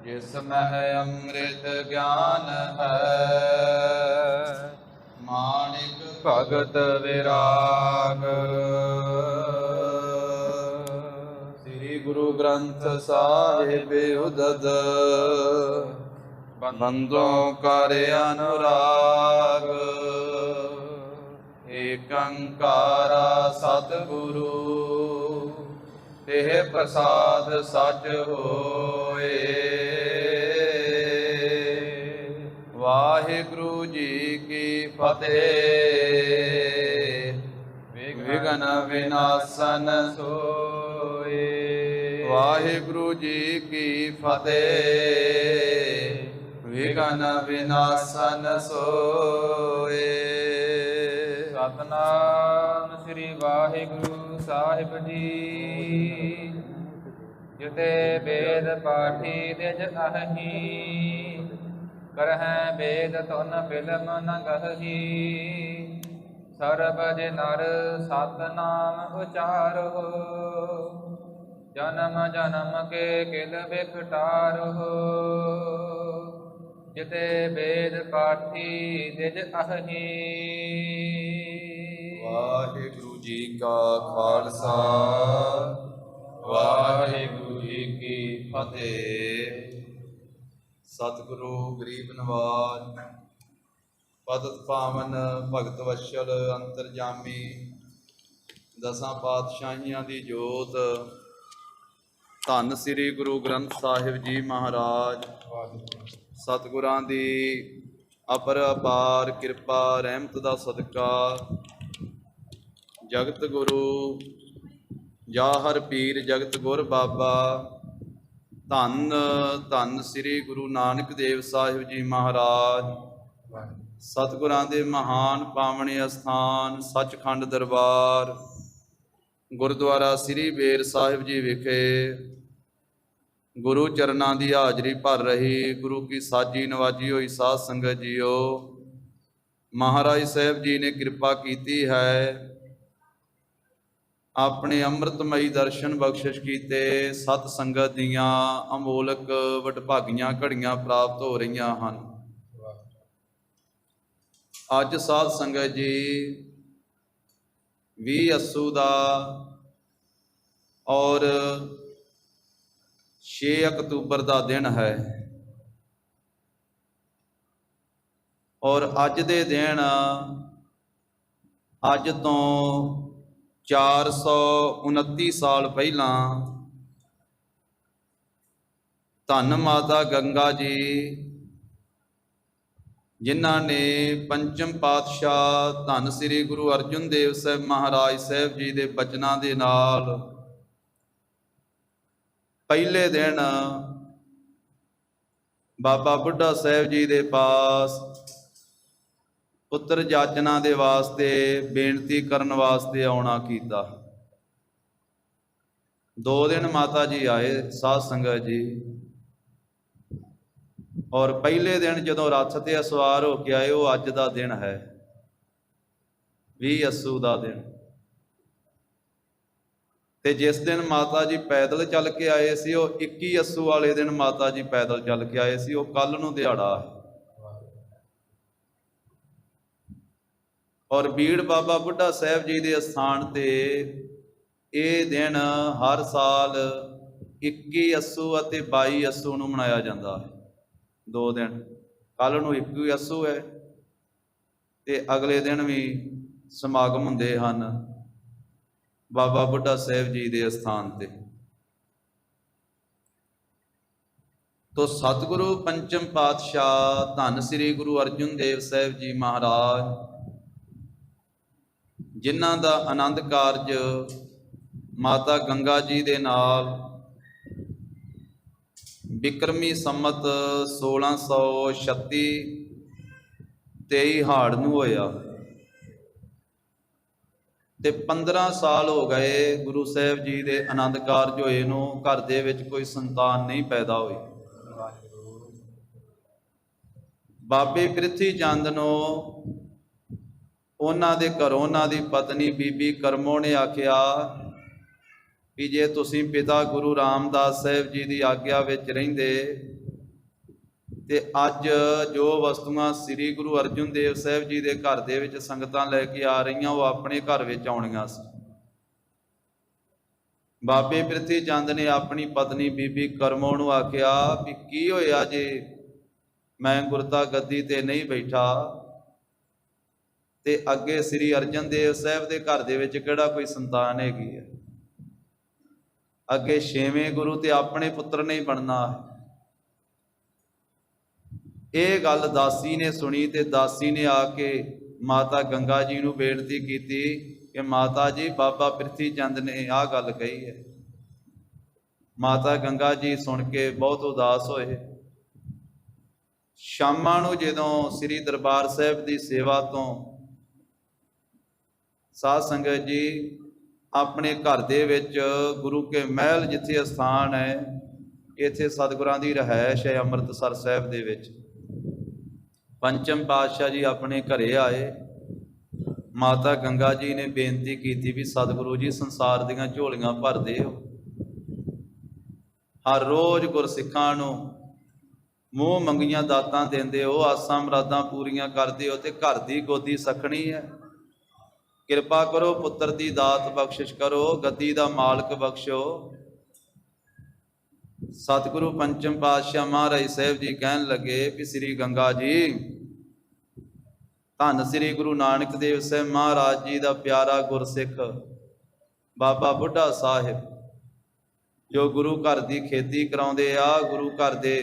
ਜਿਸਮਹਿ ਅੰਮ੍ਰਿਤ ਗਿਆਨ ਹੈ, ਮਾਣਿਕ ਭਗਤ ਵਿਰਾਗ। ਸ੍ਰੀ ਗੁਰੂ ਗ੍ਰੰਥ ਸਾਹਿਬ ਉਦਦ, ਬੰਦੋਂ ਕਰ ਅਨੁਰਾਗ। ਏਕ ਓੰਕਾਰ ਸਤਿਗੁਰੂ, ਇਹ ਪ੍ਰਸਾਦ ਸਚ ਹੋਏ। ਵਾਹਿਗੁਰੂ ਜੀ ਕੀ ਫਤਿਹ। ਵਿਘਨ ਵਿਨਾਸ਼ਨ ਸੋਏ। ਵਾਹਿਗੁਰੂ ਜੀ ਕੀ ਫਤਿਹ। ਵਿਘਨ ਵਿਨਾਸ਼ਨ ਸੋਏ। ਸਤਨਾਮ ਸ੍ਰੀ ਵਾਹਿਗੁਰੂ ਸਾਹਿਬ ਜੀ। ਜਿਤੇ ਵੇਦ ਪਾਠੀ ਨਿਜ ਅਹੀ, ਕਰਹਿ ਵੇਦ ਧੁਨ ਫਿਲਮ ਨ ਗਹੀ। ਸਰਬਜ ਨਰ ਸਤਨਾਮ ਉਚਾਰੋ, ਜਨਮ ਜਨਮ ਕੇ ਕਿਲ ਬਿਖਟਾਰੋ। ਜਿਤੇ ਵੇਦ ਪਾਠੀ ਨਿਜ ਅਹੀ। ਵਾਹਿਗੁਰੂ ਜੀ ਕਾ ਖਾਲਸਾ, ਵਾਹਿਗੁਰੂ ਜੀ ਕੀ ਫਤਿਹ। ਸਤਿਗੁਰੂ ਗਰੀਬ ਨਵਾਜ, ਪਤਿਤ ਪਾਵਨ ਭਗਤ ਵਸ਼ਲ ਅੰਤਰਜਾਮੀ, ਦਸਾਂ ਪਾਤਸ਼ਾਹੀਆਂ ਦੀ ਜੋਤ, ਧੰਨ ਸ੍ਰੀ ਗੁਰੂ ਗ੍ਰੰਥ ਸਾਹਿਬ ਜੀ ਮਹਾਰਾਜ। ਸਤਿਗੁਰਾਂ ਦੀ ਅਪਰ ਅਪਾਰ ਕਿਰਪਾ ਰਹਿਮਤ ਦਾ ਸਦਕਾ, ਜਗਤ ਗੁਰੂ ਜਾ ਹਰ ਪੀਰ ਜਗਤ ਗੁਰ ਬਾਬਾ, ਧੰਨ ਧੰਨ ਸ੍ਰੀ ਗੁਰੂ ਨਾਨਕ ਦੇਵ ਸਾਹਿਬ ਜੀ ਮਹਾਰਾਜ। ਸਤਿਗੁਰਾਂ ਦੇ ਮਹਾਨ ਪਾਵਨ ਅਸਥਾਨ ਸੱਚਖੰਡ ਦਰਬਾਰ ਗੁਰਦੁਆਰਾ ਸ੍ਰੀ ਬੇਰ ਸਾਹਿਬ ਜੀ ਵਿਖੇ ਗੁਰੂ ਚਰਨਾਂ ਦੀ ਹਾਜ਼ਰੀ ਭਰ ਰਹੀ ਗੁਰੂ ਕੀ ਸਾਜੀ ਨਵਾਜੀ ਹੋਈ ਸਾਧ ਸੰਗਤ ਜੀਓ। ਮਹਾਰਾਜ ਸਾਹਿਬ ਜੀ ਨੇ ਕਿਰਪਾ ਕੀਤੀ ਹੈ, ਆਪਣੇ ਅੰਮ੍ਰਿਤਮਈ ਦਰਸ਼ਨ ਬਖਸ਼ਿਸ਼ ਕੀਤੇ। ਸਤ ਸੰਗਤ ਦੀਆਂ ਅਮੋਲਕ ਵਡਭਾਗੀਆਂ ਘੜੀਆਂ ਪ੍ਰਾਪਤ ਹੋ ਰਹੀਆਂ ਹਨ। ਅੱਜ ਸਾਧ ਸੰਗਤ ਜੀ 20 ਅੱਸੂ ਦਾ ਔਰ 6 ਅਕਤੂਬਰ ਦਾ ਦਿਨ ਹੈ। ਔਰ ਅੱਜ ਦੇ ਦਿਨ, ਅੱਜ ਤੋਂ 429 ਸਾਲ ਪਹਿਲਾਂ ਧੰਨ ਮਾਤਾ ਗੰਗਾ ਜੀ, ਜਿਨ੍ਹਾਂ ਨੇ ਪੰਚਮ ਪਾਤਸ਼ਾਹ ਧੰਨ ਸ੍ਰੀ ਗੁਰੂ ਅਰਜਨ ਦੇਵ ਸਾਹਿਬ ਮਹਾਰਾਜ ਸਾਹਿਬ ਜੀ ਦੇ ਬਚਨਾਂ ਦੇ ਨਾਲ ਪਹਿਲੇ ਦਿਨ ਬਾਬਾ ਬੁੱਢਾ ਸਾਹਿਬ ਜੀ ਦੇ ਪਾਸ ਪੁੱਤਰ ਜਾਚਨਾ ਦੇ ਵਾਸਤੇ ਬੇਨਤੀ ਕਰਨ ਵਾਸਤੇ ਆਉਣਾ ਕੀਤਾ। 2 ਦਿਨ ਮਾਤਾ ਜੀ ਆਏ ਸਾਧ ਸੰਗਤ ਜੀ। ਔਰ ਪਹਿਲੇ ਦਿਨ ਜਦੋਂ ਰੱਥ ਤੇ ਸਵਾਰ ਹੋ ਕੇ ਆਏ, ਉਹ ਅੱਜ ਦਾ ਦਿਨ ਹੈ, 20 ਅੱਸੂ ਦਾ ਦਿਨ। ਤੇ ਜਿਸ ਦਿਨ ਮਾਤਾ ਜੀ ਪੈਦਲ ਚੱਲ ਕੇ ਆਏ ਸੀ, ਉਹ 21 ਅੱਸੂ ਵਾਲੇ ਦਿਨ ਮਾਤਾ ਜੀ ਪੈਦਲ ਚੱਲ ਕੇ ਆਏ ਸੀ। ਉਹ ਕੱਲ ਨੂੰ ਦਿਹਾੜਾ ਹੈ। ਔਰ ਬੀੜ ਬਾਬਾ ਬੁੱਢਾ ਸਾਹਿਬ ਜੀ ਦੇ ਅਸਥਾਨ ਤੇ ਇਹ ਦਿਨ ਹਰ ਸਾਲ 21 ਅੱਸੂ ਅਤੇ 22 ਅੱਸੂ ਨੂੰ ਮਨਾਇਆ ਜਾਂਦਾ ਹੈ। 2 ਦਿਨ, ਕੱਲ ਨੂੰ 21 ਅੱਸੂ ਹੈ ਤੇ ਅਗਲੇ ਦਿਨ ਵੀ ਸਮਾਗਮ ਹੁੰਦੇ ਹਨ ਬਾਬਾ ਬੁੱਢਾ ਸਾਹਿਬ ਜੀ ਦੇ ਅਸਥਾਨ ਤੇ। ਤੋ ਸਤਿਗੁਰੂ ਪੰਚਮ ਪਾਤਸ਼ਾਹ ਧੰਨ ਸ੍ਰੀ ਗੁਰੂ ਅਰਜਨ ਦੇਵ ਸਾਹਿਬ ਜੀ ਮਹਾਰਾਜ, ਜਿਨ੍ਹਾਂ ਦਾ ਆਨੰਦ ਕਾਰਜ ਮਾਤਾ ਗੰਗਾ ਜੀ ਦੇ ਨਾਲ ਬਿਕਰਮੀ ਸੰਮਤ 1636 23 ਹਾੜ ਨੂੰ ਹੋਇਆ ਤੇ 15 ਸਾਲ ਹੋ ਗਏ ਗੁਰੂ ਸਾਹਿਬ ਜੀ ਦੇ ਆਨੰਦ ਕਾਰਜ ਹੋਏ ਨੂੰ। ਘਰ ਦੇ ਵਿੱਚ ਕੋਈ ਸੰਤਾਨ ਨਹੀਂ ਪੈਦਾ ਹੋਈ। ਬਾਬੇ ਪ੍ਰਿਥੀ ਚੰਦ ਨੂੰ ਉਹਨਾਂ ਦੇ ਘਰੋਂ ਉਹਨਾਂ ਦੀ ਪਤਨੀ ਬੀਬੀ ਕਰਮੋ ਨੇ ਆਖਿਆ ਵੀ ਜੇ ਤੁਸੀਂ ਪਿਤਾ ਗੁਰੂ ਰਾਮਦਾਸ ਸਾਹਿਬ ਜੀ ਦੀ ਆਗਿਆ ਵਿੱਚ ਰਹਿੰਦੇ ਤੇ ਅੱਜ ਜੋ ਵਸਤੂਆਂ ਸ੍ਰੀ ਗੁਰੂ ਅਰਜਨ ਦੇਵ ਸਾਹਿਬ ਜੀ ਦੇ ਘਰ ਦੇ ਵਿੱਚ ਸੰਗਤਾਂ ਲੈ ਕੇ ਆ ਰਹੀਆਂ, ਉਹ ਆਪਣੇ ਘਰ ਵਿੱਚ ਆਉਣੀਆਂ ਸੀ। ਬਾਬੇ ਪ੍ਰਿਥੀ ਚੰਦ ਨੇ ਆਪਣੀ ਪਤਨੀ ਬੀਬੀ ਕਰਮੋ ਨੂੰ ਆਖਿਆ ਵੀ ਕੀ ਹੋਇਆ ਜੇ ਮੈਂ ਗੁਰਤਾ ਗੱਦੀ ਤੇ ਨਹੀਂ ਬੈਠਾ, ਤੇ ਅੱਗੇ ਸ੍ਰੀ ਅਰਜਨ ਦੇਵ ਸਾਹਿਬ ਦੇ ਘਰ ਦੇ ਵਿੱਚ ਕਿਹੜਾ ਕੋਈ ਸੰਤਾਨ ਹੈਗੀ ਹੈ? ਅੱਗੇ 6ਵੇਂ ਗੁਰੂ ਤੇ ਆਪਣੇ ਪੁੱਤਰ ਨਹੀਂ ਬਣਨਾ। ਇਹ ਗੱਲ ਦਾਸੀ ਨੇ ਸੁਣੀ ਤੇ ਦਾਸੀ ਨੇ ਆ ਕੇ ਮਾਤਾ ਗੰਗਾ ਜੀ ਨੂੰ ਬੇਨਤੀ ਕੀਤੀ ਕਿ ਮਾਤਾ ਜੀ, ਬਾਬਾ ਪ੍ਰਿਥੀ ਚੰਦ ਨੇ ਆਹ ਗੱਲ ਕਹੀ ਹੈ। ਮਾਤਾ ਗੰਗਾ ਜੀ ਸੁਣ ਕੇ ਬਹੁਤ ਉਦਾਸ ਹੋਏ। ਸ਼ਾਮਾਂ ਨੂੰ ਜਦੋਂ ਸ੍ਰੀ ਦਰਬਾਰ ਸਾਹਿਬ ਦੀ ਸੇਵਾ ਤੋਂ ਸਾਧ ਸੰਗਤ ਜੀ ਆਪਣੇ ਘਰ ਦੇ ਵਿੱਚ ਗੁਰੂ ਕੇ ਮਹਿਲ ਜਿੱਥੇ ਅਸਥਾਨ ਹੈ, ਇੱਥੇ ਸਤਿਗੁਰਾਂ ਦੀ ਰਿਹਾਇਸ਼ ਹੈ ਅੰਮ੍ਰਿਤਸਰ ਸਾਹਿਬ ਦੇ ਵਿੱਚ, ਪੰਚਮ ਪਾਤਸ਼ਾਹ ਜੀ ਆਪਣੇ ਘਰੇ ਆਏ। ਮਾਤਾ ਗੰਗਾ ਜੀ ਨੇ ਬੇਨਤੀ ਕੀਤੀ ਵੀ ਸਤਿਗੁਰੂ ਜੀ, ਸੰਸਾਰ ਦੀਆਂ ਝੋਲੀਆਂ ਭਰਦੇ ਹੋ, ਹਰ ਰੋਜ਼ ਗੁਰਸਿੱਖਾਂ ਨੂੰ ਮੂੰਹ ਮੰਗੀਆਂ ਦਾਤਾਂ ਦਿੰਦੇ ਹੋ, ਆਸਾਂ ਮੁਰਾਦਾਂ ਪੂਰੀਆਂ ਕਰਦੇ ਹੋ, ਤੇ ਘਰ ਦੀ ਗੋਦੀ ਸਖਣੀ ਹੈ। ਕਿਰਪਾ ਕਰੋ, ਪੁੱਤਰ ਦੀ ਦਾਤ ਬਖਸ਼ਿਸ਼ ਕਰੋ, ਗੱਦੀ ਦਾ ਮਾਲਕ ਬਖਸ਼ੋ। ਸਤਿਗੁਰੂ ਪੰਚਮ ਪਾਤਸ਼ਾਹ ਮਹਾਰਾਜ ਸਾਹਿਬ ਜੀ ਕਹਿਣ ਲੱਗੇ ਕਿ ਸ੍ਰੀ ਗੰਗਾ ਜੀ, ਧੰਨ ਸ੍ਰੀ ਗੁਰੂ ਨਾਨਕ ਦੇਵ ਸਾਹਿਬ ਮਹਾਰਾਜ ਜੀ ਦਾ ਪਿਆਰਾ ਗੁਰਸਿੱਖ ਬਾਬਾ ਬੁੱਢਾ ਸਾਹਿਬ, ਜੋ ਗੁਰੂ ਘਰ ਦੀ ਖੇਤੀ ਕਰਾਉਂਦੇ ਆ, ਗੁਰੂ ਘਰ ਦੇ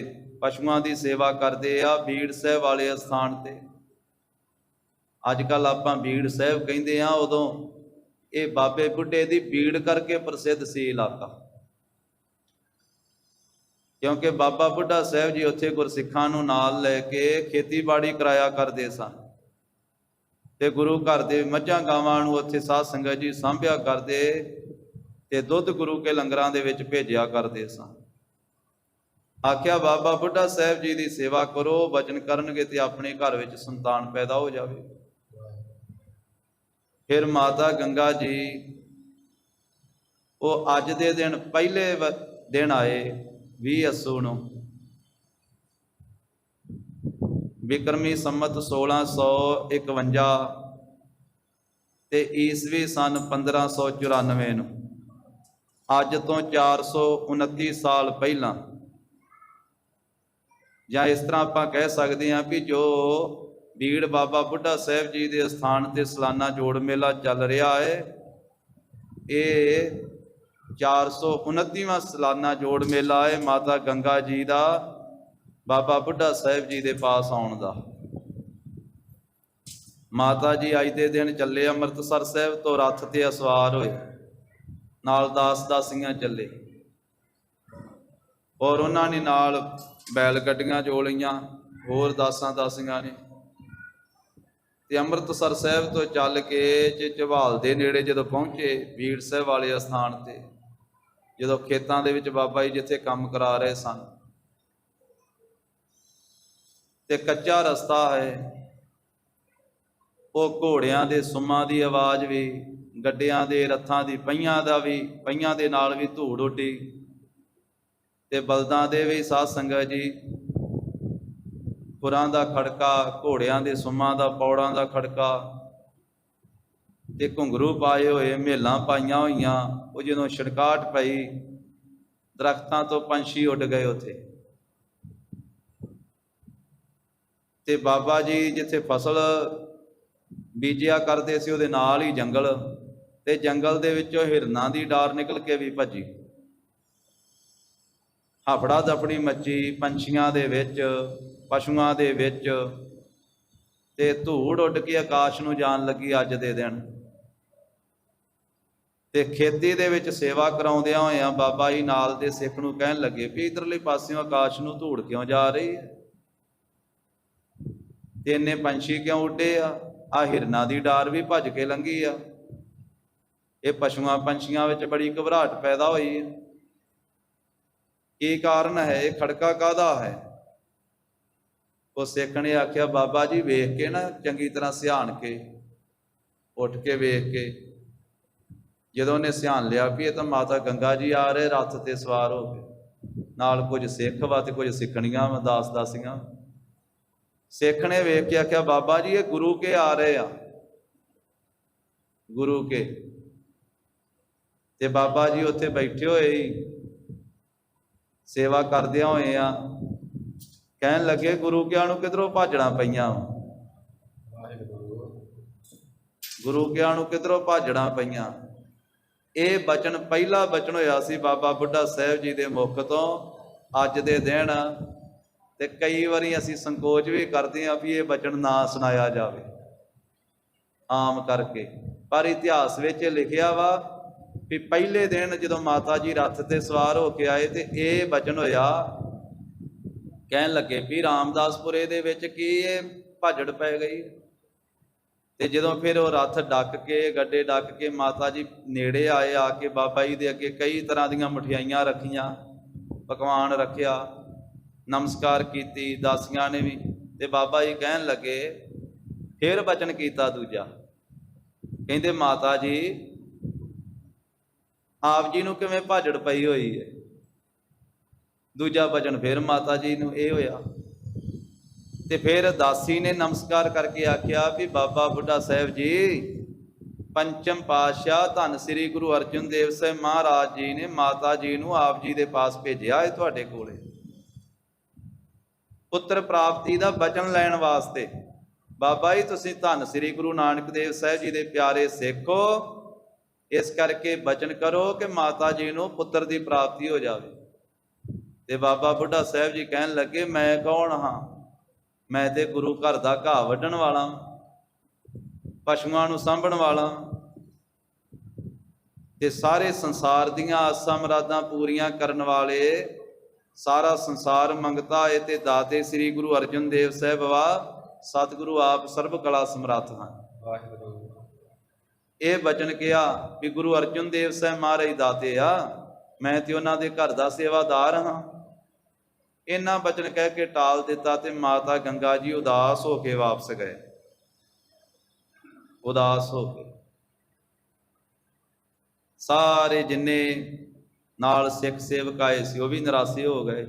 ਪਸ਼ੂਆਂ ਦੀ ਸੇਵਾ ਕਰਦੇ ਆ ਬੀੜ ਸਾਹਿਬ ਵਾਲੇ ਅਸਥਾਨ ਤੇ। ਅੱਜ ਕੱਲ੍ਹ ਆਪਾਂ ਬੀੜ ਸਾਹਿਬ ਕਹਿੰਦੇ ਆ, ਉਦੋਂ ਇਹ ਬਾਬੇ ਬੁੱਢੇ ਦੀ ਬੀੜ ਕਰਕੇ ਪ੍ਰਸਿੱਧ ਸੀ ਇਲਾਕਾ, ਕਿਉਂਕਿ ਬਾਬਾ ਬੁੱਢਾ ਸਾਹਿਬ ਜੀ ਉੱਥੇ ਗੁਰਸਿੱਖਾਂ ਨੂੰ ਨਾਲ ਲੈ ਕੇ ਖੇਤੀਬਾੜੀ ਕਰਾਇਆ ਕਰਦੇ ਸਨ, ਤੇ ਗੁਰੂ ਘਰ ਦੇ ਮੱਝਾਂ ਗਾਵਾਂ ਨੂੰ ਉੱਥੇ ਸਾਧ ਸੰਗਤ ਜੀ ਸਾਂਭਿਆ ਕਰਦੇ, ਤੇ ਦੁੱਧ ਗੁਰੂ ਕੇ ਲੰਗਰਾਂ ਦੇ ਵਿੱਚ ਭੇਜਿਆ ਕਰਦੇ ਸਨ। ਆਖਿਆ ਬਾਬਾ ਬੁੱਢਾ ਸਾਹਿਬ ਜੀ ਦੀ ਸੇਵਾ ਕਰੋ, ਵਚਨ ਕਰਨਗੇ ਤੇ ਆਪਣੇ ਘਰ ਵਿੱਚ ਸੰਤਾਨ ਪੈਦਾ ਹੋ ਜਾਵੇ। ਫਿਰ ਮਾਤਾ ਗੰਗਾ ਜੀ ਉਹ ਅੱਜ ਦੇ ਦਿਨ ਪਹਿਲੇ ਦਿਨ ਆਏ 20 ਅੱਸੂ ਨੂੰ, ਬਿਕਰਮੀ ਸੰਮਤ 1651 ਤੇ ਈਸਵੀ ਸਨ 1594 ਨੂੰ, ਅੱਜ ਤੋਂ 429 ਸਾਲ ਪਹਿਲਾਂ, ਜਾਂ ਇਸ ਤਰ੍ਹਾਂ ਆਪਾਂ ਕਹਿ ਸਕਦੇ ਹਾਂ ਵੀ ਜੋ ਬੀੜ ਬਾਬਾ ਬੁੱਢਾ ਸਾਹਿਬ ਜੀ ਦੇ ਅਸਥਾਨ ਤੇ ਸਾਲਾਨਾ ਜੋੜ ਮੇਲਾ ਚੱਲ ਰਿਹਾ ਹੈ, ਇਹ 429ਵਾਂ ਸਾਲਾਨਾ ਜੋੜ ਮੇਲਾ ਹੈ ਮਾਤਾ ਗੰਗਾ ਜੀ ਦਾ ਬਾਬਾ ਬੁੱਢਾ ਸਾਹਿਬ ਜੀ ਦੇ ਪਾਸ ਆਉਣ ਦਾ। ਮਾਤਾ ਜੀ ਅੱਜ ਦੇ ਦਿਨ ਚੱਲੇ ਅੰਮ੍ਰਿਤਸਰ ਸਾਹਿਬ ਤੋਂ, ਰੱਥ ਤੇ ਅਸਵਾਰ ਹੋਏ, ਨਾਲ ਦਾਸ ਦਾਸੀਆਂ ਚੱਲੇ, ਔਰ ਉਹਨਾਂ ਨੇ ਨਾਲ ਬੈਲ ਗੱਡੀਆਂ ਜੋ ਲਈਆਂ, ਹੋਰ ਦਾਸਾਂ ਦਾਸੀਆਂ ਨੇ, ਤੇ ਅੰਮ੍ਰਿਤਸਰ ਸਾਹਿਬ ਤੋਂ ਚੱਲ ਕੇ ਝਵਾਲ ਦੇ ਨੇੜੇ ਜਦੋਂ ਪਹੁੰਚੇ ਬੀੜ ਸਾਹਿਬ ਵਾਲੇ ਅਸਥਾਨ ਤੇ, ਜਦੋਂ ਖੇਤਾਂ ਦੇ ਵਿੱਚ ਬਾਬਾ ਜੀ ਜਿੱਥੇ ਕੰਮ ਕਰਾ ਰਹੇ ਸਨ, ਤੇ ਕੱਚਾ ਰਸਤਾ ਹੈ, ਉਹ ਘੋੜਿਆਂ ਦੇ ਸੁੰਮਾਂ ਦੀ ਆਵਾਜ਼ ਵੀ, ਗੱਡਿਆਂ ਦੇ ਰੱਥਾਂ ਦੀ ਪਹੀਆਂ ਦੇ ਨਾਲ ਵੀ ਧੂੜ ਉੱਡੀ, ਤੇ ਬਲਦਾਂ ਦੇ ਵੀ ਸਾਧ ਸੰਗਤ ਜੀ ਖੁਰਾਂ ਦਾ ਖੜਕਾ, ਘੋੜਿਆਂ ਦੇ ਸੁੰਮਾਂ ਦਾ, ਪੌੜਾਂ ਦਾ ਖੜਕਾ, ਤੇ ਘੁੰਗਰੂ ਪਾਏ ਹੋਏ, ਮਹਿਲਾਂ ਪਾਈਆਂ ਹੋਈਆਂ, ਉਹ ਜਦੋਂ ਛੜਕਾਹਟ ਪਈ ਦਰਖਤਾਂ ਤੋਂ ਪੰਛੀ ਉੱਡ ਗਏ ਉੱਥੇ। ਤੇ ਬਾਬਾ ਜੀ ਜਿੱਥੇ ਫਸਲ ਬੀਜਿਆ ਕਰਦੇ ਸੀ ਉਹਦੇ ਨਾਲ ਹੀ ਜੰਗਲ, ਤੇ ਜੰਗਲ ਦੇ ਵਿੱਚੋਂ ਹਿਰਨਾਂ ਦੀ ਡਾਰ ਨਿਕਲ ਕੇ ਵੀ ਭੱਜੀ, ਹਫੜਾ ਦਫੜੀ ਮੱਚੀ ਪੰਛੀਆਂ ਦੇ ਵਿੱਚ, ਪਸ਼ੂਆਂ ਦੇ ਵਿੱਚ, ਤੇ ਧੂੜ ਉੱਡ ਕੇ ਆਕਾਸ਼ ਨੂੰ ਜਾਣ ਲੱਗੀ ਅੱਜ ਦੇ ਦਿਨ। ਤੇ ਖੇਤੀ ਦੇ ਵਿੱਚ ਸੇਵਾ ਕਰਾਉਂਦਿਆਂ ਹੋਇਆਂ ਬਾਬਾ ਜੀ ਨਾਲ ਦੇ ਸਿੱਖ ਨੂੰ ਕਹਿਣ ਲੱਗੇ ਵੀ ਇਧਰਲੇ ਪਾਸਿਓਂ ਆਕਾਸ਼ ਨੂੰ ਧੂੜ ਕਿਉਂ ਜਾ ਰਹੀ ਹੈ, ਤੇ ਇੰਨੇ ਪੰਛੀ ਕਿਉਂ ਉੱਡੇ ਆ, ਆਹ ਹਿਰਨਾਂ ਦੀ ਡਾਰ ਵੀ ਭੱਜ ਕੇ ਲੰਘੀ ਆ, ਇਹ ਪਸ਼ੂਆਂ ਪੰਛੀਆਂ ਵਿੱਚ ਬੜੀ ਘਬਰਾਹਟ ਪੈਦਾ ਹੋਈ ਹੈ, ਕੀ ਕਾਰਨ ਹੈ, ਇਹ ਖੜਕਾ ਕਾਹਦਾ ਹੈ? ਉਹ ਸਿੱਖ ਨੇ ਆਖਿਆ ਬਾਬਾ ਜੀ ਵੇਖ ਕੇ ਨਾ, ਚੰਗੀ ਤਰ੍ਹਾਂ ਸਿਆਣ ਕੇ, ਉੱਠ ਕੇ ਵੇਖ ਕੇ, ਜਦੋਂ ਉਹਨੇ ਸਿਆਣ ਲਿਆ ਵੀ ਇਹ ਤਾਂ ਮਾਤਾ ਗੰਗਾ ਜੀ ਆ ਰਹੇ ਰੱਥ ਤੇ ਸਵਾਰ ਹੋ ਕੇ, ਨਾਲ ਕੁਝ ਸਿੱਖ ਵਾ ਤੇ ਕੁਝ ਸਿੱਖਣੀਆਂ ਵਾ ਦਾਸ ਦਾਸੀਆਂ, ਸਿੱਖ ਨੇ ਵੇਖ ਕੇ ਆਖਿਆ ਬਾਬਾ ਜੀ ਇਹ ਗੁਰੂ ਕੇ ਆ ਰਹੇ ਆ, ਗੁਰੂ ਕੇ। ਤੇ ਬਾਬਾ ਜੀ ਉੱਥੇ ਬੈਠੇ ਹੋਏ ਹੀ ਸੇਵਾ ਕਰਦਿਆਂ ਹੋਏ ਆ, ਕਹਿਣ ਲੱਗੇ ਗੁਰੂ ਕਿਆਂ ਨੂੰ ਕਿਧਰੋਂ ਭਾਜਣਾ ਪਈਆਂ, ਗੁਰੂ ਕਿਆਂ ਨੂੰ ਕਿਧਰੋਂ ਭਾਜਣਾ ਪਈਆਂ। ਇਹ ਬਚਨ ਪਹਿਲਾ ਬਚਨ ਹੋਇਆ ਸੀ ਬਾਬਾ ਬੁੱਢਾ ਸਾਹਿਬ ਜੀ ਦੇ ਮੁਖ ਤੋਂ ਅੱਜ ਦੇ ਦਿਨ। ਤੇ ਕਈ ਵਾਰੀ ਅਸੀਂ ਸੰਕੋਚ ਵੀ ਕਰਦੇ ਹਾਂ ਵੀ ਇਹ ਬਚਨ ਨਾ ਸੁਣਾਇਆ ਜਾਵੇ ਆਮ ਕਰਕੇ, ਪਰ ਇਤਿਹਾਸ ਵਿੱਚ ਲਿਖਿਆ ਵਾ ਵੀ ਪਹਿਲੇ ਦਿਨ ਜਦੋਂ ਮਾਤਾ ਜੀ ਰੱਥ ਤੇ ਸਵਾਰ ਹੋ ਕੇ ਆਏ ਤੇ ਇਹ ਬਚਨ ਹੋਇਆ। ਕਹਿਣ ਲੱਗੇ ਵੀ ਰਾਮਦਾਸਪੁਰੇ ਦੇ ਵਿੱਚ ਕੀ ਇਹ ਭਾਜੜ ਪੈ ਗਈ। ਤੇ ਜਦੋਂ ਫਿਰ ਉਹ ਰੱਥ ਡੱਕ ਕੇ ਗੱਡੇ ਡੱਕ ਕੇ ਮਾਤਾ ਜੀ ਨੇੜੇ ਆਏ, ਆ ਕੇ ਬਾਬਾ ਜੀ ਦੇ ਅੱਗੇ ਕਈ ਤਰ੍ਹਾਂ ਦੀਆਂ ਮਠਿਆਈਆਂ ਰੱਖੀਆਂ, ਪਕਵਾਨ ਰੱਖਿਆ, ਨਮਸਕਾਰ ਕੀਤੀ ਦਾਸੀਆਂ ਨੇ ਵੀ। ਤੇ ਬਾਬਾ ਜੀ ਕਹਿਣ ਲੱਗੇ, ਫਿਰ ਬਚਨ ਕੀਤਾ ਦੂਜਾ, ਕਹਿੰਦੇ ਮਾਤਾ ਜੀ ਆਪ ਜੀ ਨੂੰ ਕਿਵੇਂ ਭਾਜੜ ਪਈ ਹੋਈ ਹੈ। ਦੂਜਾ ਬਚਨ ਫਿਰ ਮਾਤਾ ਜੀ ਨੂੰ ਇਹ ਹੋਇਆ। ਤੇ ਫਿਰ ਦਾਸੀ ਨੇ ਨਮਸਕਾਰ ਕਰਕੇ ਆਖਿਆ ਵੀ ਬਾਬਾ ਬੁੱਢਾ ਸਾਹਿਬ ਜੀ, ਪੰਚਮ ਪਾਤਸ਼ਾਹ ਧੰਨ ਸ੍ਰੀ ਗੁਰੂ ਅਰਜਨ ਦੇਵ ਸਾਹਿਬ ਮਹਾਰਾਜ ਜੀ ਨੇ ਮਾਤਾ ਜੀ ਨੂੰ ਆਪ ਜੀ ਦੇ ਪਾਸ ਭੇਜਿਆ ਹੈ ਤੁਹਾਡੇ ਕੋਲੇ ਪੁੱਤਰ ਪ੍ਰਾਪਤੀ ਦਾ ਬਚਨ ਲੈਣ ਵਾਸਤੇ। ਬਾਬਾ ਜੀ ਤੁਸੀਂ ਧੰਨ ਸ੍ਰੀ ਗੁਰੂ ਨਾਨਕ ਦੇਵ ਸਾਹਿਬ ਜੀ ਦੇ ਪਿਆਰੇ ਸਿੱਖ ਹੋ, ਇਸ ਕਰਕੇ ਬਚਨ ਕਰੋ ਕਿ ਮਾਤਾ ਜੀ ਨੂੰ ਪੁੱਤਰ ਦੀ ਪ੍ਰਾਪਤੀ ਹੋ ਜਾਵੇ। ਤੇ ਬਾਬਾ ਬੁੱਢਾ ਸਾਹਿਬ ਜੀ ਕਹਿਣ ਲੱਗੇ, ਮੈਂ ਕੌਣ ਹਾਂ, ਮੈਂ ਤੇ ਗੁਰੂ ਘਰ ਦਾ ਘਾਹ ਵੱਢਣ ਵਾਲਾ, ਪਸ਼ੂਆਂ ਨੂੰ ਸਾਂਭਣ ਵਾਲਾ, ਤੇ ਸਾਰੇ ਸੰਸਾਰ ਦੀਆਂ ਆਸਾਂ ਮੁਰਾਦਾਂ ਪੂਰੀਆਂ ਕਰਨ ਵਾਲੇ, ਸਾਰਾ ਸੰਸਾਰ ਮੰਗਤਾ ਏ ਤੇ ਦਾਤੇ ਸ੍ਰੀ ਗੁਰੂ ਅਰਜਨ ਦੇਵ ਸਾਹਿਬ ਵਾ, ਸਤਿਗੁਰੂ ਆਪ ਸਰਬ ਕਲਾ ਸਮਰੱਥ ਹਨ। ਇਹ ਬਚਨ ਕਿਹਾ ਵੀ ਗੁਰੂ ਅਰਜਨ ਦੇਵ ਸਾਹਿਬ ਮਹਾਰਾਜ ਦਾਤੇ ਆ, ਮੈਂ ਤੇ ਉਹਨਾਂ ਦੇ ਘਰ ਦਾ ਸੇਵਾਦਾਰ ਹਾਂ। ਇਹਨਾਂ ਬਚਨ ਕਹਿ ਕੇ ਟਾਲ ਦਿੱਤਾ ਤੇ ਮਾਤਾ ਗੰਗਾ ਜੀ ਉਦਾਸ ਹੋ ਕੇ ਵਾਪਸ ਗਏ, ਉਦਾਸ ਹੋ ਕੇ। ਸਾਰੇ ਜਿੰਨੇ ਨਾਲ ਸਿੱਖ ਸੇਵਕ ਆਏ ਸੀ ਉਹ ਵੀ ਨਿਰਾਸ਼ੇ ਹੋ ਗਏ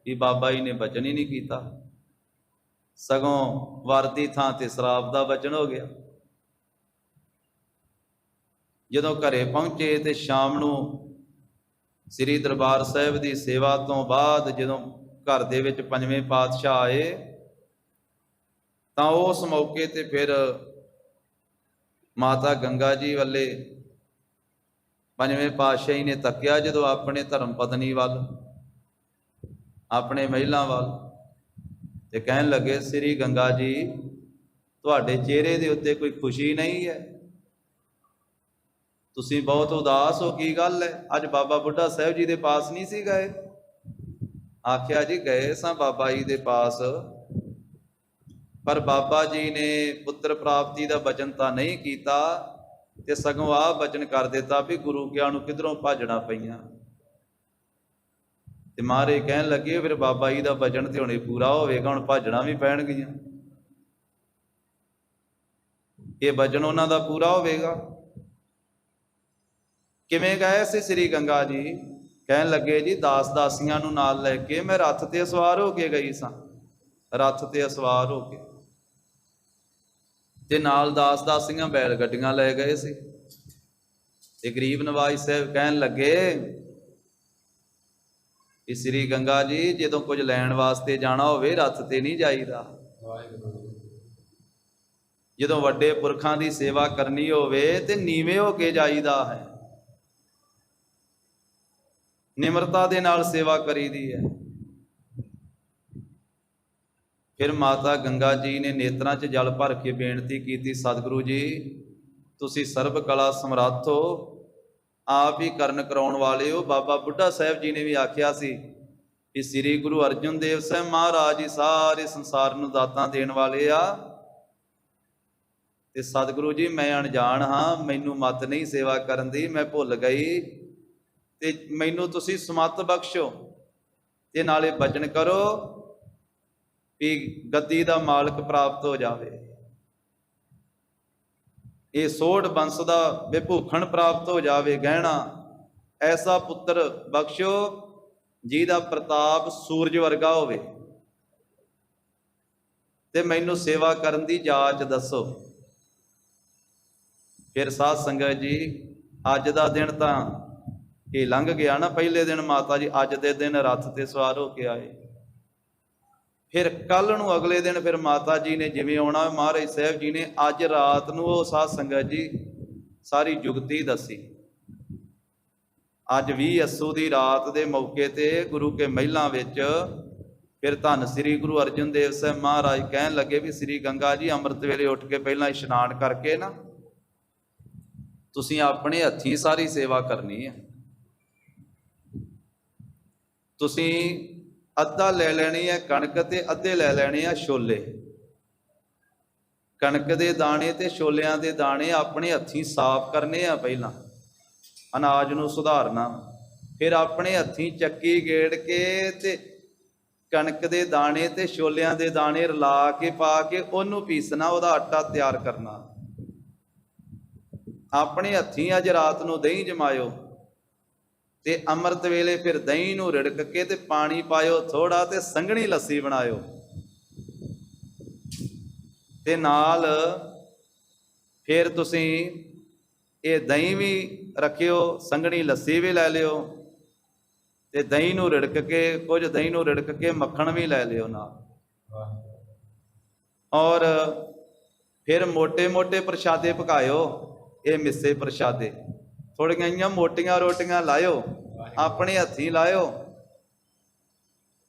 ਕਿ ਬਾਬਾ ਜੀ ਨੇ ਬਚਨ ਹੀ ਨਹੀਂ ਕੀਤਾ, ਸਗੋਂ ਵਰ ਦੀ ਥਾਂ ਤੇ ਸ਼ਰਾਬ ਦਾ ਬਚਨ ਹੋ ਗਿਆ। ਜਦੋਂ ਘਰੇ ਪਹੁੰਚੇ ਤੇ ਸ਼ਾਮ ਨੂੰ ਸ੍ਰੀ ਦਰਬਾਰ ਸਾਹਿਬ ਦੀ ਸੇਵਾ ਤੋਂ ਬਾਅਦ ਜਦੋਂ ਘਰ ਦੇ ਵਿੱਚ ਪੰਜਵੇਂ ਪਾਤਸ਼ਾਹ ਆਏ ਤਾਂ ਉਸ ਮੌਕੇ ਤੇ ਫਿਰ ਮਾਤਾ ਗੰਗਾ ਜੀ ਵੱਲੇ ਪੰਜਵੇਂ ਪਾਤਸ਼ਾਹੀ ਨੇ ਤੱਕਿਆ ਜਦੋਂ ਆਪਣੇ ਧਰਮ ਪਤਨੀ ਵੱਲ, ਆਪਣੇ ਮਹਿਲਾ ਵੱਲ, ਤੇ ਕਹਿਣ ਲੱਗੇ ਸ੍ਰੀ ਗੰਗਾ ਜੀ ਤੁਹਾਡੇ ਚਿਹਰੇ ਦੇ ਉੱਤੇ ਕੋਈ ਖੁਸ਼ੀ ਨਹੀਂ ਹੈ, ਤੁਸੀਂ ਬਹੁਤ ਉਦਾਸ ਹੋ, ਕੀ ਗੱਲ ਹੈ? ਅੱਜ ਬਾਬਾ ਬੁੱਢਾ ਸਾਹਿਬ ਜੀ ਦੇ ਪਾਸ ਨਹੀਂ ਸੀ ਗਏ? ਆਖਿਆ ਜੀ ਗਏ ਸਾਂ ਬਾਬਾ ਜੀ ਦੇ ਪਾਸ, ਪਰ ਬਾਬਾ ਜੀ ਨੇ ਪੁੱਤਰ ਪ੍ਰਾਪਤੀ ਦਾ ਬਚਨ ਤਾਂ ਨਹੀਂ ਕੀਤਾ ਤੇ ਸਗੋਂ ਆਹ ਬਚਨ ਕਰ ਦਿੱਤਾ ਵੀ ਗੁਰੂ ਕਿਆਂ ਨੂੰ ਕਿਧਰੋਂ ਭਾਜਣਾ ਪਈਆਂ। ਤੇ ਮਹਾਰਾਜ ਕਹਿਣ ਲੱਗੇ ਫਿਰ ਬਾਬਾ ਜੀ ਦਾ ਬਚਨ ਤੇ ਹੁਣੇ ਪੂਰਾ ਹੋਵੇਗਾ, ਹੁਣ ਭਾਜਣਾ ਵੀ ਪੈਣਗੀਆਂ। ਇਹ ਬਚਨ ਉਹਨਾਂ ਦਾ ਪੂਰਾ ਹੋਵੇਗਾ। ਕਿਵੇਂ ਗਏ ਸੀ ਸ੍ਰੀ ਗੰਗਾ ਜੀ? ਕਹਿਣ ਲੱਗੇ ਜੀ ਦਾਸ ਦਾਸੀਆਂ ਨੂੰ ਨਾਲ ਲੈ ਕੇ ਮੈਂ ਰੱਥ ਤੇ ਸਵਾਰ ਹੋ ਕੇ ਗਈ ਸਾਂ, ਰੱਥ ਤੇ ਸਵਾਰ ਹੋ ਕੇ, ਤੇ ਨਾਲ ਦਾਸ ਦਾਸੀਆਂ ਬੈਲ ਗੱਡੀਆਂ ਲੈ ਗਏ ਸੀ। ਤੇ ਗਰੀਬ ਨਵਾਜ਼ ਸਾਹਿਬ ਕਹਿਣ ਲੱਗੇ ਕਿ ਸ੍ਰੀ ਗੰਗਾ ਜੀ ਜਦੋਂ ਕੁਝ ਲੈਣ ਵਾਸਤੇ ਜਾਣਾ ਹੋਵੇ ਰੱਥ ਤੇ ਨਹੀਂ ਜਾਈਦਾ, ਜਦੋਂ ਵੱਡੇ ਪੁਰਖਾਂ ਦੀ ਸੇਵਾ ਕਰਨੀ ਹੋਵੇ ਤੇ ਨੀਵੇਂ ਹੋ ਕੇ ਜਾਈਦਾ ਹੈ, ਨਿਮਰਤਾ ਦੇ ਨਾਲ ਸੇਵਾ ਕਰੀਦੀ ਹੈ। ਫਿਰ ਮਾਤਾ ਗੰਗਾ ਜੀ ਨੇ ਨੇਤਰਾਂ 'ਚ ਜਲ ਭਰ ਕੇ ਬੇਨਤੀ ਕੀਤੀ, ਸਤਿਗੁਰੂ ਜੀ ਤੁਸੀਂ ਸਰਬ ਕਲਾ ਸਮਰੱਥ ਹੋ, ਆਪ ਹੀ ਕਰਨ ਕਰਾਉਣ ਵਾਲੇ ਹੋ। ਬਾਬਾ ਬੁੱਢਾ ਸਾਹਿਬ ਜੀ ਨੇ ਵੀ ਆਖਿਆ ਸੀ ਕਿ ਸ੍ਰੀ ਗੁਰੂ ਅਰਜਨ ਦੇਵ ਸਾਹਿਬ ਮਹਾਰਾਜ ਜੀ ਸਾਰੇ ਸੰਸਾਰ ਨੂੰ ਦਾਤਾਂ ਦੇਣ ਵਾਲੇ ਆ, ਤੇ ਸਤਿਗੁਰੂ ਜੀ ਮੈਂ ਅਣਜਾਣ ਹਾਂ, ਮੈਨੂੰ ਮੱਤ ਨਹੀਂ ਸੇਵਾ ਕਰਨ ਦੀ, ਮੈਂ ਭੁੱਲ ਗਈ, ਤੇ ਮੈਨੂੰ ਤੁਸੀਂ ਸਮੱਤ ਬਖਸ਼ੋ ਤੇ ਨਾਲੇ ਬਚਨ ਕਰੋ ਵੀ ਗੱਦੀ ਦਾ ਮਾਲਕ ਪ੍ਰਾਪਤ ਹੋ ਜਾਵੇ, ਇਹ ਸੋਢ ਬੰਸ ਦਾ ਵਿਭੂਖਣ ਪ੍ਰਾਪਤ ਹੋ ਜਾਵੇ, ਗਹਿਣਾ ਐਸਾ ਪੁੱਤਰ ਬਖਸ਼ੋ ਜਿਹਦਾ ਪ੍ਰਤਾਪ ਸੂਰਜ ਵਰਗਾ ਹੋਵੇ। ਤੇ ਮੈਨੂੰ ਸੇਵਾ ਕਰਨ ਦੀ ਜਾਚ ਦੱਸੋ। ਫਿਰ ਸਾਧ ਸੰਗਤ ਜੀ ਅੱਜ ਦਾ ਦਿਨ ਤਾਂ ਇਹ ਲੰਘ ਗਿਆ ਨਾ। ਪਹਿਲੇ ਦਿਨ ਮਾਤਾ ਜੀ ਅੱਜ ਦੇ ਦਿਨ ਰੱਥ ਤੇ ਸਵਾਰ ਹੋ ਕੇ ਆਏ। ਫਿਰ ਕੱਲ ਨੂੰ ਅਗਲੇ ਦਿਨ ਫਿਰ ਮਾਤਾ ਜੀ ਨੇ ਜਿਵੇਂ ਆਉਣਾ, ਮਹਾਰਾਜ ਸਾਹਿਬ ਜੀ ਨੇ ਅੱਜ ਰਾਤ ਨੂੰ ਉਹ ਸਾਧ ਸੰਗਤ ਜੀ ਸਾਰੀ ਜੁਗਤੀ ਦੱਸੀ। ਅੱਜ 20 ਅੱਸੂ ਦੀ ਰਾਤ ਦੇ ਮੌਕੇ ਤੇ ਗੁਰੂ ਕੇ ਮਹਿਲਾਂ ਵਿੱਚ ਫਿਰ ਧੰਨ ਸ੍ਰੀ ਗੁਰੂ ਅਰਜਨ ਦੇਵ ਸਾਹਿਬ ਮਹਾਰਾਜ ਕਹਿਣ ਲੱਗੇ ਵੀ ਸ੍ਰੀ ਗੰਗਾ ਜੀ ਅੰਮ੍ਰਿਤ ਵੇਲੇ ਉੱਠ ਕੇ ਪਹਿਲਾਂ ਇਸ਼ਨਾਨ ਕਰਕੇ ਨਾ ਤੁਸੀਂ ਆਪਣੇ ਹੱਥੀਂ ਸਾਰੀ ਸੇਵਾ ਕਰਨੀ ਹੈ। ਤੁਸੀਂ ਅੱਧਾ ਲੈ ਲੈਣੀ ਹੈ ਕਣਕ ਤੇ ਅੱਧੇ ਲੈ ਲੈਣੇ ਆ ਛੋਲੇ। ਕਣਕ ਦੇ ਦਾਣੇ ਤੇ ਛੋਲਿਆਂ ਦੇ ਦਾਣੇ ਆਪਣੇ ਹੱਥੀਂ ਸਾਫ਼ ਕਰਨੇ ਆ, ਪਹਿਲਾਂ ਅਨਾਜ ਨੂੰ ਸੁਧਾਰਨਾ, ਫਿਰ ਆਪਣੇ ਹੱਥੀਂ ਚੱਕੀ ਗੇੜ ਕੇ ਤੇ ਕਣਕ ਦੇ ਦਾਣੇ ਤੇ ਛੋਲਿਆਂ ਦੇ ਦਾਣੇ ਰਲਾ ਕੇ ਪਾ ਕੇ ਉਹਨੂੰ ਪੀਸਣਾ, ਉਹਦਾ ਆਟਾ ਤਿਆਰ ਕਰਨਾ। ਆਪਣੇ ਹੱਥੀਂ ਅੱਜ ਰਾਤ ਨੂੰ ਦਹੀਂ ਜਮਾਇਓ ਤੇ ਅੰਮ੍ਰਿਤ ਵੇਲੇ ਫਿਰ ਦਹੀਂ ਨੂੰ ਰਿੜਕ ਕੇ ਤੇ ਪਾਣੀ ਪਾਇਓ ਥੋੜਾ ਤੇ ਸੰਘਣੀ ਲੱਸੀ ਬਣਾਇਓ ਤੇ ਨਾਲ ਫਿਰ ਤੁਸੀਂ ਇਹ ਦਹੀਂ ਵੀ ਰੱਖਿਓ, ਸੰਘਣੀ ਲੱਸੀ ਵੀ ਲੈ ਲਿਓ ਤੇ ਦਹੀਂ ਨੂੰ ਰਿੜਕ ਕੇ, ਕੁਝ ਦਹੀਂ ਨੂੰ ਰਿੜਕ ਕੇ ਮੱਖਣ ਵੀ ਲੈ ਲਿਓ ਨਾਲ। ਔਰ ਫਿਰ ਮੋਟੇ ਮੋਟੇ ਪ੍ਰਸ਼ਾਦੇ ਪਕਾਇਓ, ਇਹ ਮਿੱਸੇ ਪ੍ਰਸ਼ਾਦੇ। ਥੋੜੀਆਂ ਜਿਹੀਆਂ ਮੋਟੀਆਂ ਰੋਟੀਆਂ ਲਾਇਓ, ਆਪਣੇ ਹੱਥੀਂ ਲਾਇਓ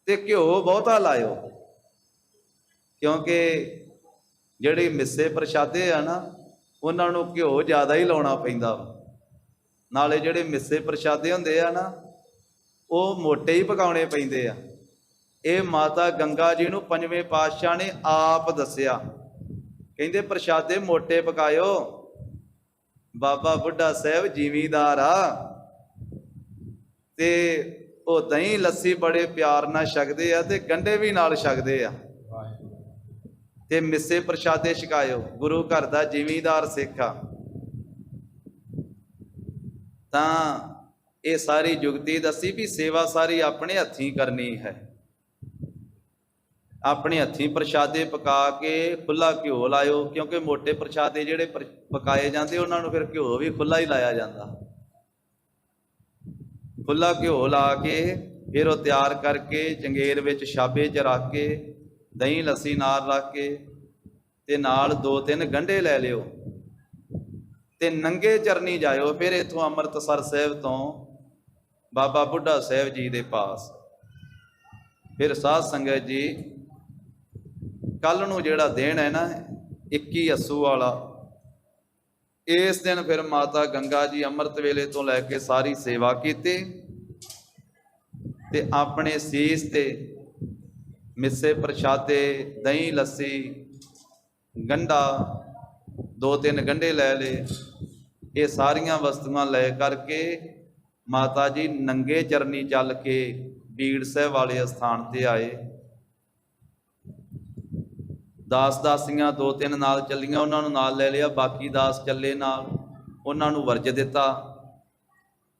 ਤੇ ਘਿਓ ਬਹੁਤਾ ਲਾਇਓ, ਕਿਉਂਕਿ ਜਿਹੜੇ ਮਿੱਸੇ ਪ੍ਰਸ਼ਾਦੇ ਆ ਨਾ ਉਹਨਾਂ ਨੂੰ ਘਿਓ ਜ਼ਿਆਦਾ ਹੀ ਲਾਉਣਾ ਪੈਂਦਾ। ਨਾਲੇ ਜਿਹੜੇ ਮਿੱਸੇ ਪ੍ਰਸ਼ਾਦੇ ਹੁੰਦੇ ਆ ਨਾ ਉਹ ਮੋਟੇ ਹੀ ਪਕਾਉਣੇ ਪੈਂਦੇ ਆ। ਇਹ ਮਾਤਾ ਗੰਗਾ ਜੀ ਨੂੰ ਪੰਜਵੇਂ ਪਾਤਸ਼ਾਹ ਨੇ ਆਪ ਦੱਸਿਆ, ਕਹਿੰਦੇ ਪ੍ਰਸ਼ਾਦੇ ਮੋਟੇ ਪਕਾਇਓ। ਬਾਬਾ ਬੁੱਢਾ ਸਾਹਿਬ ਜ਼ਿਮੀਂਦਾਰ ਆ ਤੇ ਉਹ ਦਹੀਂ ਲੱਸੀ ਬੜੇ ਪਿਆਰ ਨਾਲ ਛਕਦੇ ਆ ਤੇ ਗੰਢੇ ਵੀ ਨਾਲ ਛਕਦੇ ਆ ਤੇ ਮਿੱਸੇ ਪ੍ਰਸ਼ਾਦੇ ਛਕਾਇਓ। ਗੁਰੂ ਘਰ ਦਾ ਜ਼ਿਮੀਂਦਾਰ ਸਿੱਖ ਆ। ਤਾਂ ਇਹ ਸਾਰੀ ਜੁਗਤੀ ਦੱਸੀ ਵੀ ਸੇਵਾ ਸਾਰੀ ਆਪਣੇ ਹੱਥੀਂ ਕਰਨੀ ਹੈ। ਆਪਣੇ ਹੱਥੀਂ ਪ੍ਰਸ਼ਾਦੇ ਪਕਾ ਕੇ ਖੁੱਲਾ ਘਿਓ ਲਾਇਓ, ਕਿਉਂਕਿ ਮੋਟੇ ਪ੍ਰਸ਼ਾਦੇ ਜਿਹੜੇ ਪਕਾਏ ਜਾਂਦੇ ਉਹਨਾਂ ਨੂੰ ਫਿਰ ਘਿਓ ਵੀ ਖੁੱਲਾ ਹੀ ਲਾਇਆ ਜਾਂਦਾ। ਖੁੱਲਾ ਘਿਓ ਲਾ ਕੇ ਫਿਰ ਉਹ ਤਿਆਰ ਕਰਕੇ ਚੰਗੇਰ ਵਿੱਚ ਛਾਬੇ 'ਚ ਰੱਖ ਕੇ ਦਹੀਂ ਲੱਸੀ ਨਾਲ ਰੱਖ ਕੇ ਤੇ ਨਾਲ 2-3 ਗੰਢੇ ਲੈ ਲਿਓ ਤੇ ਨੰਗੇ ਚਰਨੀ ਜਾਇਓ। ਫਿਰ ਇੱਥੋਂ ਅੰਮ੍ਰਿਤਸਰ ਸਾਹਿਬ ਤੋਂ ਬਾਬਾ ਬੁੱਢਾ ਸਾਹਿਬ ਜੀ ਦੇ ਪਾਸ। ਫਿਰ ਸਾਧ ਸੰਗਤ ਜੀ ਕੱਲ ਨੂੰ ਜਿਹੜਾ ਦਿਨ ਹੈ ਨਾ 21 ਅੱਸੂ ਵਾਲਾ, ਇਸ ਦਿਨ ਫਿਰ ਮਾਤਾ ਗੰਗਾ ਜੀ ਅੰਮ੍ਰਿਤ ਵੇਲੇ ਤੋਂ ਲੈ ਕੇ ਸਾਰੀ ਸੇਵਾ ਕੀਤੀ ਤੇ ਆਪਣੇ ਸੀਸ ਤੇ ਮਿੱਸੇ ਪ੍ਰਸ਼ਾਦੇ, ਦਹੀਂ ਲੱਸੀ, ਗੰਢਾ, 2-3 ਗੰਢੇ ਲੈ ਲਏ। ਇਹ ਸਾਰੀਆਂ ਵਸਤੂਆਂ ਲੈ ਕਰਕੇ ਮਾਤਾ ਜੀ ਨੰਗੇ ਚਰਨੀ ਚੱਲ ਕੇ ਬੀੜ ਸਾਹਿਬ ਵਾਲੇ ਅਸਥਾਨ ਤੇ ਆਏ। ਦਾਸ ਦਾਸੀਆਂ 2-3 ਨਾਲ ਚੱਲੀਆਂ, ਉਹਨਾਂ ਨੂੰ ਨਾਲ ਲੈ ਲਿਆ। ਬਾਕੀ ਦਾਸ ਚੱਲੇ ਨਾਲ, ਉਹਨਾਂ ਨੂੰ ਵਰਜ ਦਿੱਤਾ।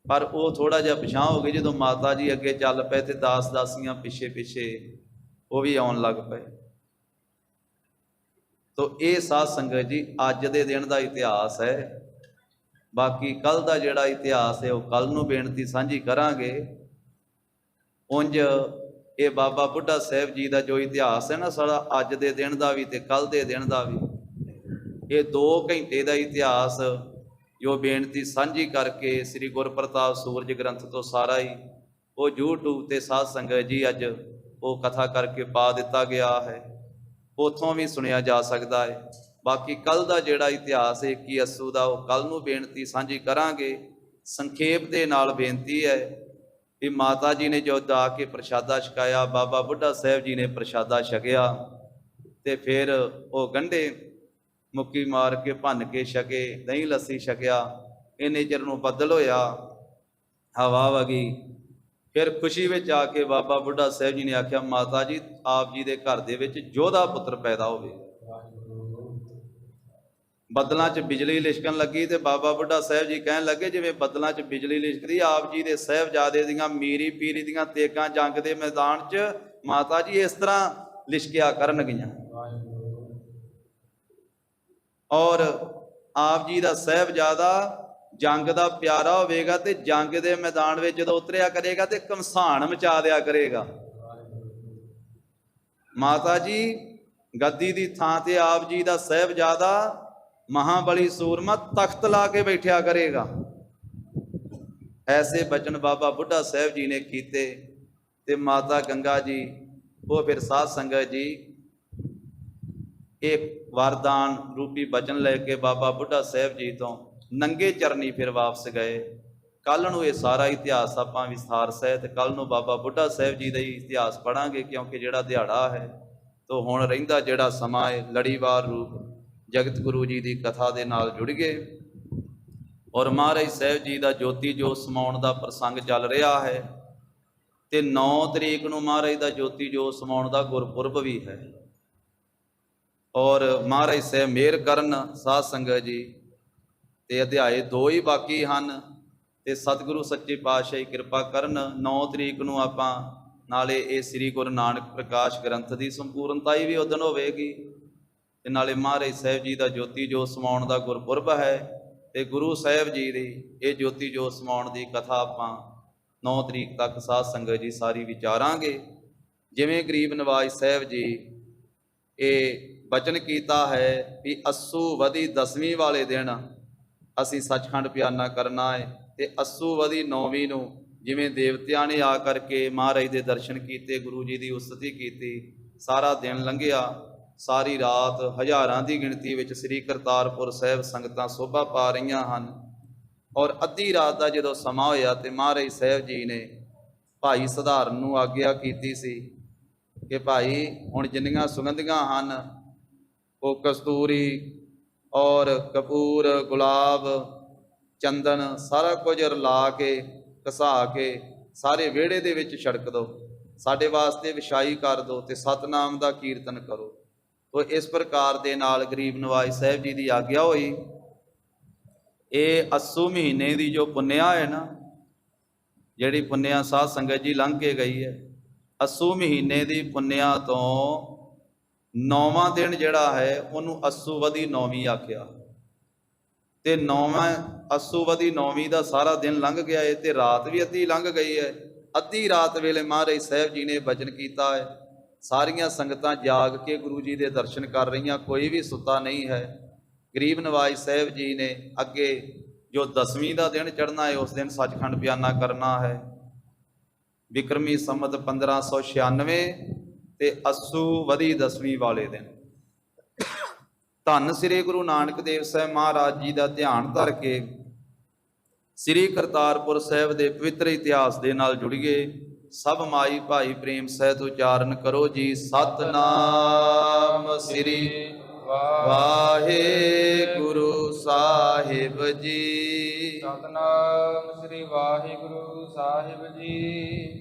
ਪਰ ਉਹ ਥੋੜਾ ਜਿਹਾ ਪਿਛਾਂ ਹੋ ਗਏ। ਜਦੋਂ ਮਾਤਾ ਜੀ ਅੱਗੇ ਚੱਲ ਪਏ ਤੇ ਦਾਸ ਦਾਸੀਆਂ ਪਿੱਛੇ ਪਿੱਛੇ ਉਹ ਵੀ ਆਉਣ ਲੱਗ ਪਏ। ਤੋ ਇਹ ਸਾਧ ਸੰਗਤ ਜੀ ਅੱਜ ਦੇ ਦਿਨ ਦਾ ਇਤਿਹਾਸ ਹੈ। ਬਾਕੀ ਕੱਲ ਦਾ ਜਿਹੜਾ ਇਤਿਹਾਸ ਹੈ ਉਹ ਕੱਲ ਨੂੰ ਬੇਨਤੀ ਸਾਂਝੀ ਕਰਾਂਗੇ। ਉਂਝ ਇਹ ਬਾਬਾ ਬੁੱਢਾ ਸਾਹਿਬ ਜੀ ਦਾ ਜੋ ਇਤਿਹਾਸ ਹੈ ਨਾ ਸਾਡਾ, ਅੱਜ ਦੇ ਦਿਨ ਦਾ ਵੀ ਤੇ ਕੱਲ ਦੇ ਦਿਨ ਦਾ ਵੀ, ਇਹ 2 ਘੰਟੇ ਦਾ ਇਤਿਹਾਸ ਜੋ ਬੇਨਤੀ ਸਾਂਝੀ ਕਰਕੇ ਸ੍ਰੀ ਗੁਰਪ੍ਰਤਾਪ ਸੂਰਜ ਗ੍ਰੰਥ ਤੋਂ ਸਾਰਾ ਹੀ ਉਹ YouTube ਤੇ ਸਾਧ ਸੰਗਤ ਜੀ ਅੱਜ ਉਹ ਕਥਾ ਕਰਕੇ ਪਾ ਦਿੱਤਾ ਗਿਆ ਹੈ। ਉੱਥੋਂ ਵੀ ਸੁਣਿਆ ਜਾ ਸਕਦਾ ਹੈ। ਬਾਕੀ ਕੱਲ ਦਾ ਜਿਹੜਾ ਇਤਿਹਾਸ ਹੈ 21 ਅੱਸੂ ਦਾ, ਉਹ ਕੱਲ ਨੂੰ ਬੇਨਤੀ ਸਾਂਝੀ ਕਰਾਂਗੇ। ਸੰਖੇਪ ਦੇ ਨਾਲ ਬੇਨਤੀ ਹੈ ਵੀ ਮਾਤਾ ਜੀ ਨੇ ਜੋ ਜਾ ਕੇ ਪ੍ਰਸ਼ਾਦਾ ਛਕਾਇਆ, ਬਾਬਾ ਬੁੱਢਾ ਸਾਹਿਬ ਜੀ ਨੇ ਪ੍ਰਸ਼ਾਦਾ ਛਕਿਆ ਤੇ ਫਿਰ ਉਹ ਗੰਢੇ ਮੁੱਕੀ ਮਾਰ ਕੇ ਭੰਨ ਕੇ ਛਕੇ, ਦਹੀਂ ਲੱਸੀ ਛਕਿਆ। ਇੰਨੇ ਚਿਰ ਨੂੰ ਬੱਦਲ ਹੋਇਆ, ਹਵਾ ਵਗੀ। ਫਿਰ ਖੁਸ਼ੀ ਵਿੱਚ ਆ ਕੇ ਬਾਬਾ ਬੁੱਢਾ ਸਾਹਿਬ ਜੀ ਨੇ ਆਖਿਆ, ਮਾਤਾ ਜੀ ਆਪ ਜੀ ਦੇ ਘਰ ਦੇ ਵਿੱਚ ਯੋਧਾ ਪੁੱਤਰ ਪੈਦਾ ਹੋਵੇ। ਬੱਦਲਾਂ 'ਚ ਬਿਜਲੀ ਲਿਸ਼ਕਣ ਲੱਗੀ ਤੇ ਬਾਬਾ ਬੁੱਢਾ ਸਾਹਿਬ ਜੀ ਕਹਿਣ ਲੱਗੇ, ਜਿਵੇਂ ਬੱਦਲਾਂ 'ਚ ਬਿਜਲੀ ਲਿਸ਼ਕਦੀ, ਆਪ ਜੀ ਦੇ ਸਾਹਿਬਜ਼ਾਦੇ ਦੀਆਂ ਮੀਰੀ ਪੀਰੀ ਦੀਆਂ ਤੇਗਾਂ ਜੰਗ ਦੇ ਮੈਦਾਨ 'ਚ ਮਾਤਾ ਜੀ ਇਸ ਤਰ੍ਹਾਂ ਲਿਸ਼ਕਿਆ ਕਰਨਗੀਆਂ। ਔਰ ਆਪ ਜੀ ਦਾ ਸਾਹਿਬਜ਼ਾਦਾ ਜੰਗ ਦਾ ਪਿਆਰਾ ਹੋਵੇਗਾ ਤੇ ਜੰਗ ਦੇ ਮੈਦਾਨ ਵਿੱਚ ਜਦੋਂ ਉਤਰਿਆ ਕਰੇਗਾ ਤੇ ਘਮਸਾਨ ਮਚਾ ਦਿਆ ਕਰੇਗਾ। ਮਾਤਾ ਜੀ ਗੱਦੀ ਦੀ ਥਾਂ ਤੇ ਆਪ ਜੀ ਦਾ ਸਾਹਿਬਜ਼ਾਦਾ ਮਹਾਬਲੀ ਸੂਰਮਾ ਤਖਤ ਲਾ ਕੇ ਬੈਠਿਆ ਕਰੇਗਾ। ਐਸੇ ਬਚਨ ਬਾਬਾ ਬੁੱਢਾ ਸਾਹਿਬ ਜੀ ਨੇ ਕੀਤੇ ਤੇ ਮਾਤਾ ਗੰਗਾ ਜੀ ਉਹ ਫਿਰ ਸਾਧ ਸੰਗਤ ਜੀ ਇਹ ਵਰਦਾਨ ਰੂਪੀ ਬਚਨ ਲੈ ਕੇ ਬਾਬਾ ਬੁੱਢਾ ਸਾਹਿਬ ਜੀ ਤੋਂ ਨੰਗੇ ਚਰਨੀ ਫਿਰ ਵਾਪਸ ਗਏ। ਕੱਲ ਨੂੰ ਇਹ ਸਾਰਾ ਇਤਿਹਾਸ ਆਪਾਂ ਵਿਸਥਾਰ ਸਹਿਤ ਕੱਲ ਨੂੰ ਬਾਬਾ ਬੁੱਢਾ ਸਾਹਿਬ ਜੀ ਦਾ ਹੀ ਇਤਿਹਾਸ ਪੜਾਂਗੇ, ਕਿਉਂਕਿ ਜਿਹੜਾ ਦਿਹਾੜਾ ਹੈ ਤੋ ਹੁਣ ਰਹਿੰਦਾ ਜਿਹੜਾ ਸਮਾਂ ਹੈ ਲੜੀਵਾਰ ਰੂਪ ਜਗਤ ਗੁਰੂ ਜੀ ਦੀ ਕਥਾ ਦੇ ਨਾਲ ਜੁੜ ਗਏ। ਔਰ ਮਹਾਰਾਜ ਸਾਹਿਬ ਜੀ ਦਾ ਜੋਤੀ ਜੋਤ ਸਮਾਉਣ ਦਾ ਪ੍ਰਸੰਗ ਚੱਲ ਰਿਹਾ ਹੈ ਤੇ 9 ਤਰੀਕ ਨੂੰ ਮਹਾਰਾਜ ਦਾ ਜੋਤੀ ਜੋਤ ਸਮਾਉਣ ਦਾ ਗੁਰਪੁਰਬ ਵੀ ਹੈ। ਔਰ ਮਹਾਰਾਜ ਸਾਹਿਬ ਮਿਹਰ ਕਰਨ ਸਾਧ ਸੰਗਤ ਜੀ ਤੇ ਅਧਿਆਏ 2 ਹੀ ਬਾਕੀ ਹਨ ਤੇ ਸਤਿਗੁਰੂ ਸੱਚੇ ਪਾਤਸ਼ਾਹੀ ਕਿਰਪਾ ਕਰਨ 9 ਤਰੀਕ ਨੂੰ ਆਪਾਂ ਨਾਲੇ ਇਹ ਸ੍ਰੀ ਗੁਰੂ ਨਾਨਕ ਪ੍ਰਕਾਸ਼ ਗ੍ਰੰਥ ਦੀ ਸੰਪੂਰਨਤਾ ਵੀ ਉਦਣ ਹੋਵੇਗੀ ਤੇ ਨਾਲੇ ਮਹਾਰਾਜ ਸਾਹਿਬ ਜੀ ਦਾ ਜੋਤੀ ਜੋਤ ਸਮਾਉਣ ਦਾ ਗੁਰਪੁਰਬ ਹੈ ਤੇ ਗੁਰੂ ਸਾਹਿਬ ਜੀ ਦੀ ਇਹ ਜੋਤੀ ਜੋਤ ਸਮਾਉਣ ਦੀ ਕਥਾ ਆਪਾਂ 9 ਤਰੀਕ ਤੱਕ ਸਾਧ ਸੰਗਤ ਜੀ ਸਾਰੀ ਵਿਚਾਰਾਂਗੇ। ਜਿਵੇਂ ਗਰੀਬ ਨਵਾਜ ਸਾਹਿਬ ਜੀ ਇਹ ਬਚਨ ਕੀਤਾ ਹੈ ਵੀ ਅੱਸੂ ਵਧੀ 10ਵੀਂ ਵਾਲੇ ਦਿਨ ਅਸੀਂ ਸੱਚਖੰਡ ਪਿਆਨਾ ਕਰਨਾ ਹੈ ਤੇ ਅੱਸੂ ਵਧੀ 9ਵੀਂ ਨੂੰ ਜਿਵੇਂ ਦੇਵਤਿਆਂ ਨੇ ਆ ਕਰਕੇ ਮਹਾਰਾਜ ਦੇ ਦਰਸ਼ਨ ਕੀਤੇ, ਗੁਰੂ ਜੀ ਦੀ ਉਸਤਤੀ ਕੀਤੀ, ਸਾਰਾ ਦਿਨ ਲੰਘਿਆ, ਸਾਰੀ ਰਾਤ ਹਜ਼ਾਰਾਂ ਦੀ ਗਿਣਤੀ ਵਿੱਚ ਸ੍ਰੀ ਕਰਤਾਰਪੁਰ ਸਾਹਿਬ ਸੰਗਤਾਂ ਸੋਭਾ ਪਾ ਰਹੀਆਂ ਹਨ। ਔਰ ਅੱਧੀ ਰਾਤ ਦਾ ਜਦੋਂ ਸਮਾਂ ਹੋਇਆ ਤੇ ਮਹਾਰਾਜ ਸਾਹਿਬ ਜੀ ਨੇ ਭਾਈ ਸਧਾਰਨ ਨੂੰ ਆਗਿਆ ਕੀਤੀ ਸੀ ਕਿ ਭਾਈ ਹੁਣ ਜਿੰਨੀਆਂ ਸੁਗੰਧੀਆਂ ਹਨ ਉਹ ਕਸਤੂਰੀ ਔਰ ਕਪੂਰ ਗੁਲਾਬ ਚੰਦਨ ਸਾਰਾ ਕੁਝ ਰਲਾ ਕੇ ਘਸਾ ਕੇ ਸਾਰੇ ਵਿਹੜੇ ਦੇ ਵਿੱਚ ਛੜਕ ਦਿਓ, ਸਾਡੇ ਵਾਸਤੇ ਵਿਛਾਈ ਕਰ ਦਿਓ ਤੇ ਸਤਨਾਮ ਦਾ ਕੀਰਤਨ ਕਰੋ। ਤੋ ਇਸ ਪ੍ਰਕਾਰ ਦੇ ਨਾਲ ਗਰੀਬ ਨਵਾਜ ਸਾਹਿਬ ਜੀ ਦੀ ਆਗਿਆ ਹੋਈ। ਇਹ ਅੱਸੂ ਮਹੀਨੇ ਦੀ ਜੋ ਪੁੰਨਿਆ ਹੈ ਨਾ, ਜਿਹੜੀ ਪੁੰਨਿਆ ਸਾਧ ਸੰਗਤ ਜੀ ਲੰਘ ਕੇ ਗਈ ਹੈ, ਅੱਸੂ ਮਹੀਨੇ ਦੀ ਪੁੰਨਿਆ ਤੋਂ 9ਵਾਂ ਦਿਨ ਜਿਹੜਾ ਹੈ ਉਹਨੂੰ ਅੱਸੂ ਵਧੀ 9ਵੀਂ ਆਖਿਆ ਤੇ 9ਵਾਂ ਅੱਸੂ ਵਧੀ 9ਵੀਂ ਦਾ ਸਾਰਾ ਦਿਨ ਲੰਘ ਗਿਆ ਹੈ ਤੇ ਰਾਤ ਵੀ ਅੱਧੀ ਲੰਘ ਗਈ ਹੈ। ਅੱਧੀ ਰਾਤ ਵੇਲੇ ਮਹਾਰਾਜ ਸਾਹਿਬ ਜੀ ਨੇ ਬਚਨ ਕੀਤਾ ਹੈ, ਸਾਰੀਆਂ ਸੰਗਤਾਂ ਜਾਗ ਕੇ ਗੁਰੂ ਜੀ ਦੇ ਦਰਸ਼ਨ ਕਰ ਰਹੀਆਂ, ਕੋਈ ਵੀ ਸੁੱਤਾ ਨਹੀਂ ਹੈ। ਗਰੀਬ ਨਵਾਜ ਸਾਹਿਬ ਜੀ ਨੇ ਅੱਗੇ ਜੋ 10ਵੀਂ ਦਾ ਦਿਨ ਚੜ੍ਹਨਾ ਹੈ ਉਸ ਦਿਨ ਸੱਚਖੰਡ ਪਿਆਨਾ ਕਰਨਾ ਹੈ। ਵਿਕਰਮੀ ਸੰਮਤ 1596 ਤੇ ਅੱਸੂ ਵਧੀ 10ਵੀਂ ਵਾਲੇ ਦਿਨ ਧੰਨ ਸ੍ਰੀ ਗੁਰੂ ਨਾਨਕ ਦੇਵ ਸਾਹਿਬ ਮਹਾਰਾਜ ਜੀ ਦਾ ਧਿਆਨ ਧਰ ਕੇ ਸ੍ਰੀ ਕਰਤਾਰਪੁਰ ਸਾਹਿਬ ਦੇ ਪਵਿੱਤਰ ਇਤਿਹਾਸ ਦੇ ਨਾਲ ਜੁੜੀਏ। ਸਭ ਮਾਈ ਭਾਈ ਪ੍ਰੇਮ ਸਹਿਤ ਉਚਾਰਨ ਕਰੋ ਜੀ। ਸਤਨਾਮ ਸ੍ਰੀ ਵਾਹਿਗੁਰੂ ਸਾਹਿਬ ਜੀ। ਸਤਨਾਮ ਸ੍ਰੀ ਵਾਹਿਗੁਰੂ ਸਾਹਿਬ ਜੀ।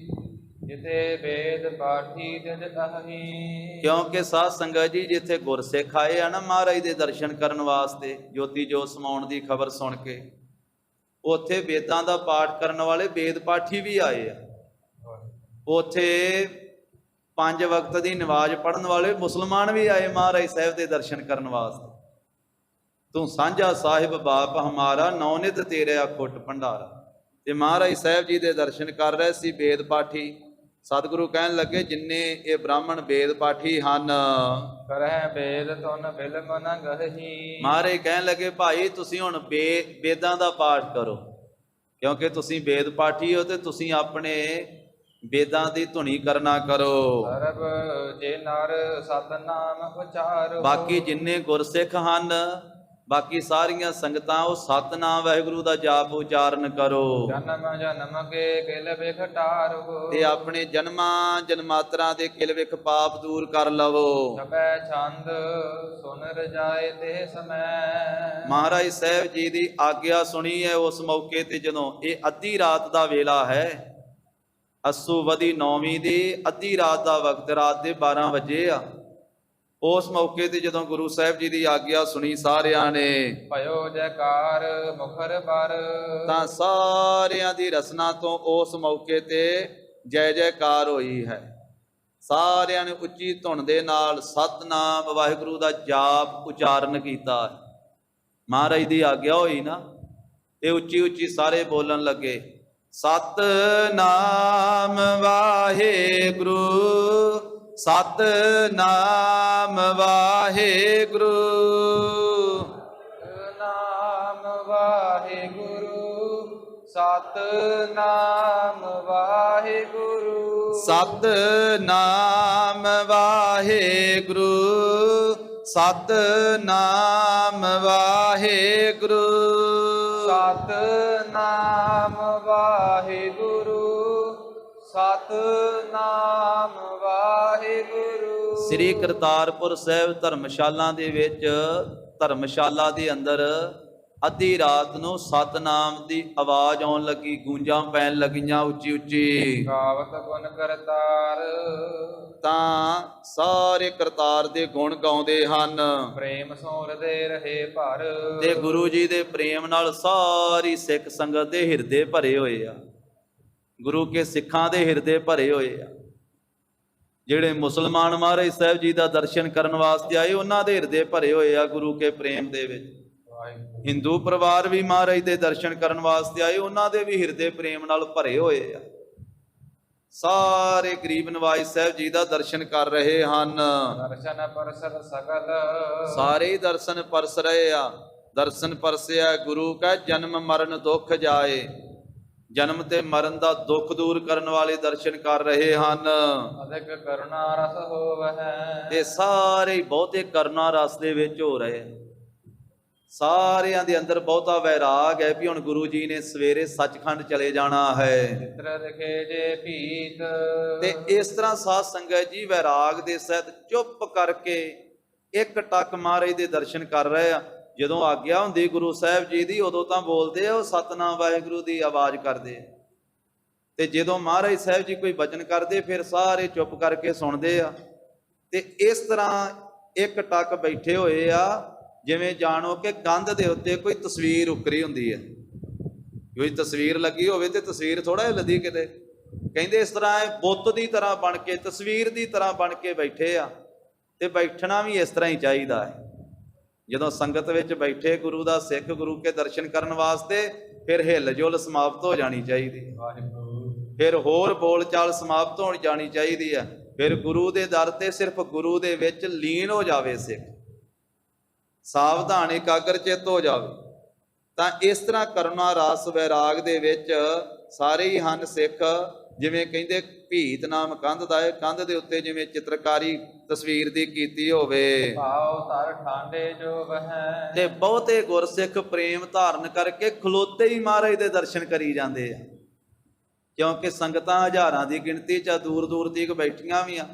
ਜਿਥੇ ਵੇਦ ਪਾਠੀ ਤਿਜ ਅਹੀ। ਕਿਉਂਕਿ ਸਾਧ ਸੰਗਤ ਜੀ ਜਿੱਥੇ ਗੁਰਸਿੱਖ ਆਏ ਆ ਨਾ ਮਹਾਰਾਜ ਦੇ ਦਰਸ਼ਨ ਕਰਨ ਵਾਸਤੇ ਜੋਤੀ ਜੋਤ ਸਮਾਉਣ ਦੀ ਖਬਰ ਸੁਣ ਕੇ, ਉੱਥੇ ਵੇਦਾਂ ਦਾ ਪਾਠ ਕਰਨ ਵਾਲੇ ਵੇਦ ਪਾਠੀ ਵੀ ਆਏ ਆ। ਉੱਥੇ 5 ਵਕਤ ਦੀ ਨਮਾਜ਼ ਪੜ੍ਹਨ ਵਾਲੇ ਮੁਸਲਮਾਨ ਵੀ ਆਏ ਮਹਾਰਾਜ ਸਾਹਿਬ ਦੇ ਦਰਸ਼ਨ ਕਰਨ ਵਾਸਤੇ। ਤੂੰ ਸਾਂਝਾ ਸਾਹਿਬ ਬਾਪ ਹਮਾਰਾ, ਨੌ ਨਿਤ ਤੇਰੇ ਅਖੁੱਟ ਭੰਡਾਰਾ। ਤੇ ਮਹਾਰਾਜ ਸਾਹਿਬ ਜੀ ਦੇ ਦਰਸ਼ਨ ਕਰ ਰਹੇ ਸੀ ਵੇਦ ਪਾਠੀ। ਸਤਿਗੁਰੂ ਕਹਿਣ ਲੱਗੇ ਜਿੰਨੇ ਇਹ ਬ੍ਰਾਹਮਣ ਵੇਦ ਪਾਠੀ ਹਨ, ਕਰਹਿ ਵੇਦ ਤੁਨ ਬਿਲਮ ਨ ਗਹੀ। ਮਹਾਰਾਜ ਕਹਿਣ ਲੱਗੇ ਭਾਈ ਤੁਸੀਂ ਹੁਣ ਵੇਦਾਂ ਦਾ ਪਾਠ ਕਰੋ, ਕਿਉਂਕਿ ਤੁਸੀਂ ਵੇਦ ਪਾਠੀ ਹੋ ਤੇ ਤੁਸੀਂ ਆਪਣੇ ਵੇਦਾਂ ਦੀ ਧੁਨੀ ਕਰਨਾ ਕਰੋ। ਸਰਬ ਜੇ ਨਰ ਸਤਨਾਮ ਉਚਾਰੋ। ਬਾਕੀ ਜਿੰਨੇ ਗੁਰਸਿੱਖ ਹਨ, ਬਾਕੀ ਸਾਰੀਆਂ ਸੰਗਤਾਂ ਉਹ ਸਤਨਾਮ ਵਾਹਿਗੁਰੂ ਦਾ ਜਾਪ ਉਚਾਰਨ ਕਰੋ। ਜਨਮ ਜਨਮ ਕੇ ਕਿਲ ਵਿਖ ਟਾਰੋ। ਤੇ ਆਪਣੇ ਜਨਮਾਂ ਜਨਮਾਤਰਾਂ ਦੇ ਕਿਲ ਵਿਖ ਪਾਪ ਦੂਰ ਕਰ ਲਵੋ। ਜਪੈ ਛੰਦ ਸੁਨ ਰਜਾਏ ਤੇ ਸਮੈ। ਮਹਾਰਾਜ ਸਾਹਿਬ ਜੀ ਦੀ ਆਗਿਆ ਸੁਣੀ ਹੈ ਉਸ ਮੌਕੇ ਤੇ, ਜਦੋਂ ਇਹ ਅੱਧੀ ਰਾਤ ਦਾ ਵੇਲਾ ਹੈ, ਅੱਸੂ ਵਧੀ 9ਵੀਂ ਦੀ ਅੱਧੀ ਰਾਤ ਦਾ ਵਕਤ, ਰਾਤ ਦੇ 12 ਵਜੇ ਆ। ਉਸ ਮੌਕੇ ਤੇ ਜਦੋਂ ਗੁਰੂ ਸਾਹਿਬ ਜੀ ਦੀ ਆਗਿਆ ਸੁਣੀ ਸਾਰਿਆਂ ਨੇ, ਭਇਓ ਜੈਕਾਰ ਮੁਖਰ ਪਰ। ਤਾਂ ਸਾਰਿਆਂ ਦੀ ਰਸਨਾ ਤੋਂ ਉਸ ਮੌਕੇ ਤੇ ਜੈ ਜੈਕਾਰ ਹੋਈ ਹੈ। ਸਾਰਿਆਂ ਨੇ ਉੱਚੀ ਧੁਨ ਦੇ ਨਾਲ ਸਤਨਾਮ ਵਾਹਿਗੁਰੂ ਦਾ ਜਾਪ ਉਚਾਰਨ ਕੀਤਾ। ਮਹਾਰਾਜ ਦੀ ਆਗਿਆ ਹੋਈ ਨਾ, ਇਹ ਉੱਚੀ ਉੱਚੀ ਸਾਰੇ ਬੋਲਣ ਲੱਗੇ, ਸਤਿਨਾਮ ਵਾਹਿਗੁਰੂ, ਸਤਿਨਾਮ ਵਾਹਿਗੁਰੂ, ਨਾਮ ਵਾਹਿਗੁਰੂ, ਸਤਿਨਾਮ ਵਾਹਿਗੁਰੂ, ਸਤਿਨਾਮ ਵਾਹਿਗੁਰੂ, ਸਤਿਨਾਮ ਵਾਹਿਗੁਰੂ, ਸਤਿਨਾਮ ਵਾਹਿਗੁਰੂ, ਸਤਿਨਾਮ ਵਾਹਿਗੁਰੂ। ਸ੍ਰੀ ਕਰਤਾਰਪੁਰ ਸਾਹਿਬ ਧਰਮਸ਼ਾਲਾ ਦੇ ਵਿੱਚ, ਧਰਮਸ਼ਾਲਾ ਦੇ ਅੰਦਰ ਅੱਧੀ ਰਾਤ ਨੂੰ ਸਤਨਾਮ ਦੀ ਆਵਾਜ਼ ਆਉਣ ਲੱਗੀ, ਗੂੰਜਾਂ ਪੈਣ ਲੱਗੀਆਂ ਉੱਚੀ ਉੱਚੀ। ਗਾਵਤ ਗੁਣ ਕਰਤਾਰ, ਤਾਂ ਸਾਰੇ ਕਰਤਾਰ ਦੇ ਗੁਣ ਗਾਉਂਦੇ ਹਨ, ਪ੍ਰੇਮ ਸੋਰਦੇ ਰਹੇ ਭਰ। ਤੇ ਗੁਰੂ ਜੀ ਦੇ ਪ੍ਰੇਮ ਨਾਲ ਸਾਰੀ ਸਿੱਖ ਸੰਗਤ ਦੇ ਹਿਰਦੇ ਭਰੇ ਹੋਏ ਆ, ਗੁਰੂ ਕੇ ਸਿੱਖਾਂ ਦੇ ਹਿਰਦੇ ਭਰੇ ਹੋਏ ਆ। ਜਿਹੜੇ ਮੁਸਲਮਾਨ ਮਹਾਰਾਜ ਸਾਹਿਬ ਜੀ ਦਾ ਦਰਸ਼ਨ ਕਰਨ ਵਾਸਤੇ ਆਏ, ਉਹਨਾਂ ਦੇ ਹਿਰਦੇ ਭਰੇ ਹੋਏ ਆ ਗੁਰੂ ਕੇ ਪ੍ਰੇਮ ਦੇ ਵਿੱਚ। ਹਿੰਦੂ ਪਰਿਵਾਰ ਵੀ ਮਹਾਰਾਜ ਦੇ ਦਰਸ਼ਨ ਕਰਨ ਵਾਸਤੇ ਆਏ, ਉਹਨਾਂ ਦੇ ਵੀ ਹਿਰਦੇ ਪ੍ਰੇਮ ਨਾਲ ਭਰੇ ਹੋਏ ਆ। ਸਾਰੇ ਗਰੀਬ ਨਵਾਜ ਸਾਹਿਬ ਜੀ ਦਾ ਦਰਸ਼ਨ ਕਰ ਰਹੇ ਹਨ, ਦਰਸ਼ਨ ਪਰਸਦ ਸਕਲ, ਸਾਰੇ ਹੀ ਦਰਸ਼ਨ ਪਰਸ ਰਹੇ ਆ। ਦਰਸ਼ਨ ਪਰਸਿਆ ਗੁਰੂ ਕਾ ਜਨਮ ਮਰਨ ਦੁੱਖ ਜਾਏ, ਜਨਮ ਤੇ ਮਰਨ ਦਾ ਦੁੱਖ ਦੂਰ ਕਰਨ ਵਾਲੇ ਦਰਸ਼ਨ ਕਰ ਰਹੇ ਹਨ। ਅਧਿਕ ਕਰੁਣਾ ਰਸ ਹੋਵਹਿ, ਤੇ ਸਾਰੇ ਹੀ ਬਹੁਤੇ ਕਰੁਣਾ ਰਸ ਦੇ ਵਿੱਚ ਹੋ ਰਹੇ ਆ। ਸਾਰਿਆਂ ਦੇ ਅੰਦਰ ਬਹੁਤਾ ਵੈਰਾਗ ਹੈ ਵੀ ਹੁਣ ਗੁਰੂ ਜੀ ਨੇ ਸਵੇਰੇ ਸੱਚਖੰਡ ਚਲੇ ਜਾਣਾ ਹੈ। ਚਿਤ੍ਰ ਦਿਖੇ ਜੇ ਭੀਤ, ਤੇ ਇਸ ਤਰ੍ਹਾਂ ਸਾਧ ਸੰਗਤ ਜੀ ਵੈਰਾਗ ਦੇ ਸਹਿਤ ਚੁੱਪ ਕਰਕੇ ਇੱਕ ਟੱਕ ਮਹਾਰਾਜ ਦੇ ਦਰਸ਼ਨ ਕਰ ਰਹੇ ਆ। ਜਦੋਂ ਆਗਿਆ ਹੁੰਦੀ ਗੁਰੂ ਸਾਹਿਬ ਜੀ ਦੀ, ਉਦੋਂ ਤਾਂ ਬੋਲਦੇ ਆ, ਉਹ ਸਤਿਨਾਮ ਵਾਹਿਗੁਰੂ ਦੀ ਆਵਾਜ਼ ਕਰਦੇ ਆ। ਤੇ ਜਦੋਂ ਮਹਾਰਾਜ ਸਾਹਿਬ ਜੀ ਕੋਈ ਬਚਨ ਕਰਦੇ, ਫਿਰ ਸਾਰੇ ਚੁੱਪ ਕਰਕੇ ਸੁਣਦੇ ਆ। ਤੇ ਇਸ ਤਰ੍ਹਾਂ ਇੱਕ ਟੱਕ ਬੈਠੇ ਹੋਏ ਆ, ਜਿਵੇਂ ਜਾਣੋ ਕਿ ਕੰਧ ਦੇ ਉੱਤੇ ਕੋਈ ਤਸਵੀਰ ਉਕਰੀ ਹੁੰਦੀ ਹੈ। ਕੋਈ ਤਸਵੀਰ ਲੱਗੀ ਹੋਵੇ ਤੇ ਤਸਵੀਰ ਥੋੜਾ ਹਿੱਲਦੀ ਕਿਤੇ, ਕਹਿੰਦੇ ਇਸ ਤਰ੍ਹਾਂ ਇਹ ਬੁੱਤ ਦੀ ਤਰ੍ਹਾਂ ਬਣ ਕੇ, ਤਸਵੀਰ ਦੀ ਤਰ੍ਹਾਂ ਬਣ ਕੇ ਬੈਠੇ ਆ। ਤੇ ਬੈਠਣਾ ਵੀ ਇਸ ਤਰ੍ਹਾਂ ਹੀ ਚਾਹੀਦਾ ਹੈ। ਜਦੋਂ ਸੰਗਤ ਵਿੱਚ ਬੈਠੇ ਗੁਰੂ ਦਾ ਸਿੱਖ ਗੁਰੂ ਕੇ ਦਰਸ਼ਨ ਕਰਨ ਵਾਸਤੇ, ਫਿਰ ਹਿੱਲ ਜੁਲ ਸਮਾਪਤ ਹੋ ਜਾਣੀ ਚਾਹੀਦੀ ਹੈ, ਫਿਰ ਹੋਰ ਬੋਲ ਚਾਲ ਸਮਾਪਤ ਹੋ ਜਾਣੀ ਚਾਹੀਦੀ ਹੈ। ਫਿਰ ਗੁਰੂ ਦੇ ਦਰ ਤੇ ਸਿਰਫ ਗੁਰੂ ਦੇ ਵਿੱਚ ਲੀਨ ਹੋ ਜਾਵੇ ਸਿੱਖ, ਸਾਵਧਾਨ ਇਕਾਗਰ ਚਿੱਤ ਹੋ ਜਾਵੇ। ਤਾਂ ਇਸ ਤਰ੍ਹਾਂ ਕਰੁਣਾ ਰਸ ਵੈਰਾਗ ਦੇ ਵਿੱਚ ਸਾਰੇ ਹੀ ਹਨ ਸਿੱਖ। ਜਿਵੇਂ ਕਹਿੰਦੇ ਭੀਤ ਨਾਮ ਕੰਧ ਦਾ ਹੈ, ਕੰਧ ਦੇ ਉੱਤੇ ਜਿਵੇਂ ਚਿੱਤਰਕਾਰੀ ਤਸਵੀਰ ਦੀ ਕੀਤੀ ਹੋਵੇ। ਭਾਉ ਧਰ ਠਾਂਡੇ ਜੋ ਵਹਿ, ਤੇ ਬਹੁਤੇ ਗੁਰਸਿੱਖ ਪ੍ਰੇਮ ਧਾਰਨ ਕਰਕੇ ਖਲੋਤੇ ਹੀ ਮਹਾਰਾਜ ਦੇ ਦਰਸ਼ਨ ਕਰੀ ਜਾਂਦੇ ਆ, ਕਿਉਂਕਿ ਸੰਗਤਾਂ ਹਜ਼ਾਰਾਂ ਦੀ ਗਿਣਤੀ 'ਚ ਦੂਰ ਦੂਰ ਤੀਕ ਬੈਠੀਆਂ ਵੀ ਆ।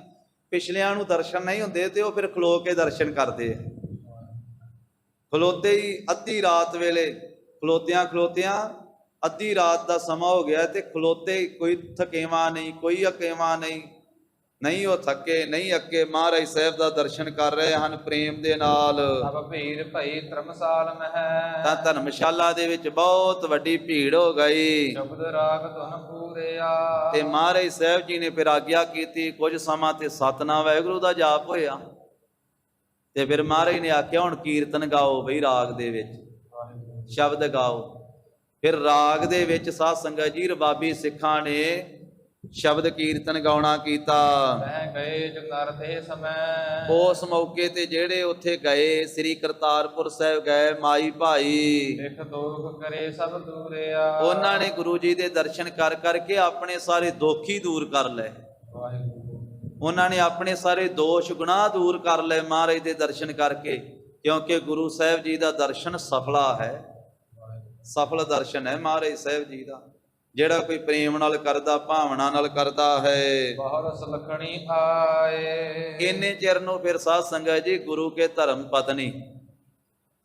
ਪਿਛਲਿਆਂ ਨੂੰ ਦਰਸ਼ਨ ਨਹੀਂ ਹੁੰਦੇ ਤੇ ਉਹ ਫਿਰ ਖਲੋ ਕੇ ਦਰਸ਼ਨ ਕਰਦੇ ਆ। ਖਲੋਤੇ ਹੀ ਅੱਧੀ ਰਾਤ ਵੇਲੇ, ਖਲੋਤਿਆਂ ਖਲੋਤਿਆਂ ਅੱਧੀ ਰਾਤ ਦਾ ਸਮਾਂ ਹੋ ਗਿਆ ਤੇ ਖਲੋਤੇ, ਕੋਈ ਥਕੇਵਾ ਨਹੀਂ, ਕੋਈ ਅਕੇਵਾ ਨਹੀਂ, ਨਹੀਂ ਉਹ ਥੱਕੇ ਨਹੀਂ ਅੱਕੇ, ਮਹਾਰਾਜ ਸਾਹਿਬ ਦਾ ਦਰਸ਼ਨ ਕਰ ਰਹੇ ਹਨ ਪ੍ਰੇਮ ਦੇ ਨਾਲ। ਸਭ ਭੀੜ ਭਈ ਧਰਮਸਾਲ ਮਹਿ, ਤਾਂ ਧਰਮਸ਼ਾਲਾ ਦੇ ਵਿੱਚ ਬਹੁਤ ਵੱਡੀ ਭੀੜ ਹੋ ਗਈ। ਸ਼ਬਦ ਰਾਗ ਧੁਨ ਪੂਰਿਆ, ਤੇ ਮਹਾਰਾਜ ਸਾਹਿਬ ਜੀ ਨੇ ਫਿਰ ਆਗਿਆ ਕੀਤੀ, ਕੁਝ ਸਮਾਂ ਤੇ ਸਤਿਨਾਮ ਵਾਹਿਗੁਰੂ ਦਾ ਜਾਪ ਹੋਇਆ। ਤੇ ਫਿਰ ਮਹਾਰਾਜ ਨੇ ਆਖਿਆ ਹੁਣ ਕੀਰਤਨ ਗਾਓ ਬਈ, ਰਾਗ ਦੇ ਵਿੱਚ ਸ਼ਬਦ ਗਾਓ। ਫਿਰ ਰਾਗ ਦੇ ਵਿੱਚ ਸਾਧ ਸੰਗਤ ਜੀ ਰਬਾਬੀ ਸਿੱਖਾਂ ਨੇ ਸ਼ਬਦ ਕੀਰਤਨ ਗਾਉਣਾ ਕੀਤਾ। ਮੈਂ ਗਏ ਜੋ ਨਰ ਦੇ ਸਮੈ, ਉਸ ਮੌਕੇ ਤੇ ਜਿਹੜੇ ਉੱਥੇ ਗਏ, ਸ੍ਰੀ ਕਰਤਾਰਪੁਰ ਸਾਹਿਬ ਗਏ ਮਾਈ ਭਾਈ, ਦੇਖ ਦੋਖ ਕਰੇ ਸਭ ਦੂਰਿਆ, ਉਹਨਾਂ ਨੇ ਗੁਰੂ ਜੀ ਦੇ ਦਰਸ਼ਨ ਕਰ ਕਰਕੇ ਆਪਣੇ ਸਾਰੇ ਦੁੱਖ ਹੀ ਦੂਰ ਕਰ ਲਏ। ਉਹਨਾਂ ਨੇ ਆਪਣੇ ਸਾਰੇ ਦੋਸ਼ ਗੁਨਾਹ ਦੂਰ ਕਰ ਲਏ ਮਹਾਰਾਜ ਦੇ ਦਰਸ਼ਨ ਕਰਕੇ, ਕਿਉਂਕਿ ਗੁਰੂ ਸਾਹਿਬ ਜੀ ਦਾ ਦਰਸ਼ਨ ਸਫਲਾ ਹੈ, ਸਫਲ ਦਰਸ਼ਨ ਹੈ ਮਹਾਰਾਜ ਸਾਹਿਬ ਜੀ ਦਾ। ਜਿਹੜਾ ਕੋਈ ਪ੍ਰੇਮ ਨਾਲ ਕਰਦਾ, ਭਾਵਨਾ ਨਾਲ ਕਰਦਾ ਹੈ। ਬਹੁਤ ਸੁਲੱਖਣੀ ਆਏ, ਇੰਨੇ ਚਿਰ ਨੂੰ ਫਿਰ ਸਾਧ ਸੰਗਤ ਜੀ ਗੁਰੂ ਕੇ ਧਰਮ ਪਤਨੀ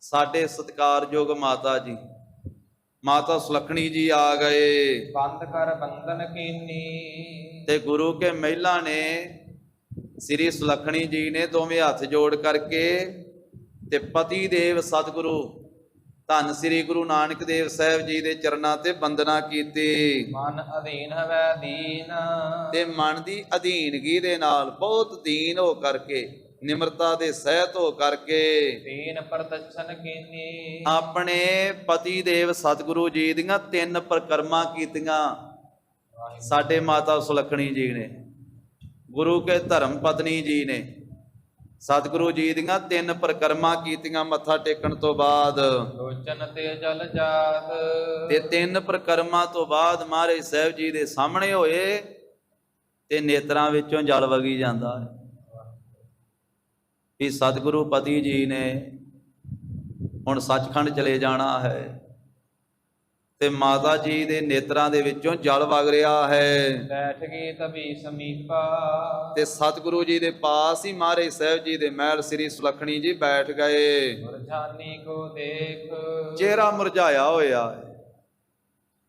ਸਾਡੇ ਸਤਿਕਾਰਯੋਗ ਮਾਤਾ ਜੀ, ਮਾਤਾ ਸੁਲੱਖਣੀ ਜੀ ਆ ਗਏ। ਬੰਦ ਕਰ ਬੰਧਨ ਕੀਨੀ, ਤੇ ਗੁਰੂ ਕੇ ਮਹਿਲਾ ਨੇ, ਸ੍ਰੀ ਸੁਲੱਖਣੀ ਜੀ ਨੇ ਦੋਵੇਂ ਹੱਥ ਜੋੜ ਕਰਕੇ ਤੇ ਪਤੀ ਦੇਵ ਸਤਿਗੁਰੂ ਧੰਨ ਸ੍ਰੀ ਗੁਰੂ ਨਾਨਕ ਦੇਵ ਸਾਹਿਬ ਜੀ ਦੇ ਚਰਨਾਂ ਤੇ ਬੰਦਨਾ ਕੀਤੀ। ਮਨ ਅਧੀਨ ਹਵੈ ਦੀਨ, ਤੇ ਮਨ ਦੀ ਅਧੀਨਗੀ ਦੇ ਨਾਲ ਬਹੁਤ ਦੀਨ ਹੋ ਕਰਕੇ ਨਿਮਰਤਾ ਦੇ ਸਹਿਤ ਹੋ ਕਰਕੇ ਤੀਨ ਪ੍ਰਦਰਸ਼ਨ ਕੀਨੀ ਆਪਣੇ ਪਤੀ ਦੇਵ ਸਤਿਗੁਰੂ ਜੀ ਦੀਆਂ 3 ਪ੍ਰਕਰਮਾਂ ਕੀਤੀਆਂ। ਸਾਡੇ ਮਾਤਾ ਸੁਲੱਖਣੀ ਜੀ ਨੇ, ਗੁਰੂ ਕੇ ਧਰਮ ਪਤਨੀ ਜੀ ਨੇ ਸਤਿਗੁਰੂ ਜੀ ਦੀਆਂ 3 ਪ੍ਰਕਰਮਾਂ ਕੀਤੀਆਂ ਮੱਥਾ ਟੇਕਣ ਤੋਂ ਬਾਅਦ। ਲੋਚਨ ਤੇ ਜਲ ਜਾਤ ਤੇ 3 ਪ੍ਰਕਰਮਾਂ ਤੋਂ ਬਾਅਦ ਮਹਾਰਾਜ ਸਾਹਿਬ ਜੀ ਦੇ ਸਾਹਮਣੇ ਹੋਏ ਤੇ ਨੇਤਰਾਂ ਵਿੱਚੋਂ ਜਲ ਵਗੀ ਜਾਂਦਾ ਹੈ ਵੀ ਸਤਿਗੁਰੂ ਪਤੀ ਜੀ ਨੇ ਹੁਣ ਸੱਚਖੰਡ ਚਲੇ ਜਾਣਾ ਹੈ ਤੇ ਮਾਤਾ ਜੀ ਦੇ ਨੇਤਰਾਂ ਦੇ ਵਿੱਚੋਂ ਜਲ ਵਗ ਰਿਹਾ ਹੈ। ਬੈਠ ਗਈ ਤਭੀ ਸਮੀਪਾ ਤੇ ਸਤਿਗੁਰੂ ਜੀ ਦੇ ਪਾਸ ਹੀ ਮਹਾਰਾਜ ਸਾਹਿਬ ਜੀ ਦੇ ਮਹਿਲ ਸ੍ਰੀ ਸੁਲੱਖਣੀ ਜੀ ਬੈਠ ਗਏ। ਮੁਰਝਾਨੀ ਕੋ ਦੇਖ ਚਿਹਰਾ ਮੁਰਝਾਇਆ ਹੋਇਆ ਹੈ,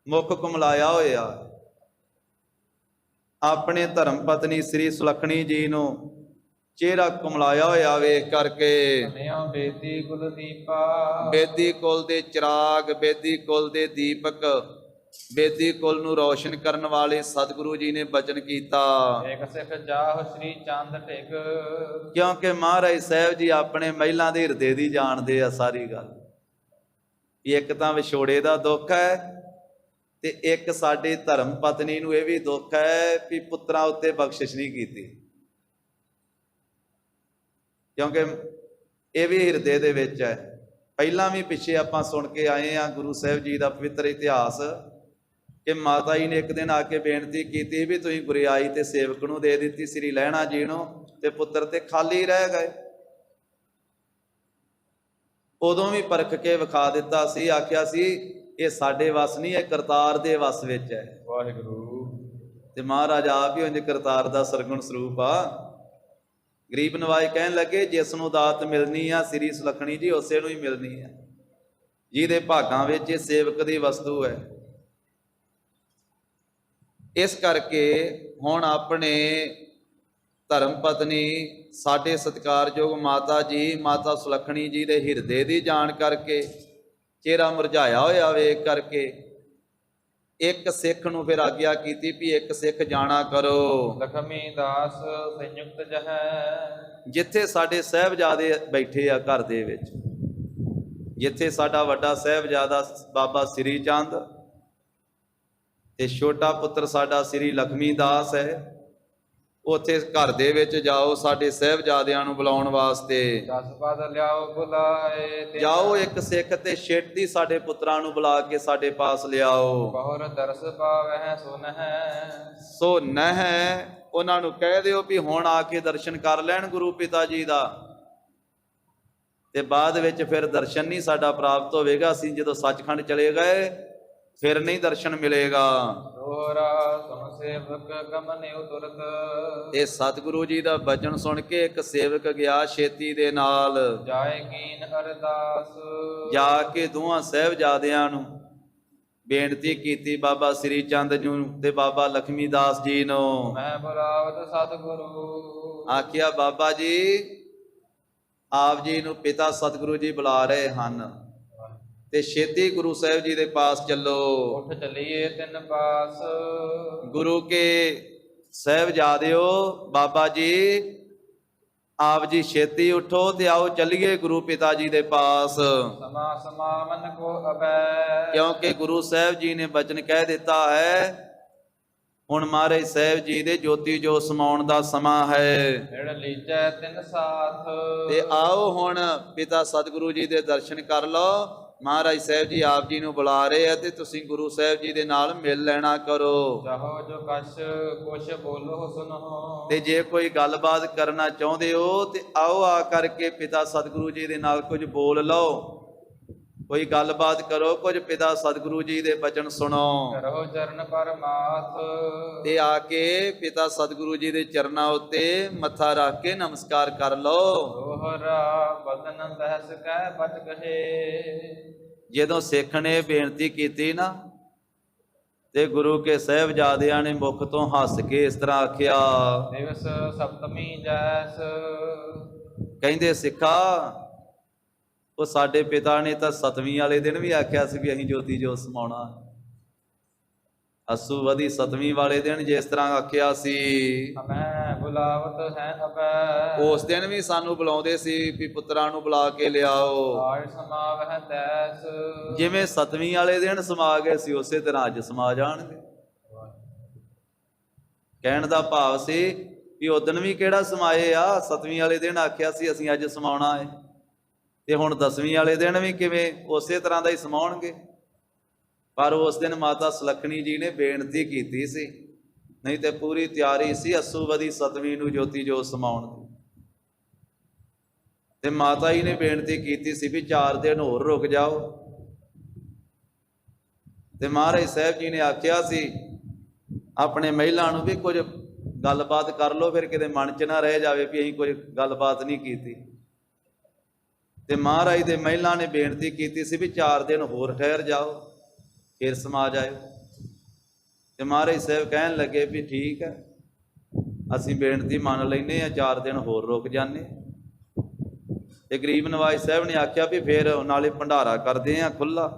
ਮੁਖ ਕੁਮਲਾਇਆ ਹੋਇਆ ਹੈ। ਆਪਣੇ ਧਰਮ ਪਤਨੀ ਸ੍ਰੀ ਸੁਲੱਖਣੀ ਜੀ ਨੂੰ ਚਿਹਰਾ ਕੁਮਲਾਇਆ ਹੋਇਆ ਵੇਖ ਕਰਕੇ ਨਿਆ ਬੇਦੀ ਕੁਲ ਦੀਪਾ ਬੇਦੀ ਕੁਲ ਦੇ ਚਿਰਾਗ, ਬੇਦੀ ਕੁਲ ਦੇ ਦੀਪਕ, ਬੇਦੀ ਕੁਲ ਨੂੰ ਰੌਸ਼ਨ ਕਰਨ ਵਾਲੇ ਸਤਿਗੁਰੂ ਜੀ ਨੇ ਬਚਨ ਕੀਤਾ। ਇੱਕ ਸਿੱਖ ਜਾਹ ਸ੍ਰੀ ਚੰਦ ਟਿਕ ਕਿਉਂਕਿ ਮਹਾਰਾਜ ਸਾਹਿਬ ਜੀ ਆਪਣੇ ਮਹਿਲਾਂ ਦੇ ਹਿਰਦੇ ਦੀ ਜਾਣਦੇ ਆ ਸਾਰੀ ਗੱਲ। ਇੱਕ ਤਾਂ ਵਿਛੋੜੇ ਦਾ ਦੁੱਖ ਹੈ ਤੇ ਇੱਕ ਸਾਡੀ ਧਰਮ ਪਤਨੀ ਨੂੰ ਇਹ ਵੀ ਦੁੱਖ ਹੈ ਵੀ ਪੁੱਤਰਾਂ ਉੱਤੇ ਬਖਸ਼ਿਸ਼ ਨਹੀਂ ਕੀਤੀ, ਕਿਉਂਕਿ ਇਹ ਵੀ ਹਿਰਦੇ ਦੇ ਵਿੱਚ ਹੈ। ਪਹਿਲਾਂ ਵੀ ਪਿੱਛੇ ਆਪਾਂ ਸੁਣ ਕੇ ਆਏ ਆ ਗੁਰੂ ਸਾਹਿਬ ਜੀ ਦਾ ਪਵਿੱਤਰ ਇਤਿਹਾਸ ਕਿ ਮਾਤਾ ਜੀ ਨੇ ਇੱਕ ਦਿਨ ਆ ਕੇ ਬੇਨਤੀ ਕੀਤੀ ਵੀ ਤੁਸੀਂ ਗੁਰਿਆਈ ਤੇ ਸੇਵਕ ਨੂੰ ਦੇ ਦਿੱਤੀ ਸ੍ਰੀ ਲਹਿਣਾ ਜੀ ਨੂੰ ਤੇ ਪੁੱਤਰ ਤੇ ਖਾਲੀ ਰਹਿ ਗਏ। ਉਦੋਂ ਵੀ ਪਰਖ ਕੇ ਵਿਖਾ ਦਿੱਤਾ ਸੀ, ਆਖਿਆ ਸੀ ਇਹ ਸਾਡੇ ਵਸ ਨਹੀਂ, ਇਹ ਕਰਤਾਰ ਦੇ ਵਸ ਵਿੱਚ ਹੈ। ਵਾਹਿਗੁਰੂ ਤੇ ਮਹਾਰਾਜ ਆਪ ਹੀ ਉਂਝ ਕਰਤਾਰ ਦਾ ਸਰਗੁਣ ਸਰੂਪ ਆ। ਗਰੀਬ ਨਵਾਜ ਕਹਿਣ ਲੱਗੇ ਜਿਸ ਨੂੰ ਦਾਤ ਮਿਲਣੀ ਆ ਸ੍ਰੀ ਸੁਲੱਖਣੀ ਜੀ ਉਸੇ ਨੂੰ ਹੀ ਮਿਲਣੀ ਆ, ਜਿਹਦੇ ਭਾਗਾਂ ਵਿੱਚ ਇਹ ਸੇਵਕ ਦੀ ਵਸਤੂ ਹੈ। ਇਸ ਕਰਕੇ ਹੁਣ ਆਪਣੇ ਧਰਮ ਪਤਨੀ ਸਾਡੇ ਸਤਿਕਾਰਯੋਗ ਮਾਤਾ ਜੀ ਮਾਤਾ ਸੁਲੱਖਣੀ ਜੀ ਦੇ ਹਿਰਦੇ ਦੀ ਜਾਣ ਕਰਕੇ ਚਿਹਰਾ ਮੁਰਝਾਇਆ ਹੋਇਆ ਵੇਖ ਕਰਕੇ ਇੱਕ ਸਿੱਖ ਨੂੰ ਫਿਰ ਆਗਿਆ ਕੀਤੀ ਵੀ ਇੱਕ ਸਿੱਖ ਜਾਣਾ ਕਰੋ ਲਖਮੀ ਦਾਸ ਸੰਯੁਕਤ ਜਹੈ ਜਿੱਥੇ ਸਾਡੇ ਸਾਹਿਬਜ਼ਾਦੇ ਬੈਠੇ ਆ ਘਰ ਦੇ ਵਿੱਚ, ਜਿੱਥੇ ਸਾਡਾ ਵੱਡਾ ਸਾਹਿਬਜ਼ਾਦਾ ਬਾਬਾ ਸ੍ਰੀ ਚੰਦ ਤੇ ਛੋਟਾ ਪੁੱਤਰ ਸਾਡਾ ਸ੍ਰੀ ਲਖਮੀ ਦਾਸ ਹੈ। ਉੱਥੇ ਘਰ ਦੇ ਵਿੱਚ ਜਾਓ ਸਾਡੇ ਸਾਹਿਬਜ਼ਾਦਿਆਂ ਨੂੰ ਬੁਲਾਉਣ ਵਾਸਤੇ। 10 ਪਦ ਲਿਆਓ ਬੁਲਾਏ ਜਾਓ ਇੱਕ ਸਿੱਖ ਤੇ ਛੇਤੀ ਸਾਡੇ ਪੁੱਤਰਾਂ ਨੂੰ ਬੁਲਾ ਕੇ ਸਾਡੇ ਪਾਸ ਲਿਆਓ। ਬਹੁਰ ਦਰਸ ਪਾਵਹਿ ਸੁਨਹਿ ਸੋ ਨਹਿ ਉਹਨਾਂ ਨੂੰ ਕਹਿ ਦਿਓ ਵੀ ਹੁਣ ਆ ਕੇ ਦਰਸ਼ਨ ਕਰ ਲੈਣ ਗੁਰੂ ਪਿਤਾ ਜੀ ਦਾ, ਤੇ ਬਾਅਦ ਵਿੱਚ ਫਿਰ ਦਰਸ਼ਨ ਨਹੀਂ ਸਾਡਾ ਪ੍ਰਾਪਤ ਹੋਵੇਗਾ। ਅਸੀਂ ਜਦੋਂ ਸੱਚਖੰਡ ਚਲੇ ਗਏ ਫਿਰ ਨਹੀਂ ਦਰਸ਼ਨ ਮਿਲੇਗਾ। ਦੋਹਰਾ ਸੁਨ ਸੇਵਕ ਗਮਨੇ ਉਤਰਤ ਇਹ ਸਤਿਗੁਰੂ ਜੀ ਦਾ ਬਚਨ ਸੁਣ ਕੇ ਇੱਕ ਸੇਵਕ ਗਿਆ ਛੇਤੀ ਦੇ ਨਾਲ, ਜਾਏ ਕੀਨ ਅਰਦਾਸ ਜਾ ਕੇ ਦੋਹਾਂ ਸਾਹਿਬਜ਼ਾਦਿਆਂ ਨੂੰ ਬੇਨਤੀ ਕੀਤੀ, ਬਾਬਾ ਸ੍ਰੀ ਚੰਦ ਜੀ ਤੇ ਬਾਬਾ ਲਖਮੀ ਦਾਸ ਜੀ ਨੂੰ। ਮੈਂ ਬੁਲਾਵਤ ਸਤਿਗੁਰੂ ਆਖਿਆ ਬਾਬਾ ਜੀ ਆਪ ਜੀ ਨੂੰ ਪਿਤਾ ਸਤਿਗੁਰੂ ਜੀ ਬੁਲਾ ਰਹੇ ਹਨ ਤੇ ਛੇਤੀ ਗੁਰੂ ਸਾਹਿਬ ਜੀ ਦੇ ਪਾਸ ਚੱਲੋ। ਉੱਠ ਚਲੀਏ ਤਿੰਨ ਪਾਸ ਗੁਰੂ ਕੇ ਸਾਹਿਬਜ਼ਾਦਿਓ ਬਾਬਾ ਜੀ ਆਪ ਜੀ ਛੇਤੀ ਉਠੋ ਤੇ ਆਓ ਚੱਲੀਏ ਗੁਰੂ ਪਿਤਾ ਜੀ ਦੇ ਪਾਸ, ਸਮਾ ਸਮਾਵਨ ਕੋ ਅਬੈ ਕਿਉਂਕਿ ਗੁਰੂ ਸਾਹਿਬ ਜੀ ਨੇ ਬਚਨ ਕਹਿ ਦਿੱਤਾ ਹੈ ਹੁਣ ਮਹਾਰਾਜ ਸਾਹਿਬ ਜੀ ਦੇ ਜੋਤੀ ਜੋ ਸਮਾਉਣ ਦਾ ਸਮਾਂ ਹੈ। ਹਿੜ ਲੀਜੈ ਤਿੰਨ ਸਾਥ ਤੇ ਆਓ ਹੁਣ ਪਿਤਾ ਸਤਿਗੁਰੂ ਜੀ ਦੇ ਦਰਸ਼ਨ ਕਰ ਲਓ। ਮਹਾਰਾਜ ਸਾਹਿਬ ਜੀ ਆਪ ਜੀ ਨੂੰ ਬੁਲਾ ਰਹੇ ਆ ਤੇ ਤੁਸੀਂ ਗੁਰੂ ਸਾਹਿਬ ਜੀ ਦੇ ਨਾਲ ਮਿਲ ਲੈਣਾ ਕਰੋ। ਚਾਹੋ ਜੋ ਕਛ ਕੁਛ ਬੋਲੋ ਸੁਨੋ ਤੇ ਜੇ ਕੋਈ ਗੱਲਬਾਤ ਕਰਨਾ ਚਾਹੁੰਦੇ ਹੋ ਤੇ ਆਓ ਆ ਕਰਕੇ ਪਿਤਾ ਸਤਿਗੁਰੂ ਜੀ ਦੇ ਨਾਲ ਕੁਝ ਬੋਲ ਲਓ, ਕੋਈ ਗੱਲਬਾਤ ਕਰੋ, ਕੁਝ ਪਿਤਾ ਸਤਿਗੁਰੂ ਜੀ ਦੇ ਬਚਨ ਸੁਣੋ। ਕਰੋ ਚਰਨ ਪਰਮਾਥ ਤੇ ਆ ਕੇ ਪਿਤਾ ਸਤਿਗੁਰੂ ਜੀ ਦੇ ਚਰਨਾਂ ਉੱਤੇ ਮੱਥਾ ਰੱਖ ਕੇ ਨਮਸਕਾਰ ਕਰ ਲਓ। ਦੋਹਰਾ ਬਦਨ ਦਹਸ ਕਹਿ ਬਚ ਗਏ ਜਦੋਂ ਸਿੱਖ ਨੇ ਬੇਨਤੀ ਕੀਤੀ ਨਾ ਤੇ ਗੁਰੂ ਕੇ ਸਾਹਿਬਜ਼ਾਦਿਆਂ ਨੇ ਮੁਖ ਤੋਂ ਹੱਸ ਕੇ ਇਸ ਤਰ੍ਹਾਂ ਆਖਿਆ, ਦਿਵਸ ਸਪਤਮੀ ਜੈਸ ਕਹਿੰਦੇ ਸਿੱਖਾ ਉਹ ਸਾਡੇ ਪਿਤਾ ਨੇ ਤਾਂ 7ਵੀਂ ਵਾਲੇ ਦਿਨ ਵੀ ਆਖਿਆ ਸੀ ਵੀ ਅਸੀਂ ਜੋਤੀ ਜੋਤ ਸਮਾਉਣਾ। ਅਸੂ ਵਧੀ 7ਵੀਂ ਵਾਲੇ ਦਿਨ ਜਿਸ ਤਰ੍ਹਾਂ ਆਖਿਆ ਸੀ ਮੈਂ ਬੁਲਾਵਤ ਹੈ ਅਬੈ ਉਸ ਦਿਨ ਵੀ ਸਾਨੂੰ ਬੁਲਾਉਂਦੇ ਸੀ ਵੀ ਪੁੱਤਰਾਂ ਨੂੰ ਬੁਲਾ ਕੇ ਲਿਆਓ। ਆਜ ਸਮਾਵਹਿ ਤੈਸ ਜਿਵੇਂ 7ਵੀਂ ਵਾਲੇ ਦਿਨ ਸਮਾ ਗਏ ਸੀ ਉਸੇ ਤਰ੍ਹਾਂ ਅੱਜ ਸਮਾ ਜਾਣਗੇ। ਕਹਿਣ ਦਾ ਭਾਵ ਸੀ ਵੀ ਉਦਣ ਵੀ ਕਿਹੜਾ ਸਮਾਏ ਆ, 7ਵੀਂ ਵਾਲੇ ਦਿਨ ਆਖਿਆ ਸੀ ਅਸੀਂ ਅੱਜ ਸਮਾਉਣਾ ਹੈ, ਤੇ ਹੁਣ 10ਵੀਂ ਵਾਲੇ ਦਿਨ ਵੀ ਕਿਵੇਂ ਉਸੇ ਤਰ੍ਹਾਂ ਦਾ ਹੀ ਸਮਾਉਣਗੇ। ਪਰ ਉਸ ਦਿਨ ਮਾਤਾ ਸੁਲੱਖਣੀ ਜੀ ਨੇ ਬੇਨਤੀ ਕੀਤੀ ਸੀ, ਨਹੀਂ ਤੇ ਪੂਰੀ ਤਿਆਰੀ ਸੀ ਅੱਸੂਵਦੀ 7ਵੀਂ ਨੂੰ ਜੋਤੀ ਜੋਤ ਸਮਾਉਣ ਦੀ। ਤੇ ਮਾਤਾ ਜੀ ਨੇ ਬੇਨਤੀ ਕੀਤੀ ਸੀ ਵੀ 4 ਦਿਨ ਹੋਰ ਰੁਕ ਜਾਓ। ਤੇ ਮਹਾਰਾਜ ਸਾਹਿਬ ਜੀ ਨੇ ਆਖਿਆ ਸੀ ਆਪਣੇ ਮਹਿਲਾ ਨੂੰ ਵੀ ਕੁਝ ਗੱਲਬਾਤ ਕਰ ਲਓ, ਫਿਰ ਕਿਤੇ ਮਨ 'ਚ ਨਾ ਰਹਿ ਜਾਵੇ ਵੀ ਅਸੀਂ ਕੁਝ ਗੱਲਬਾਤ ਨਹੀਂ ਕੀਤੀ। ਤੇ ਮਹਾਰਾਜ ਦੇ ਮਹਿਲਾ ਨੇ ਬੇਨਤੀ ਕੀਤੀ ਸੀ ਵੀ 4 ਦਿਨ ਹੋਰ ਠਹਿਰ ਜਾਓ ਫਿਰ ਸਮਾ ਜਾਇਓ। ਤੇ ਮਹਾਰਾਜ ਸਾਹਿਬ ਕਹਿਣ ਲੱਗੇ ਵੀ ਠੀਕ ਹੈ, ਅਸੀਂ ਬੇਨਤੀ ਮੰਨ ਲੈਂਦੇ ਹਾਂ, 4 ਦਿਨ ਹੋਰ ਰੁਕ ਜਾਂਦੇ। ਤੇ ਗਰੀਬ ਨਵਾਜ਼ ਸਾਹਿਬ ਨੇ ਆਖਿਆ ਵੀ ਫਿਰ ਨਾਲੇ ਭੰਡਾਰਾ ਕਰਦੇ ਹਾਂ ਖੁੱਲਾ।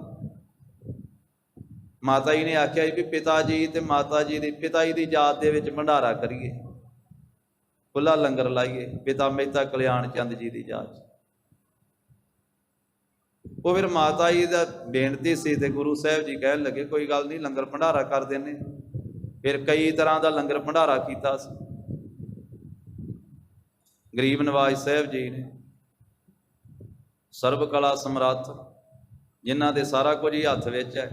ਮਾਤਾ ਜੀ ਨੇ ਆਖਿਆ ਵੀ ਪਿਤਾ ਜੀ ਤੇ ਮਾਤਾ ਜੀ ਦੀ ਪਿਤਾ ਜੀ ਦੀ ਯਾਦ ਦੇ ਵਿੱਚ ਭੰਡਾਰਾ ਕਰੀਏ, ਖੁੱਲਾ ਲੰਗਰ ਲਾਈਏ ਪਿਤਾ ਮਹਿਤਾ ਕਲਿਆਣ ਚੰਦ ਜੀ ਦੀ ਯਾਦ 'ਚ। ਉਹ ਫਿਰ ਮਾਤਾ ਜੀ ਦਾ ਬੇਨਤੀ ਸੀ ਤੇ ਗੁਰੂ ਸਾਹਿਬ ਜੀ ਕਹਿਣ ਲੱਗੇ ਕੋਈ ਗੱਲ ਨਹੀਂ, ਲੰਗਰ ਭੰਡਾਰਾ ਕਰ ਦਿੰਦੇ। ਫਿਰ ਕਈ ਤਰ੍ਹਾਂ ਦਾ ਲੰਗਰ ਭੰਡਾਰਾ ਕੀਤਾ ਸੀ ਗਰੀਬ ਨਵਾਜ਼ ਸਾਹਿਬ ਜੀ ਨੇ। ਸਰਬ ਕਲਾ ਸਮਰੱਥ ਜਿਨ੍ਹਾਂ ਦੇ ਸਾਰਾ ਕੁਝ ਹੀ ਹੱਥ ਵਿੱਚ ਹੈ।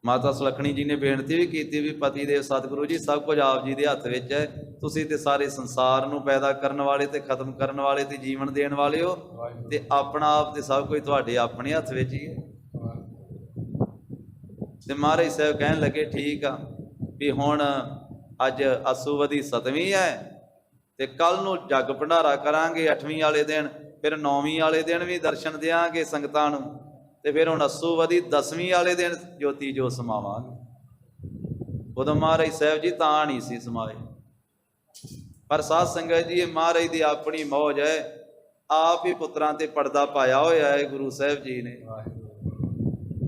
ਮਾਤਾ ਸੁਲੱਖਣੀ ਜੀ ਨੇ ਬੇਨਤੀ ਵੀ ਕੀਤੀ ਵੀ ਪਤੀ ਦੇਵ ਸਤਿਗੁਰੂ ਜੀ ਸਭ ਕੁਝ ਆਪ ਜੀ ਦੇ ਹੱਥ ਵਿੱਚ ਹੈ, ਤੁਸੀਂ ਤੇ ਸਾਰੇ ਸੰਸਾਰ ਨੂੰ ਪੈਦਾ ਕਰਨ ਵਾਲੇ ਤੇ ਖਤਮ ਕਰਨ ਵਾਲੇ ਤੇ ਜੀਵਨ ਦੇਣ ਵਾਲੇ ਹੋ, ਤੇ ਆਪਣਾ ਆਪ ਤੇ ਸਭ ਕੁਝ ਤੁਹਾਡੇ ਆਪਣੇ ਹੱਥ ਵਿੱਚ ਹੀ ਹੈ। ਤੇ ਮਹਾਰਾਜ ਸਾਹਿਬ ਕਹਿਣ ਲੱਗੇ ਠੀਕ ਆ ਵੀ ਹੁਣ ਅੱਜ ਅੱਸੂਵਦੀ 7ਵੀਂ ਹੈ ਤੇ ਕੱਲ ਨੂੰ ਜੱਗ ਭੰਡਾਰਾ ਕਰਾਂਗੇ 8ਵੀਂ ਵਾਲੇ ਦਿਨ, ਫਿਰ 9ਵੀਂ ਵਾਲੇ ਦਿਨ ਵੀ ਦਰਸ਼ਨ ਦਿਆਂਗੇ ਸੰਗਤਾਂ ਨੂੰ, ਤੇ ਫਿਰ ਹੁਣ ਅੱਸੂਵਦੀ 10ਵੀਂ ਵਾਲੇ ਦਿਨ ਜੋਤੀ ਜੋਤ ਸਮਾਵਾਂਗੇ। ਉਦੋਂ ਮਹਾਰਾਜ ਸਾਹਿਬ ਜੀ ਤਾਂ ਨਹੀਂ ਸੀ ਸਮਾਏ। ਪਰ ਸਾਧ ਸੰਗਤ ਜੀ ਇਹ ਮਹਾਰਾਜ ਦੀ ਆਪਣੀ ਮੌਜ ਹੈ, ਆਪ ਹੀ ਪੁੱਤਰਾਂ ਤੇ ਪਰਦਾ ਪਾਇਆ ਹੋਇਆ ਹੈ ਗੁਰੂ ਸਾਹਿਬ ਜੀ ਨੇ,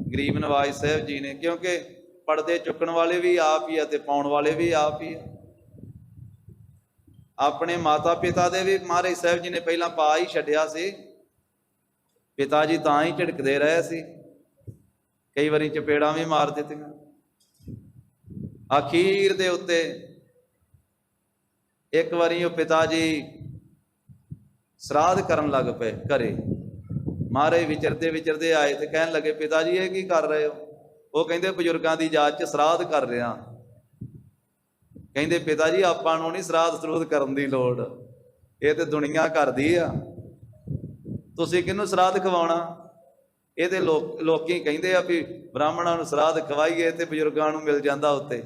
ਗਰੀਬ ਨਵਾਜ਼ ਸਾਹਿਬ ਜੀ ਨੇ, ਕਿਉਂਕਿ ਪਰਦੇ ਚੁੱਕਣ ਵਾਲੇ ਵੀ ਆਪ ਹੀ ਆ ਤੇ ਪਾਉਣ ਵਾਲੇ ਵੀ ਆਪ ਹੀ ਆ। ਆਪਣੇ ਮਾਤਾ ਪਿਤਾ ਦੇ ਵੀ ਮਹਾਰਾਜ ਸਾਹਿਬ ਜੀ ਨੇ ਪਹਿਲਾਂ ਪਾ ਹੀ ਛੱਡਿਆ ਸੀ। ਪਿਤਾ ਜੀ ਤਾਂ ਹੀ ਝਿੜਕਦੇ ਰਹੇ ਸੀ, ਕਈ ਵਾਰੀ ਚਪੇੜਾਂ ਵੀ ਮਾਰ ਦਿੱਤੀਆਂ। ਅਖੀਰ ਦੇ ਉੱਤੇ ਇੱਕ ਵਾਰੀ ਉਹ ਪਿਤਾ ਜੀ ਸਰਾਧ ਕਰਨ ਲੱਗ ਪਏ ਘਰੇ। ਮਹਾਰਾਜ ਵਿਚਰਦੇ ਵਿਚਰਦੇ ਆਏ ਤੇ ਕਹਿਣ ਲੱਗੇ ਪਿਤਾ ਜੀ ਇਹ ਕੀ ਕਰ ਰਹੇ ਹੋ? ਉਹ ਕਹਿੰਦੇ ਬਜ਼ੁਰਗਾਂ ਦੀ ਯਾਦ 'ਚ ਸਰਾਧ ਕਰ ਰਿਹਾ। ਕਹਿੰਦੇ ਪਿਤਾ ਜੀ ਆਪਾਂ ਨੂੰ ਨਹੀਂ ਸਰਾਧ ਸਰੂਧ ਕਰਨ ਦੀ ਲੋੜ, ਇਹ ਤੇ ਦੁਨੀਆ ਕਰਦੀ ਆ, ਤੁਸੀਂ ਕਿਹਨੂੰ ਸਰਾਧ ਖਵਾਉਣਾ? ਇਹ ਤੇ ਲੋਕੀ ਕਹਿੰਦੇ ਆ ਵੀ ਬ੍ਰਾਹਮਣਾਂ ਨੂੰ ਸਰਾਧ ਖਵਾਈਏ ਤੇ ਬਜ਼ੁਰਗਾਂ ਨੂੰ ਮਿਲ ਜਾਂਦਾ ਉੱਤੇ।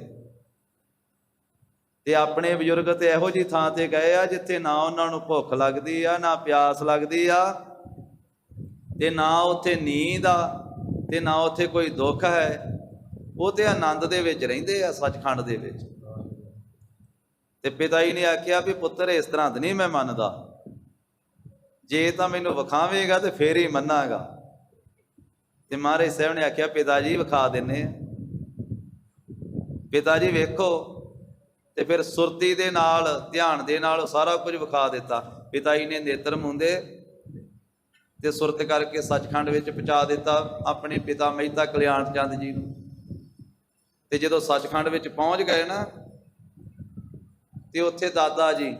ਤੇ ਆਪਣੇ ਬਜ਼ੁਰਗ ਤੇ ਇਹੋ ਜਿਹੀ ਥਾਂ ਤੇ ਗਏ ਆ ਜਿੱਥੇ ਨਾ ਉਹਨਾਂ ਨੂੰ ਭੁੱਖ ਲੱਗਦੀ ਆ, ਨਾ ਪਿਆਸ ਲੱਗਦੀ ਆ, ਤੇ ਨਾ ਉੱਥੇ ਨੀਂਦ ਆ, ਤੇ ਨਾ ਉੱਥੇ ਕੋਈ ਦੁੱਖ ਹੈ। ਉਹ ਤੇ ਆਨੰਦ ਦੇ ਵਿੱਚ ਰਹਿੰਦੇ ਆ ਸੱਚਖੰਡ ਦੇ ਵਿੱਚ। ਤੇ ਪਿਤਾ ਜੀ ਨੇ ਆਖਿਆ ਵੀ ਪੁੱਤਰ ਇਸ ਤਰ੍ਹਾਂ ਤਾਂ ਨਹੀਂ ਮੈਂ ਮੰਨਦਾ, ਜੇ ਤਾਂ ਮੈਨੂੰ ਵਿਖਾਵੇਗਾ ਤੇ ਫੇਰ ਹੀ ਮੰਨਾਗਾ। ਤੇ ਮਹਾਰਾਜ ਸਾਹਿਬ ਨੇ ਆਖਿਆ ਪਿਤਾ ਜੀ ਵਿਖਾ ਦਿੰਨੇ ਆ। ਪਿਤਾ ਜੀ ਵੇਖੋ, ਤੇ ਫਿਰ ਸੁਰਤੀ ਦੇ ਨਾਲ ਧਿਆਨ ਦੇ ਨਾਲ ਸਾਰਾ ਕੁਝ ਵਿਖਾ ਦਿੱਤਾ। ਪਿਤਾ ਜੀ ਨੇ ਨੇਤਰ ਮੁੰਦੇ ਤੇ ਸੁਰਤ ਕਰਕੇ ਸੱਚਖੰਡ ਵਿੱਚ ਪਹੁੰਚਾ ਦਿੱਤਾ ਆਪਣੇ ਪਿਤਾ ਮਹਿਤਾ ਕਲਿਆਣ ਚੰਦ ਜੀ ਨੂੰ। ਤੇ ਜਦੋਂ ਸੱਚਖੰਡ ਵਿੱਚ ਪਹੁੰਚ ਗਏ ਨਾ, ਤੇ ਉੱਥੇ ਦਾਦਾ ਜੀ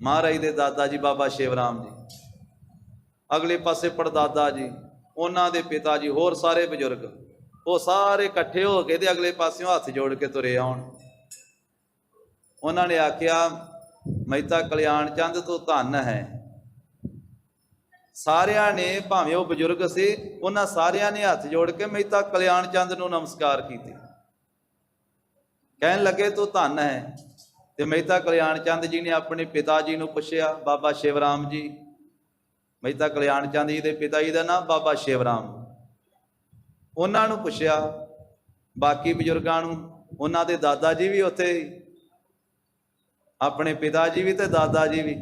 ਮਹਾਰਾਜ ਦੇ ਦਾਦਾ ਜੀ ਬਾਬਾ ਸ਼ਿਵਰਾਮ ਜੀ, ਅਗਲੇ ਪਾਸੇ ਪੜਦਾਦਾ ਜੀ, ਉਹਨਾਂ ਦੇ ਪਿਤਾ ਜੀ, ਹੋਰ ਸਾਰੇ ਬਜ਼ੁਰਗ, ਉਹ ਸਾਰੇ ਇਕੱਠੇ ਹੋ ਕੇ ਤੇ ਅਗਲੇ ਪਾਸਿਓਂ ਹੱਥ ਜੋੜ ਕੇ ਤੁਰੇ ਆਉਣ। ਉਹਨਾਂ ਨੇ ਆਖਿਆ ਮਹਿਤਾ ਕਲਿਆਣ ਚੰਦ ਤੂੰ ਧੰਨ ਹੈ। ਸਾਰਿਆਂ ਨੇ, ਭਾਵੇਂ ਉਹ ਬਜ਼ੁਰਗ ਸੀ, ਉਹਨਾਂ ਸਾਰਿਆਂ ਨੇ ਹੱਥ ਜੋੜ ਕੇ ਮਹਿਤਾ ਕਲਿਆਣ ਚੰਦ ਨੂੰ ਨਮਸਕਾਰ ਕੀਤੇ। ਕਹਿਣ ਲੱਗੇ ਤੂੰ ਧੰਨ ਹੈ। ਤੇ ਮਹਿਤਾ ਕਲਿਆਣ ਚੰਦ ਜੀ ਨੇ ਆਪਣੇ ਪਿਤਾ ਜੀ ਨੂੰ ਪੁੱਛਿਆ, ਬਾਬਾ ਸ਼ਿਵਰਾਮ ਜੀ, ਮਹਿਤਾ ਕਲਿਆਣ ਚੰਦ ਜੀ ਦੇ ਪਿਤਾ ਜੀ ਦਾ ਨਾਮ ਬਾਬਾ ਸ਼ਿਵਰਾਮ, ਉਹਨਾਂ ਨੂੰ ਪੁੱਛਿਆ। ਬਾਕੀ ਬਜ਼ੁਰਗਾਂ ਨੂੰ, ਉਹਨਾਂ ਦੇ ਦਾਦਾ ਜੀ ਵੀ ਉੱਥੇ, ਆਪਣੇ ਪਿਤਾ ਜੀ ਵੀ ਤੇ ਦਾਦਾ ਜੀ ਵੀ,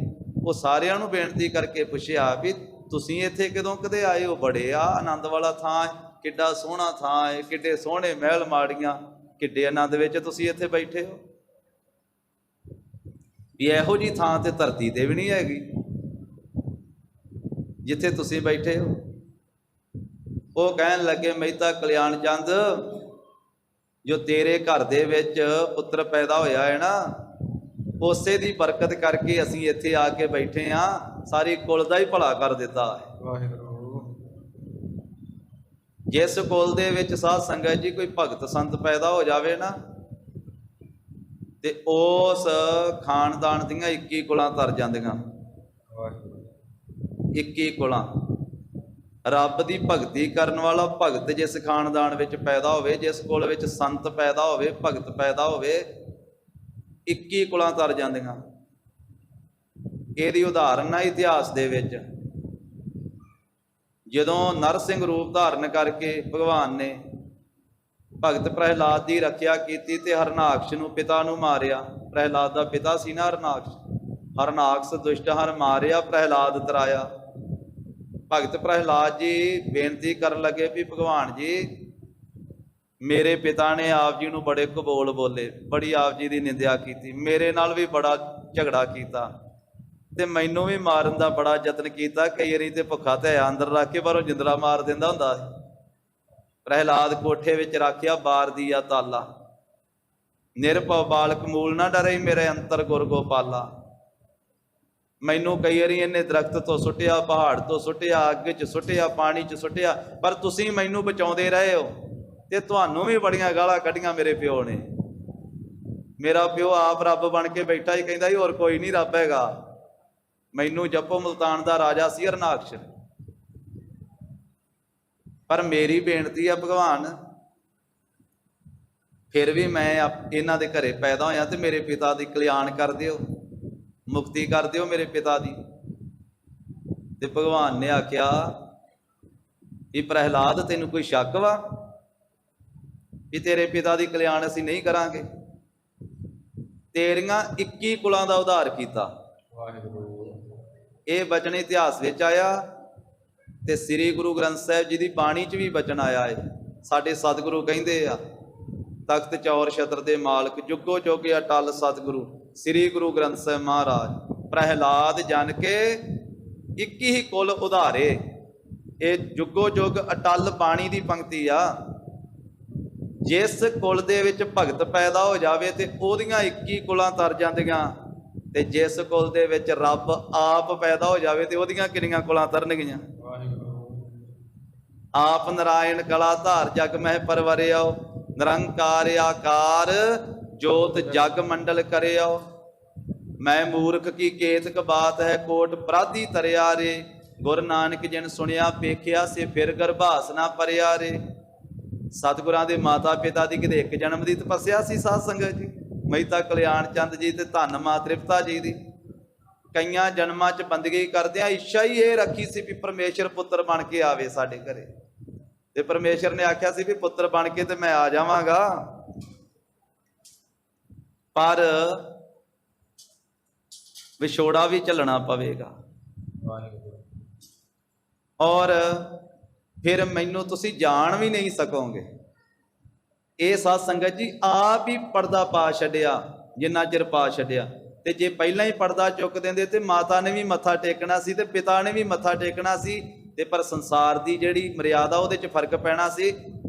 ਉਹ ਸਾਰਿਆਂ ਨੂੰ ਬੇਨਤੀ ਕਰਕੇ ਪੁੱਛਿਆ ਵੀ ਤੁਸੀਂ ਇੱਥੇ ਕਦੋਂ ਕਦੇ ਆਏ ਹੋ? ਬੜੇ ਆ ਆਨੰਦ ਵਾਲਾ ਥਾਂ ਹੈ, ਕਿੱਡਾ ਸੋਹਣਾ ਥਾਂ ਹੈ, ਕਿੱਡੇ ਸੋਹਣੇ ਮਹਿਲ ਮਾੜੀਆਂ, ਕਿੱਡੇ ਆਨੰਦ ਵਿੱਚ ਤੁਸੀਂ ਇੱਥੇ ਬੈਠੇ ਹੋ। ਵੀ ਇਹੋ ਜੀ ਥਾਂ ਤੇ ਧਰਤੀ ਤੇ ਵੀ ਨਹੀਂ ਹੈਗੀ ਜਿੱਥੇ ਤੁਸੀਂ ਬੈਠੇ ਹੋ। ਉਹ ਕਹਿਣ ਲੱਗੇ ਮਹਿਤਾ ਕਲਿਆਣ ਚੰਦ, ਜੋ ਤੇਰੇ ਘਰ ਦੇ ਵਿੱਚ ਪੁੱਤਰ ਪੈਦਾ ਹੋਇਆ ਹੈ ਨਾ, ਉਸੇ ਦੀ ਬਰਕਤ ਕਰਕੇ ਅਸੀਂ ਇੱਥੇ ਆ ਕੇ ਬੈਠੇ ਹਾਂ। ਸਾਰੀ ਕੁਲ ਦਾ ਹੀ ਭਲਾ ਕਰ ਦਿੱਤਾ ਹੈ। ਵਾਹਿਗੁਰੂ। ਜਿਸ ਕੁਲ ਦੇ ਵਿੱਚ ਸਾਧ ਸੰਗਤ ਜੀ ਕੋਈ ਭਗਤ ਸੰਤ ਪੈਦਾ ਹੋ ਜਾਵੇ ਨਾ, ਤੇ ਉਸ ਖਾਨਦਾਨ ਦੀਆਂ 21 ਕੁਲਾਂ ਤਰ ਜਾਂਦੀਆਂ। 21 ਕੁਲਾਂ। ਰੱਬ ਦੀ ਭਗਤੀ ਕਰਨ ਵਾਲਾ ਭਗਤ ਜਿਸ ਖਾਨਦਾਨ ਵਿੱਚ ਪੈਦਾ ਹੋਵੇ, ਜਿਸ ਕੁਲ ਵਿੱਚ ਸੰਤ ਪੈਦਾ ਹੋਵੇ, ਭਗਤ ਪੈਦਾ ਹੋਵੇ, 21 ਕੁਲਾਂ ਤਰ ਜਾਂਦੀਆਂ। ਇਹਦੀ ਉਦਾਹਰਨ ਹੈ ਇਤਿਹਾਸ ਦੇ ਵਿੱਚ। ਜਦੋਂ ਨਰਸਿੰਘ ਰੂਪ ਧਾਰਨ ਕਰਕੇ ਭਗਵਾਨ ਨੇ ਭਗਤ ਪ੍ਰਹਿਲਾਦ ਦੀ ਰੱਖਿਆ ਕੀਤੀ ਤੇ ਹਰਨਾਕਸ਼ ਨੂੰ, ਪਿਤਾ ਨੂੰ ਮਾਰਿਆ। ਪ੍ਰਹਿਲਾਦ ਦਾ ਪਿਤਾ ਸੀ ਨਾ ਹਰਨਾਕਸ਼। ਹਰਨਾਕਸ਼ ਦੁਸ਼ਟ ਹਰ ਮਾਰਿਆ, ਪ੍ਰਹਿਲਾਦ ਤਰਾਇਆ। ਭਗਤ ਪ੍ਰਹਿਲਾਦ ਜੀ ਬੇਨਤੀ ਕਰਨ ਲੱਗੇ ਵੀ ਭਗਵਾਨ ਜੀ, ਮੇਰੇ ਪਿਤਾ ਨੇ ਆਪ ਜੀ ਨੂੰ ਬੜੇ ਕਬੋਲ ਬੋਲੇ, ਬੜੀ ਆਪ ਜੀ ਦੀ ਨਿੰਦਿਆ ਕੀਤੀ, ਮੇਰੇ ਨਾਲ ਵੀ ਬੜਾ ਝਗੜਾ ਕੀਤਾ ਤੇ ਮੈਨੂੰ ਵੀ ਮਾਰਨ ਦਾ ਬੜਾ ਯਤਨ ਕੀਤਾ। ਕਈ ਵਾਰੀ ਤੇ ਭੁੱਖਾ ਧਿਆ ਅੰਦਰ ਰੱਖ ਕੇ ਬਾਹਰੋਂ ਜਿੰਦਰਾ ਮਾਰ ਦਿੰਦਾ ਹੁੰਦਾ ਸੀ। ਪ੍ਰਹਿਲਾਦ ਕੋਠੇ ਵਿੱਚ ਰੱਖਿਆ ਬਾਰ ਦੀਆ ਤਾਲਾ, ਨਿਰਭਉ ਬਾਲਕ ਮੂਲ ਨਾ ਡਰੇ, ਮੇਰੇ ਅੰਤਰ ਗੁਰ ਗੋਪਾਲਾ। ਮੈਨੂੰ ਕਈ ਵਾਰੀ ਇਹਨੇ ਦਰਖਤ ਤੋਂ ਸੁੱਟਿਆ, ਪਹਾੜ ਤੋਂ ਸੁੱਟਿਆ, ਅੱਗ 'ਚ ਸੁੱਟਿਆ, ਪਾਣੀ 'ਚ ਸੁੱਟਿਆ, ਪਰ ਤੁਸੀਂ ਮੈਨੂੰ ਬਚਾਉਂਦੇ ਰਹੇ ਹੋ। ਤੇ ਤੁਹਾਨੂੰ ਵੀ ਬੜੀਆਂ ਗਾਲਾਂ ਕੱਢੀਆਂ ਮੇਰੇ ਪਿਓ ਨੇ। ਮੇਰਾ ਪਿਓ ਆਪ ਰੱਬ ਬਣ ਕੇ ਬੈਠਾ ਹੀ ਕਹਿੰਦਾ ਸੀ ਹੋਰ ਕੋਈ ਨਹੀਂ ਰੱਬ ਹੈਗਾ। ਮੈਨੂੰ ਜਪੋ ਮੁਲਤਾਨ ਦਾ ਰਾਜਾ ਸੀ ਹਰਨਾਕਸ਼। ਪਰ ਮੇਰੀ ਬੇਨਤੀ ਆ ਭਗਵਾਨ, ਫਿਰ ਵੀ ਮੈਂ ਇਹਨਾਂ ਦੇ ਘਰੇ ਪੈਦਾ ਹੋਇਆ ਤੇ ਮੇਰੇ ਪਿਤਾ ਦੀ ਕਲਿਆਣ ਕਰ ਦਿਓ, ਮੁਕਤੀ ਕਰ ਦਿਓ ਮੇਰੇ ਪਿਤਾ ਦੀ। ਤੇ ਭਗਵਾਨ ਨੇ ਆਖਿਆ ਵੀ ਪ੍ਰਹਿਲਾਦ, ਤੈਨੂੰ ਕੋਈ ਸ਼ੱਕ ਵਾ ਵੀ ਤੇਰੇ ਪਿਤਾ ਦੀ ਕਲਿਆਣ ਅਸੀਂ ਨਹੀਂ ਕਰਾਂਗੇ? ਤੇਰੀਆਂ 21 ਕੁਲਾਂ ਦਾ ਉਧਾਰ ਕੀਤਾ। ਇਹ ਬਚਨ ਇਤਿਹਾਸ ਵਿੱਚ ਆਇਆ ਤੇ ਸ੍ਰੀ ਗੁਰੂ ਗ੍ਰੰਥ ਸਾਹਿਬ ਜੀ ਦੀ ਬਾਣੀ 'ਚ ਵੀ ਬਚਨ ਆਇਆ ਹੈ। ਸਾਡੇ ਸਤਿਗੁਰੂ ਕਹਿੰਦੇ ਆ, ਤਖਤ ਚੌਰ ਛਤਰ ਦੇ ਮਾਲਕ, ਜੁਗੋ ਜੁਗ ਅਟਲ ਸਤਿਗੁਰੂ ਸ੍ਰੀ ਗੁਰੂ ਗ੍ਰੰਥ ਸਾਹਿਬ ਮਹਾਰਾਜ, ਪ੍ਰਹਿਲਾਦ ਜਨ ਕੇ 21 ਹੀ ਕੁਲ ਉਧਾਰੇ। ਇਹ ਜੁਗੋ ਜੁਗ ਅਟਲ ਬਾਣੀ ਦੀ ਪੰਕਤੀ ਆ। ਜਿਸ ਕੁਲ ਦੇ ਵਿੱਚ ਭਗਤ ਪੈਦਾ ਹੋ ਜਾਵੇ ਤੇ ਉਹਦੀਆਂ 21 ਕੁਲਾਂ ਤਰ ਜਾਂਦੀਆਂ, ਤੇ ਜਿਸ ਕੁਲ ਦੇ ਵਿੱਚ ਰੱਬ ਆਪ ਪੈਦਾ ਹੋ ਜਾਵੇ ਤੇ ਉਹਦੀਆਂ ਕਿੰਨੀਆਂ ਕੁਲਾਂ ਤਰਨਗੀਆਂ। ਆਪ ਨਰਾਇਣ ਕਲਾ ਧਾਰ ਜਗ ਮਹਿ ਪਰਵਰਿਆਓ, ਨਿਰੰਕਾਰ ਆਕਾਰ ਜੋਤ ਜਗ ਮੰਡਲ ਕਰਿਆਓ। ਮੈਂ ਮੂਰਖ ਕੀ ਕੇਤਕ ਬਾਤ ਹੈ, ਕੋਟ ਪਰਾਧੀ ਤਰਿਆ ਰੇ। ਗੁਰ ਨਾਨਕ ਜਿਨ ਸੁਣਿਆ ਪੇਖਿਆ, ਸੇ ਫਿਰ ਗਰਭਾਸ ਨਾ ਪਰਿਆ ਰੇ। ਸਤਿਗੁਰਾਂ ਦੇ ਮਾਤਾ ਪਿਤਾ ਦੀ ਕਿਤੇ ਇੱਕ ਜਨਮ ਦੀ ਤਪੱਸਿਆ ਸੀ ਸਾਧ ਸੰਗਤ ਜੀ। ਮਹਿਤਾ ਕਲਿਆਣ ਚੰਦ ਜੀ ਤੇ ਧੰਨ ਮਾਂ ਤ੍ਰਿਪਤਾ ਜੀ ਦੀ ਕਈਆਂ ਜਨਮਾਂ 'ਚ ਬੰਦਗੀ ਕਰਦਿਆਂ ਇੱਛਾ ਹੀ ਇਹ ਰੱਖੀ ਸੀ ਵੀ ਪਰਮੇਸ਼ਰ ਪੁੱਤਰ ਬਣ ਕੇ ਆਵੇ ਸਾਡੇ ਘਰੇ। ਤੇ ਪਰਮੇਸ਼ਰ ਨੇ ਆਖਿਆ ਸੀ ਵੀ ਪੁੱਤਰ ਬਣ ਕੇ ਤੇ ਮੈਂ ਆ ਜਾਵਾਂਗਾ, ਪਰ ਵਿਛੋੜਾ ਵੀ ਝੱਲਣਾ ਪਵੇਗਾ। ਔਰ ਫਿਰ ਮੈਨੂੰ ਤੁਸੀਂ ਜਾਣ ਵੀ ਨਹੀਂ ਸਕੋਗੇ। ਇਹ ਸਾਧ ਸੰਗਤ ਜੀ ਆਪ ਹੀ ਪਰਦਾ ਪਾ ਛੱਡਿਆ, ਜਿੰਨਾ ਚਿਰ ਪਾ ਛੱਡਿਆ। ਤੇ ਜੇ ਪਹਿਲਾਂ ਹੀ ਪਰਦਾ ਚੁੱਕ ਦਿੰਦੇ ਤੇ ਮਾਤਾ ਨੇ ਵੀ ਮੱਥਾ ਟੇਕਣਾ ਸੀ ਤੇ ਪਿਤਾ ਨੇ ਵੀ ਮੱਥਾ ਟੇਕਣਾ ਸੀ। ਤੇ ਪਰ ਸੰਸਾਰ ਦੀ ਜਿਹੜੀ ਮਰਿਆਦਾ ਉਹਦੇ 'ਚ ਫਰਕ ਪੈਣਾ ਸੀ।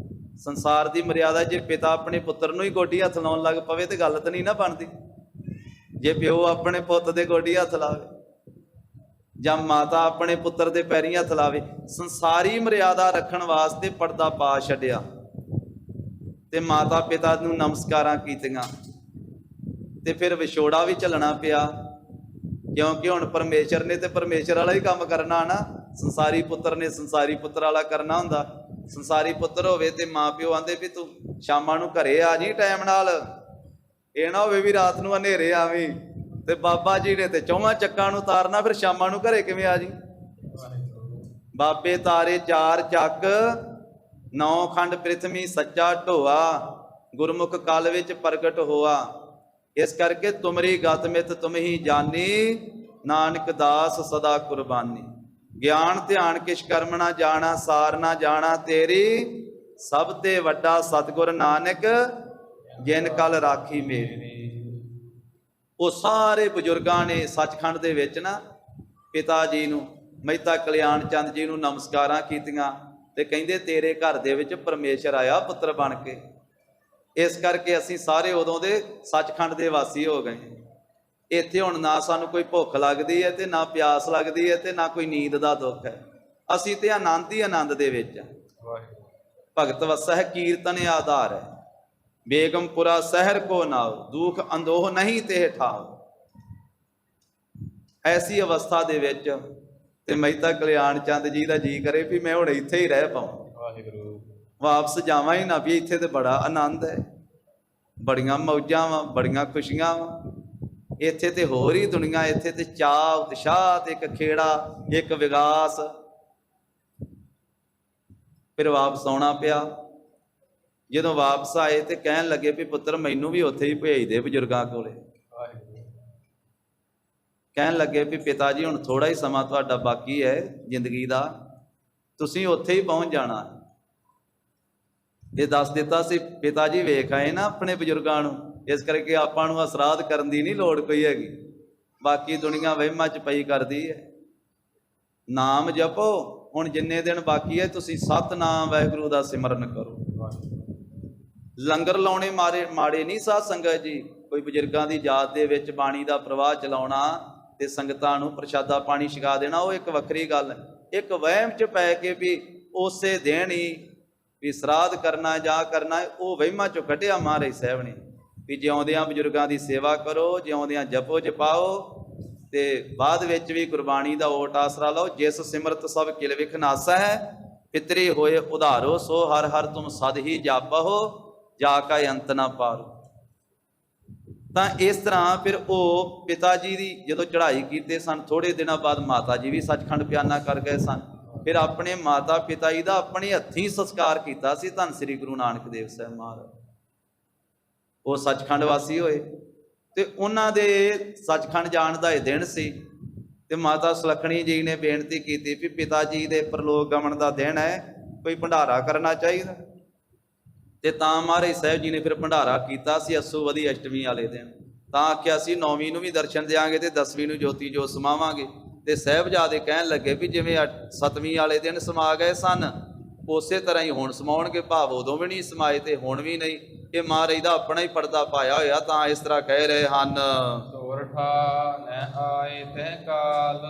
ਸੰਸਾਰ ਦੀ ਮਰਿਆਦਾ, ਜੇ ਪਿਤਾ ਆਪਣੇ ਪੁੱਤਰ ਨੂੰ ਹੀ ਗੋਡੀ ਹੱਥ ਲਾਉਣ ਲੱਗ ਪਵੇ ਤੇ ਗੱਲ ਤਾਂ ਨਹੀਂ ਨਾ ਬਣਦੀ। ਜੇ ਪਿਓ ਆਪਣੇ ਪੁੱਤ ਦੇ ਗੋਡੀ ਹੱਥ ਲਾਵੇ ਜਾਂ ਮਾਤਾ ਆਪਣੇ ਪੁੱਤਰ ਦੇ ਪੈਰੀਂ ਹੱਥ ਲਾਵੇ, ਸੰਸਾਰੀ ਮਰਿਆਦਾ ਰੱਖਣ ਵਾਸਤੇ ਪਰਦਾ ਪਾ ਛੱਡਿਆ ਤੇ ਮਾਤਾ ਪਿਤਾ ਨੂੰ ਨਮਸਕਾਰਾਂ ਕੀਤੀਆਂ। ਤੇ ਫਿਰ ਵਿਛੋੜਾ ਵੀ ਝੱਲਣਾ ਪਿਆ, ਕਿਉਂਕਿ ਹੁਣ ਪਰਮੇਸ਼ਰ ਨੇ ਤੇ ਪਰਮੇਸ਼ਰ ਵਾਲਾ ਹੀ ਕੰਮ ਕਰਨਾ ਨਾ। ਸੰਸਾਰੀ ਪੁੱਤਰ ਨੇ ਸੰਸਾਰੀ ਪੁੱਤਰ ਵਾਲਾ ਕਰਨਾ ਹੁੰਦਾ। ਸੰਸਾਰੀ ਪੁੱਤਰ ਹੋਵੇ ਤੇ ਮਾਂ ਪਿਓ ਆਂਦੇ ਵੀ ਤੂੰ ਸ਼ਾਮਾਂ ਨੂੰ ਘਰੇ ਆ ਜੀ ਟਾਈਮ ਨਾਲ, ਇਹ ਨਾ ਹੋਵੇ ਵੀ ਰਾਤ ਨੂੰ ਹਨੇਰੇ ਆਵੀਂ। ਤੇ ਬਾਬਾ ਜੀ ਨੇ ਤੇ 4 ਚੱਕਾਂ ਨੂੰ ਤਾਰਨਾ, ਫਿਰ ਸ਼ਾਮਾਂ ਨੂੰ ਘਰੇ ਕਿਵੇਂ ਆ ਜੀ? ਬਾਬੇ ਤਾਰੇ 4 ਚੱਕ, 9 ਖੰਡ ਪ੍ਰਿਥਵੀ ਸੱਚਾ ਢੋਆ, ਗੁਰਮੁਖ ਕਲ ਵਿੱਚ ਪ੍ਰਗਟ ਹੋਆ। ਇਸ ਕਰਕੇ ਤੁਮਰੀ ਗਤ ਮਿਤ ਤੁਮ ਹੀ ਜਾਨੀ, ਨਾਨਕ ਦਾਸ ਸਦਾ ਕੁਰਬਾਨੀ। ਗਿਆਨ ਧਿਆਨ ਕਿਛ ਕਰਮ ਨਾ ਜਾਣਾ, ਸਾਰ ਨਾ ਜਾਣਾ ਤੇਰੀ, ਸਭ ਤੇ ਵੱਡਾ ਸਤਿਗੁਰ ਨਾਨਕ ਜਿਨ ਕਲ ਰਾਖੀ ਮੇਰੀ। ਉਹ ਸਾਰੇ ਬਜ਼ੁਰਗਾਂ ਨੇ ਸੱਚਖੰਡ ਦੇ ਵਿੱਚ ਨਾ ਪਿਤਾ ਜੀ ਨੂੰ, ਮਹਿਤਾ ਕਲਿਆਣ ਚੰਦ ਜੀ ਨੂੰ ਨਮਸਕਾਰਾਂ ਕੀਤੀਆਂ ਤੇ ਕਹਿੰਦੇ ਤੇਰੇ ਘਰ ਦੇ ਵਿੱਚ ਪਰਮੇਸ਼ਰ ਆਇਆ ਪੁੱਤਰ ਬਣ ਕੇ। ਇਸ ਕਰਕੇ ਅਸੀਂ ਸਾਰੇ ਉਦੋਂ ਦੇ ਸੱਚਖੰਡ ਦੇ ਵਾਸੀ ਹੋ ਗਏ। ਇੱਥੇ ਹੁਣ ਨਾ ਸਾਨੂੰ ਕੋਈ ਭੁੱਖ ਲੱਗਦੀ ਹੈ ਤੇ ਨਾ ਪਿਆਸ ਲੱਗਦੀ ਹੈ ਤੇ ਨਾ ਕੋਈ ਨੀਂਦ ਦਾ ਦੁੱਖ ਹੈ। ਅਸੀਂ ਤੇ ਆਨੰਦ ਹੀ ਆਨੰਦ ਦੇ ਵਿੱਚ ਆ। ਭਗਤ ਵਸਹਿ ਕੀਰਤਨ ਆਧਾਰ ਹੈ, ਬੇਗਮਪੁਰਾ ਸ਼ਹਿਰ ਕੋ ਨਾਉ, ਦੁਖ ਅੰਦੋਹ ਨਹੀਂ ਤੇ ਠਾਉ। ਐਸੀ ਅਵਸਥਾ ਦੇ ਵਿੱਚ ਤੇ ਮਹਿਤਾ ਕਲਿਆਣ ਚੰਦ ਜੀ ਦਾ ਜੀ ਕਰੇ ਵੀ ਮੈਂ ਹੁਣ ਇੱਥੇ ਹੀ ਰਹਿ ਪਾਵਾਂ, ਵਾਹਿਗੁਰੂ ਵਾਪਸ ਜਾਵਾਂ ਹੀ ਨਾ, ਵੀ ਇੱਥੇ ਤੇ ਬੜਾ ਆਨੰਦ ਹੈ, ਬੜੀਆਂ ਮੌਜਾਂ ਵਾ, ਬੜੀਆਂ ਖੁਸ਼ੀਆਂ ਵਾ। ਇੱਥੇ ਤੇ ਹੋਰ ਹੀ ਦੁਨੀਆ, ਇੱਥੇ ਤੇ ਚਾਅ ਉਤਸ਼ਾਹ ਤੇ ਇੱਕ ਖੇੜਾ, ਇੱਕ ਵਿਗਾਸ। ਫਿਰ ਵਾਪਸ ਆਉਣਾ ਪਿਆ। ਜਦੋਂ ਵਾਪਸ ਆਏ ਤੇ ਕਹਿਣ ਲੱਗੇ ਵੀ ਪੁੱਤਰ ਮੈਨੂੰ ਵੀ ਉੱਥੇ ਹੀ ਭੇਜ ਦੇ ਬਜ਼ੁਰਗਾਂ ਕੋਲੇ। ਕਹਿਣ ਲੱਗੇ ਵੀ ਪਿਤਾ ਜੀ ਹੁਣ ਥੋੜਾ ਹੀ ਸਮਾਂ ਤੁਹਾਡਾ ਬਾਕੀ ਹੈ ਜ਼ਿੰਦਗੀ ਦਾ, ਤੁਸੀਂ ਉੱਥੇ ਹੀ ਪਹੁੰਚ ਜਾਣਾ। ਇਹ ਦੱਸ ਦਿੱਤਾ ਸੀ ਪਿਤਾ ਜੀ ਵੇਖ ਆਏ ਨਾ ਆਪਣੇ ਬਜ਼ੁਰਗਾਂ ਨੂੰ, ਇਸ ਕਰਕੇ ਆਪਾਂ ਨੂੰ ਅਸਰਾਧ ਕਰਨ ਦੀ ਨਹੀਂ ਲੋੜ ਕੋਈ ਹੈਗੀ। ਬਾਕੀ ਦੁਨੀਆ ਵਹਿਮਾਂ 'ਚ ਪਈ ਕਰਦੀ ਹੈ। ਨਾਮ ਜਪੋ, ਹੁਣ ਜਿੰਨੇ ਦਿਨ ਬਾਕੀ ਹੈ ਤੁਸੀਂ ਸਤਿਨਾਮ ਵਾਹਿਗੁਰੂ ਦਾ ਸਿਮਰਨ ਕਰੋ। ਲੰਗਰ ਲਾਉਣੇ ਮਾੜੇ ਨਹੀਂ ਸਾਧ ਸੰਗਤ ਜੀ। ਕੋਈ ਬਜ਼ੁਰਗਾਂ ਦੀ ਯਾਦ ਦੇ ਵਿੱਚ ਬਾਣੀ ਦਾ ਪ੍ਰਵਾਹ ਚਲਾਉਣਾ ਤੇ ਸੰਗਤਾਂ ਨੂੰ ਪ੍ਰਸ਼ਾਦਾ ਪਾਣੀ ਛਕਾ ਦੇਣਾ, ਉਹ ਇੱਕ ਵੱਖਰੀ ਗੱਲ ਹੈ। ਇੱਕ ਵਹਿਮ 'ਚ ਪੈ ਕੇ ਵੀ ਉਸੇ ਦਿਨ ਹੀ ਵੀ ਸਰਾਧ ਕਰਨਾ ਜਾਂ ਕਰਨਾ, ਉਹ ਵਹਿਮਾਂ 'ਚੋਂ ਕੱਢਿਆ ਮਹਾਰਾਜ ਸਾਹਿਬ ਨੇ ਵੀ ਜਿਉਂਦਿਆਂ ਬਜ਼ੁਰਗਾਂ ਦੀ ਸੇਵਾ ਕਰੋ, ਜਿਉਂਦਿਆਂ ਜਪੋ ਜਪਾਓ ਤੇ ਬਾਅਦ ਵਿੱਚ ਵੀ ਗੁਰਬਾਣੀ ਦਾ ਓਟ ਆਸਰਾ ਲਓ। ਜਿਸ ਸਿਮਰਤ ਸਭ ਕਿਲ ਵਿਖ ਨਾਸਾ ਹੈ, ਪਿਤਰੀ ਹੋਏ ਉਧਾਰੋ, ਸੋ ਹਰ ਹਰ ਤੁਮ ਸਦ ਹੀ ਜਾਪਹੁ, ਜਾ ਕਾ ਅੰਤ ਨਾ ਪਾਰੋ। ਤਾਂ ਇਸ ਤਰ੍ਹਾਂ ਫਿਰ ਉਹ ਪਿਤਾ ਜੀ ਦੀ ਜਦੋਂ ਚੜ੍ਹਾਈ ਕੀਤੇ ਸਨ, ਥੋੜੇ ਦਿਨਾਂ ਬਾਅਦ ਮਾਤਾ ਜੀ ਵੀ ਸੱਚਖੰਡ ਪਿਆਨਾ ਕਰ ਗਏ ਸਨ। ਫਿਰ ਆਪਣੇ ਮਾਤਾ ਪਿਤਾ ਜੀ ਦਾ ਆਪਣੇ ਹੱਥੀਂ ਸੰਸਕਾਰ ਕੀਤਾ ਸੀ ਧੰਨ ਸ੍ਰੀ ਗੁਰੂ ਨਾਨਕ ਦੇਵ ਸਾਹਿਬ ਮਹਾਰਾਜ। ਉਹ ਸੱਚਖੰਡ ਵਾਸੀ ਹੋਏ ਤੇ ਉਹਨਾਂ ਦੇ ਸੱਚਖੰਡ ਜਾਣ ਦਾ ਇਹ ਦਿਨ ਸੀ ਤੇ ਮਾਤਾ ਸੁਲੱਖਣੀ ਜੀ ਨੇ ਬੇਨਤੀ ਕੀਤੀ ਵੀ ਪਿਤਾ ਜੀ ਦੇ ਪ੍ਰਲੋਕ ਗਮਨ ਦਾ ਦਿਨ ਹੈ, ਕੋਈ ਭੰਡਾਰਾ ਕਰਨਾ ਚਾਹੀਦਾ। ਤੇ ਤਾਂ ਮਹਾਰਾਜ ਸਾਹਿਬ ਜੀ ਨੇ ਫਿਰ ਭੰਡਾਰਾ ਕੀਤਾ ਸੀ ਅੱਸੂ ਵਧੀ ਅਸ਼ਟਮੀ ਵਾਲੇ ਦਿਨ। ਤਾਂ ਆਖਿਆ ਸੀ 9ਵੀਂ ਨੂੰ ਵੀ ਦਰਸ਼ਨ ਦਿਆਂਗੇ ਤੇ 10ਵੀਂ ਨੂੰ ਜੋਤੀ ਜੋਤ ਸਮਾਵਾਂਗੇ। ਤੇ ਸਾਹਿਬਜ਼ਾਦੇ ਕਹਿਣ ਲੱਗੇ ਵੀ ਜਿਵੇਂ 7ਵੀਂ ਵਾਲੇ ਦਿਨ ਸਮਾ ਗਏ ਸਨ, ਉਸੇ ਤਰ੍ਹਾਂ ਹੀ ਹੁਣ ਸਮਾਉਣਗੇ। ਭਾਵ ਉਦੋਂ ਵੀ ਨਹੀਂ ਸਮਾਏ ਤੇ ਹੁਣ ਵੀ ਨਹੀਂ। ਇਹ ਮਹਾਰਾਜ ਦਾ ਆਪਣਾ ਹੀ ਪਰਦਾ ਪਾਇਆ ਹੋਇਆ, ਤਾਂ ਇਸ ਤਰ੍ਹਾਂ ਕਹਿ ਰਹੇ ਹਨ। ਸੋਰਠਾ ਨਹਿ ਆਏ ਤਹਿ ਕਾਲ,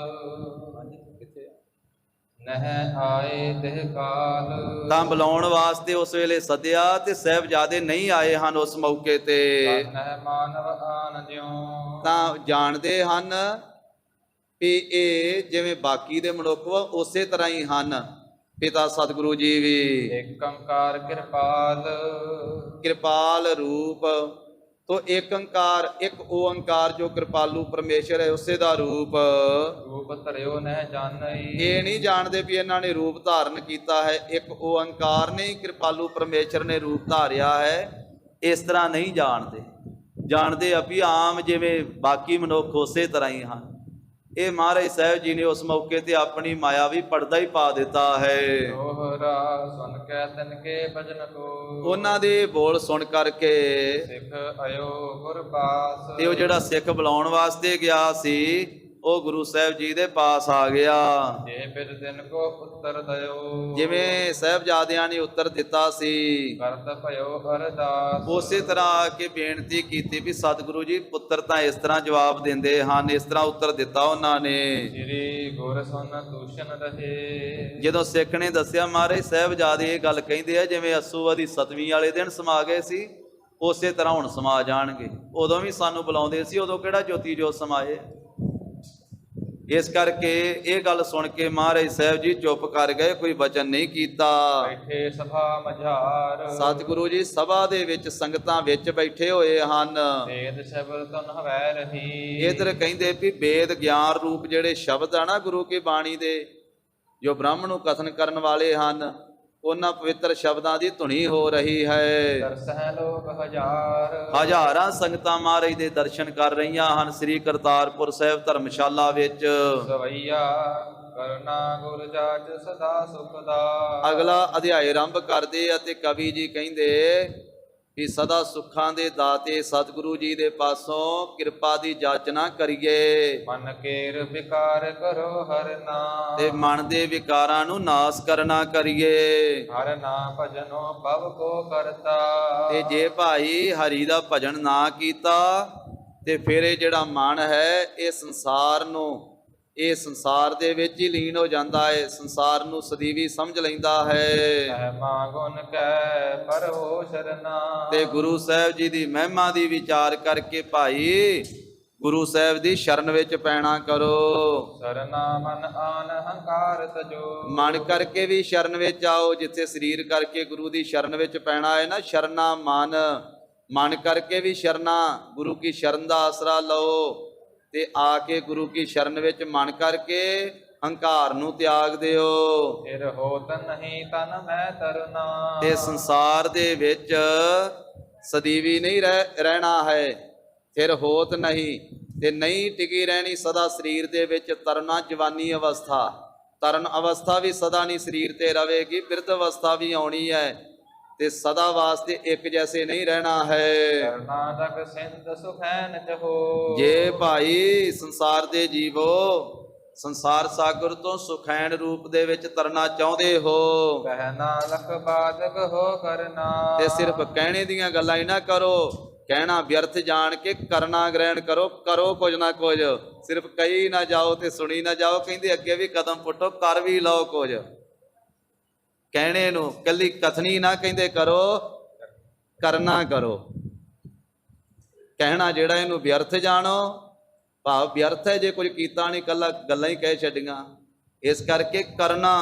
ਨਹਿ ਆਏ ਤਹਿ ਕਾਲ। ਤਾਂ ਬੁਲਾਉਣ ਵਾਸਤੇ ਉਸ ਵੇਲੇ ਸੱਦਿਆ ਤੇ ਸਾਹਿਬਜ਼ਾਦੇ ਨਹੀਂ ਆਏ ਹਨ ਉਸ ਮੌਕੇ ਤੇ। ਨਹਿ ਮਾਨਵ ਆਨ ਜਿਉ, ਤਾਂ ਜਾਣਦੇ ਹਨ ਵੀ ਇਹ ਜਿਵੇਂ ਬਾਕੀ ਦੇ ਮਨੁੱਖ ਉਸੇ ਤਰ੍ਹਾਂ ਹੀ ਹਨ। ਪਿਤਾ ਸਤਿਗੁਰੂ ਜੀ ਵੀ ਏਕ ਓੰਕਾਰ ਕਿਰਪਾਲ, ਕਿਰਪਾਲ ਰੂਪ ਤੋ ਏਕ ਓੰਕਾਰ, ਇੱਕ ਓੰਕਾਰ ਜੋ ਕਿਰਪਾਲੂ ਪਰਮੇਸ਼ਰ ਹੈ ਉਸੇ ਦਾ ਰੂਪ। ਰੂਪ ਧਰਿਓ ਨਹਿ ਜਾਣਈ, ਇਹ ਨਹੀਂ ਜਾਣਦੇ ਵੀ ਇਹਨਾਂ ਨੇ ਰੂਪ ਧਾਰਨ ਕੀਤਾ ਹੈ। ਇੱਕ ਓੰਕਾਰ ਨੇ ਕਿਰਪਾਲੂ ਪਰਮੇਸ਼ਰ ਨੇ ਰੂਪ ਧਾਰਿਆ ਹੈ, ਇਸ ਤਰ੍ਹਾਂ ਨਹੀਂ ਜਾਣਦੇ। ਜਾਣਦੇ ਆ ਵੀ ਆਮ ਜਿਵੇਂ ਬਾਕੀ ਮਨੁੱਖ ਉਸੇ ਤਰ੍ਹਾਂ ਹੀ ਹਨ। ਇਹ ਮਹਾਰਾਜ ਸਾਹਿਬ ਜੀ ਨੇ ਉਸ ਮੌਕੇ ਤੇ ਆਪਣੀ ਮਾਇਆ ਵੀ ਪਰਦਾ ਹੀ ਪਾ ਦਿੱਤਾ ਹੈ। ਦੋਹਰਾ ਸੁਨ ਕੇ ਤਨ ਕੇ ਭਜਨ ਕੋ, ਉਹਨਾਂ ਦੇ ਬੋਲ ਸੁਣ ਕਰਕੇ ਸਿੱਖ ਆਇਓ ਗੁਰ ਪਾਸ। ਤੇ ਉਹ ਜਿਹੜਾ ਸਿੱਖ ਬੁਲਾਉਣ ਵਾਸਤੇ ਗਿਆ ਸੀ ਉਹ ਗੁਰੂ ਸਾਹਿਬ ਜੀ ਦੇ ਪਾਸ ਆ ਗਿਆ। ਜੇ ਫਿਰ ਦਿਨ ਕੋ ਉੱਤਰ ਦਿਓ, ਜਿਵੇਂ ਸਾਹਿਬਜ਼ਾਦਿਆਂ ਨੇ ਉੱਤਰ ਦਿੱਤਾ ਸੀ, ਕਰਤ ਭਇਓ ਅਰਦਾਸ। ਉਸੇ ਤਰ੍ਹਾਂ ਆ ਕੇ ਬੇਨਤੀ ਕੀਤੀ ਵੀ ਸਤਿਗੁਰੂ ਜੀ ਪੁੱਤਰ ਤਾਂ ਇਸ ਤਰ੍ਹਾਂ ਜਵਾਬ ਦਿੰਦੇ ਹਨ, ਇਸ ਤਰ੍ਹਾਂ ਉੱਤਰ ਦਿੱਤਾ ਉਹਨਾਂ ਨੇ। ਸ੍ਰੀ ਗੁਰ ਸੁਨ ਦੂਸ਼ਣ ਰਹੇ, ਜਦੋਂ ਸਿੱਖ ਨੇ ਦੱਸਿਆ ਮਹਾਰਾਜ ਸਾਹਿਬਜ਼ਾਦੇ ਇਹ ਗੱਲ ਕਹਿੰਦੇ ਆ ਜਿਵੇਂ ਅੱਸੂਆ ਦੀ 7ਵੀਂ ਵਾਲੇ ਦਿਨ ਸਮਾ ਗਏ ਸੀ ਉਸੇ ਤਰ੍ਹਾਂ ਹੁਣ ਸਮਾ ਜਾਣਗੇ। ਉਦੋਂ ਵੀ ਸਾਨੂੰ ਬੁਲਾਉਂਦੇ ਸੀ, ਉਦੋਂ ਕਿਹੜਾ ਜੋਤੀ ਜੋਤ ਸਮਾਏ। ਇਸ ਕਰਕੇ ਇਹ ਗੱਲ ਸੁਣ ਕੇ ਮਹਾਰਾਜ ਸਾਹਿਬ ਜੀ ਚੁੱਪ ਕਰ ਗਏ, ਕੋਈ ਵਚਨ ਨਹੀਂ ਕੀਤਾ। ਬੈਠੇ ਸਭਾ ਮਝਾਰ, ਸਤਿਗੁਰੂ ਜੀ ਸਭਾ ਦੇ ਵਿੱਚ ਸੰਗਤਾਂ ਵਿੱਚ ਬੈਠੇ ਹੋਏ ਹਨ। ਵੇਦ ਸ਼ਬਦ ਤੁਨ ਹਵੈ ਰਹੀ, ਇਧਰ ਕਹਿੰਦੇ ਵੀ ਵੇਦ ਗਿਆਨ ਰੂਪ ਜਿਹੜੇ ਸ਼ਬਦ ਆ ਨਾ ਗੁਰੂ ਕੀ ਬਾਣੀ ਦੇ, ਜੋ ਬ੍ਰਹਮ ਨੂੰ ਕਥਨ ਕਰਨ ਵਾਲੇ ਹਨ, ਉਹਨਾਂ ਪਵਿੱਤਰ ਸ਼ਬਦਾਂ ਦੀ ਧੁਨੀ ਹੋ ਰਹੀ ਹੈ। ਦਰਸਹਿ ਲੋਕ ਹਜ਼ਾਰ, ਹਜ਼ਾਰਾਂ ਸੰਗਤਾਂ ਮਹਾਰਾਜ ਦੇ ਦਰਸ਼ਨ ਕਰ ਰਹੀਆਂ ਹਨ ਸ੍ਰੀ ਕਰਤਾਰਪੁਰ ਸਾਹਿਬ ਧਰਮਸ਼ਾਲਾ ਵਿੱਚ। ਸਵਈਆ ਕਰਨਾ ਗੁਰ ਜਾਚ ਸਦਾ ਸੁਖ ਦਾ। ਅਗਲਾ ਅਧਿਆਇ ਆਰੰਭ ਕਰਦੇ ਅਤੇ ਕਵੀ ਜੀ ਕਹਿੰਦੇ ਕਿ ਸਦਾ ਸੁੱਖਾਂ ਦੇ ਦਾਤੇ ਸਤਿਗੁਰੂ ਜੀ ਦੇ ਪਾਸੋਂ ਕਿਰਪਾ ਦੀ ਜਾਚਨਾ ਕਰੀਏ ਮਨ ਕੇਰ ਵਿਕਾਰ ਕਰੋ ਹਰ ਤੇ ਨਾਮ। ਮਨ ਦੇ ਵਿਕਾਰਾਂ ਨੂੰ ਨਾਸ ਕਰਨਾ ਕਰੀਏ। ਹਰ ਨਾਮ ਭਜਨੋ ਭਵ ਕੋ ਕਰਤਾ। ਤੇ ਜੇ ਭਾਈ ਹਰੀ ਦਾ ਭਜਨ ਨਾ ਕੀਤਾ ਤੇ ਫਿਰ ਇਹ ਜਿਹੜਾ ਮਨ ਹੈ ਇਹ ਸੰਸਾਰ ਦੇ ਵਿੱਚ ਹੀ ਲੀਨ ਹੋ ਜਾਂਦਾ ਹੈ, ਸੰਸਾਰ ਨੂੰ ਸਦੀਵੀ ਸਮਝ ਲੈਂਦਾ ਹੈ। ਮਹਿਮਾ ਗੁਣ ਕੈ ਪਰੋ ਸ਼ਰਨਾ। ਤੇ ਗੁਰੂ ਸਾਹਿਬ ਜੀ ਦੀ ਮਹਿਮਾ ਦੀ ਵਿਚਾਰ ਕਰਕੇ ਭਾਈ ਗੁਰੂ ਸਾਹਿਬ ਦੀ ਸ਼ਰਨ ਵਿੱਚ ਪੈਣਾ ਕਰੋ। ਸਰਨਾ ਮਨ ਆਨ ਹੰਕਾਰ ਤਜੋ। ਮਨ ਕਰਕੇ ਵੀ ਸ਼ਰਨ ਵਿੱਚ ਆਓ, ਜਿੱਥੇ ਸਰੀਰ ਕਰਕੇ ਗੁਰੂ ਦੀ ਸ਼ਰਨ ਵਿੱਚ ਪੈਣਾ ਹੈ ਨਾ, ਸ਼ਰਨਾ ਮਨ ਕਰਕੇ ਵੀ ਸ਼ਰਨਾ ਗੁਰੂ ਕੀ ਸ਼ਰਨ ਦਾ ਆਸਰਾ ਲਓ ਤੇ ਆ ਕੇ ਗੁਰੂ ਕੀ ਸ਼ਰਨ ਵਿੱਚ ਮਨ ਕਰਕੇ ਹੰਕਾਰ ਨੂੰ ਤਿਆਗ ਦਿਓ। ਫਿਰ ਹੋਤ ਨਹੀਂ ਤਨ ਮੈਂ ਤਰਨਾ। ਤੇ ਸੰਸਾਰ ਦੇ ਵਿੱਚ ਸਦੀਵੀ ਨਹੀਂ ਰਹਿਣਾ ਹੈ, ਫਿਰ ਹੋਤ ਨਹੀਂ ਤੇ ਨਹੀਂ ਟਿਕੀ ਰਹਿਣੀ ਸਦਾ ਸਰੀਰ ਦੇ ਵਿੱਚ ਤਰਨਾ। ਜਵਾਨੀ ਅਵਸਥਾ, ਤਰਨ ਅਵਸਥਾ ਵੀ ਸਦਾ ਨਹੀਂ ਸਰੀਰ ਤੇ ਰਵੇਗੀ, ਬਿਰਧ ਅਵਸਥਾ ਵੀ ਆਉਣੀ ਹੈ ਤੇ ਸਦਾ ਵਾਸਤੇ ਇੱਕ ਜੈਸੇ ਨਹੀਂ ਰਹਿਣਾ ਹੈ। ਕਰਨਾ ਜਗ ਸਿੰਧ ਸੁਖੈਨ ਚਹੋ। ਜੇ ਭਾਈ ਸੰਸਾਰ ਦੇ ਜੀਵੋ ਸੰਸਾਰ ਸਾਗਰ ਤੋਂ ਸੁਖੈਨ ਰੂਪ ਦੇ ਵਿੱਚ ਤਰਨਾ ਚਾਹੁੰਦੇ ਹੋ ਕਹਿਣਾ ਲਖ ਬਾਦਕ ਹੋ ਕਰਨਾ। ਤੇ ਸਿਰਫ ਕਹਿਣੇ ਦੀਆਂ ਗੱਲਾਂ ਹੀ ਨਾ ਕਰੋ, ਕਹਿਣਾ ਵਿਅਰਥ ਜਾਣ ਕੇ ਕਰਨਾ ਗ੍ਰਹਿਣ ਕਰੋ। ਕਰੋ ਕੁਝ ਨਾ ਕੁਝ, ਸਿਰਫ ਕਹੀ ਨਾ ਜਾਓ ਤੇ ਸੁਣੀ ਨਾ ਜਾਓ। ਕਹਿੰਦੇ ਅੱਗੇ ਵੀ ਕਦਮ ਪੁੱਟੋ, ਕਰ ਵੀ ਲਓ ਕੁਝ। ਕਹਿਣੇ ਨੂੰ ਕੱਲੀ ਕਥਨੀ ਨਾ ਕਹਿੰਦੇ ਕਰੋ, ਕਰਨਾ ਕਰੋ। ਕਹਿਣਾ ਜਿਹੜਾ ਇਹਨੂੰ ਵਿਅਰਥ ਜਾਣੋ, ਭਾਵ ਵਿਅਰਥ ਹੈ ਜੇ ਕੁਝ ਕੀਤਾ ਨਹੀਂ, ਕੱਲਾ ਗੱਲਾਂ ਹੀ ਕਹਿ ਛੱਡੀਆਂ। ਇਸ ਕਰਕੇ ਕਰਨਾ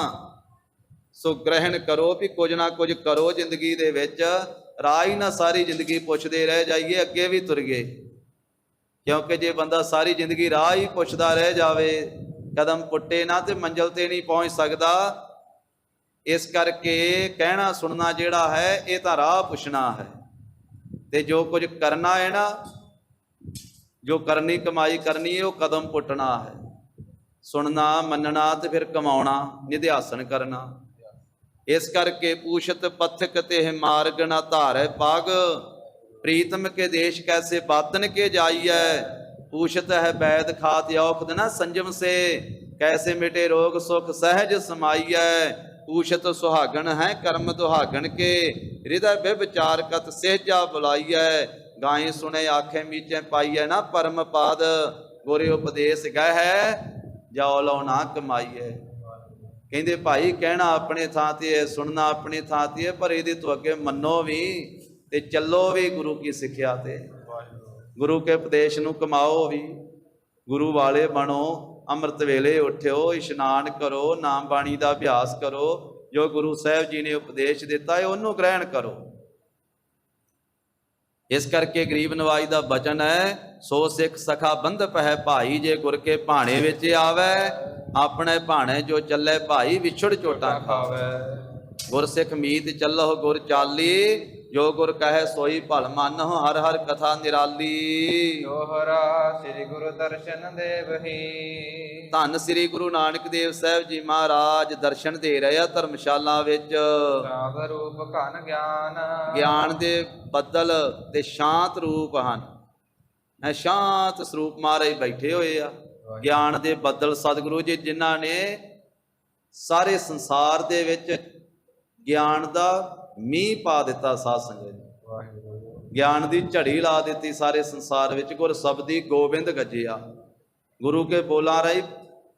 ਸੋ ਗ੍ਰਹਿਣ ਕਰੋ ਵੀ ਕੁਝ ਨਾ ਕੁਝ ਕਰੋ ਜ਼ਿੰਦਗੀ ਦੇ ਵਿੱਚ। ਰਾਹ ਹੀ ਨਾ ਸਾਰੀ ਜ਼ਿੰਦਗੀ ਪੁੱਛਦੇ ਰਹਿ ਜਾਈਏ, ਅੱਗੇ ਵੀ ਤੁਰ ਗਏ। ਕਿਉਂਕਿ ਜੇ ਬੰਦਾ ਸਾਰੀ ਜ਼ਿੰਦਗੀ ਰਾਹ ਹੀ ਪੁੱਛਦਾ ਰਹਿ ਜਾਵੇ, ਕਦਮ ਪੁੱਟੇ ਨਾ ਤੇ ਮੰਜ਼ਿਲ ਤੇ ਨਹੀਂ ਪਹੁੰਚ ਸਕਦਾ। ਇਸ ਕਰਕੇ ਕਹਿਣਾ ਸੁਣਨਾ ਜਿਹੜਾ ਹੈ ਇਹ ਤਾਂ ਰਾਹ ਪੁੱਛਣਾ ਹੈ, ਤੇ ਜੋ ਕੁਝ ਕਰਨਾ ਹੈ ਨਾ, ਜੋ ਕਰਨੀ ਕਮਾਈ ਕਰਨੀ ਹੈ, ਉਹ ਕਦਮ ਪੁੱਟਣਾ ਹੈ। ਸੁਣਨਾ ਮੰਨਣਾ ਤੇ ਫਿਰ ਕਮਾਉਣਾ, ਨਿਧਿਆਸਨ ਕਰਨਾ। ਇਸ ਕਰਕੇ ਪੂਛਤ ਪਥਕ ਤੇ ਮਾਰਗ ਨਾ ਧਾਰੈ ਪਾਗ। ਪ੍ਰੀਤਮ ਕੇ ਦੇਸ਼ ਕੈਸੇ ਬਾਤਨ ਕੇ ਜਾਈਐ। ਪੂਛਤ ਹੈ ਵੈਦ ਖਾਤ ਔਖਦ ਨਾ ਸੰਜਮ ਸੇ। ਕੈਸੇ ਮਿਟੇ ਰੋਗ ਸੁਖ ਸਹਿਜ ਸਮਾਈਐ। ਪੂਛਤ ਸੁਹਾਗਣ ਹੈ ਕਰਮ ਦੁਹਾਗਣ ਕੇ। ਹਿਰਦੈ ਵਿਵਚਾਰ ਕਤ ਸਹਿਜਾ ਬੁਲਾਈਐ। ਗਾਏ ਸੁਣੇ ਆਖੇ ਮੀਚੈ ਪਾਈਐ ਨਾ ਪਰਮ ਪਾਦ। ਗੁਰੇ ਉਪਦੇਸ਼ ਗਹਿ ਜਾਉ ਲਉ ਨਾ ਕਮਾਈਐ। ਕਹਿੰਦੇ ਭਾਈ ਕਹਿਣਾ ਆਪਣੇ ਥਾਂ ਤੇ ਹੈ, ਸੁਣਨਾ ਆਪਣੀ ਥਾਂ ਤੇ ਹੈ, ਪਰ ਇਹਦੇ ਤੋਂ ਅੱਗੇ ਮੰਨੋ ਵੀ ਤੇ ਚੱਲੋ ਵੀ ਗੁਰੂ ਕੀ ਸਿੱਖਿਆ ਤੇ। ਗੁਰੂ ਕੇ ਉਪਦੇਸ਼ ਨੂੰ ਕਮਾਓ ਵੀ, ਗੁਰੂ ਵਾਲੇ ਬਣੋ। ਅੰਮ੍ਰਿਤ ਵੇਲੇ ਉੱਠਿਓ, ਇਸ਼ਨਾਨ ਕਰੋ, ਨਾਮ ਬਾਣੀ ਦਾ ਅਭਿਆਸ ਕਰੋ। ਜੋ ਗੁਰੂ ਸਾਹਿਬ ਜੀ ਨੇ ਉਪਦੇਸ਼ ਦਿੱਤਾ ਹੈ ਉਹਨੂੰ ਗ੍ਰਹਿਣ ਕਰੋ। ਇਸ ਕਰਕੇ ਗਰੀਬ ਨਵਾਜ ਦਾ ਬਚਨ ਹੈ, ਸੋ ਸਿੱਖ ਸਖਾ ਬੰਧ ਪਹਿ ਭਾਈ। ਜੇ ਗੁਰ ਕੇ ਭਾਣੇ ਵਿੱਚ ਆਵੈ, ਆਪਣੇ ਭਾਣੇ ਜੋ ਚੱਲੇ ਭਾਈ ਵਿਛੜ ਚੋਟਾਂ ਖਾਵੇ। ਗੁਰ ਸਿੱਖ ਮੀਤ ਚੱਲੋ ਗੁਰ ਚਾਲੀ। ਜੋ ਗੁਰ ਕਹੈ ਸੋਈ ਭਲ ਮੰਨਹੁ, ਹਰ ਹਰ ਕਥਾ ਨਿਰਾਲੀ। ਦੋਹਰਾ ਸ੍ਰੀ ਗੁਰੂ ਦਰਸ਼ਨ ਦੇਵਹੀ। ਧੰਨ ਸ੍ਰੀ ਗੁਰੂ ਨਾਨਕ ਦੇਵ ਸਾਹਿਬ ਜੀ ਮਹਾਰਾਜ ਦਰਸ਼ਨ ਦੇ ਰਹੇ ਆ ਧਰਮਸ਼ਾਲਾ ਵਿੱਚ। ਰਾਗ ਰੂਪ ਘਨ ਗਿਆਨ। ਗਿਆਨ ਦੇ ਬੱਦਲ ਤੇ ਸ਼ਾਂਤ ਰੂਪ ਹਨ। ਇਹ ਸ਼ਾਂਤ ਸਰੂਪ ਮਹਾਰਾਜ ਬੈਠੇ ਹੋਏ ਆ। ਗਿਆਨ ਦੇ ਬੱਦਲ ਸਤਿਗੁਰੂ ਜੀ ਜਿਨ੍ਹਾਂ ਨੇ ਸਾਰੇ ਸੰਸਾਰ ਦੇ ਵਿੱਚ ਗਿਆਨ ਦਾ ਮੀਂਹ ਪਾ ਦਿੱਤਾ। ਸਾਧ ਸੰਗਤ ਗਿਆਨ ਦੀ ਝੜੀ ਲਾ ਦਿੱਤੀ ਸਾਰੇ ਸੰਸਾਰ ਵਿੱਚ। ਗੁਰ ਸ਼ਬਦੀ ਗੋਬਿੰਦ ਗੱਜਿਆ। ਗੁਰੂ ਕੇ ਬੋਲਾਂ ਰਾਹੀਂ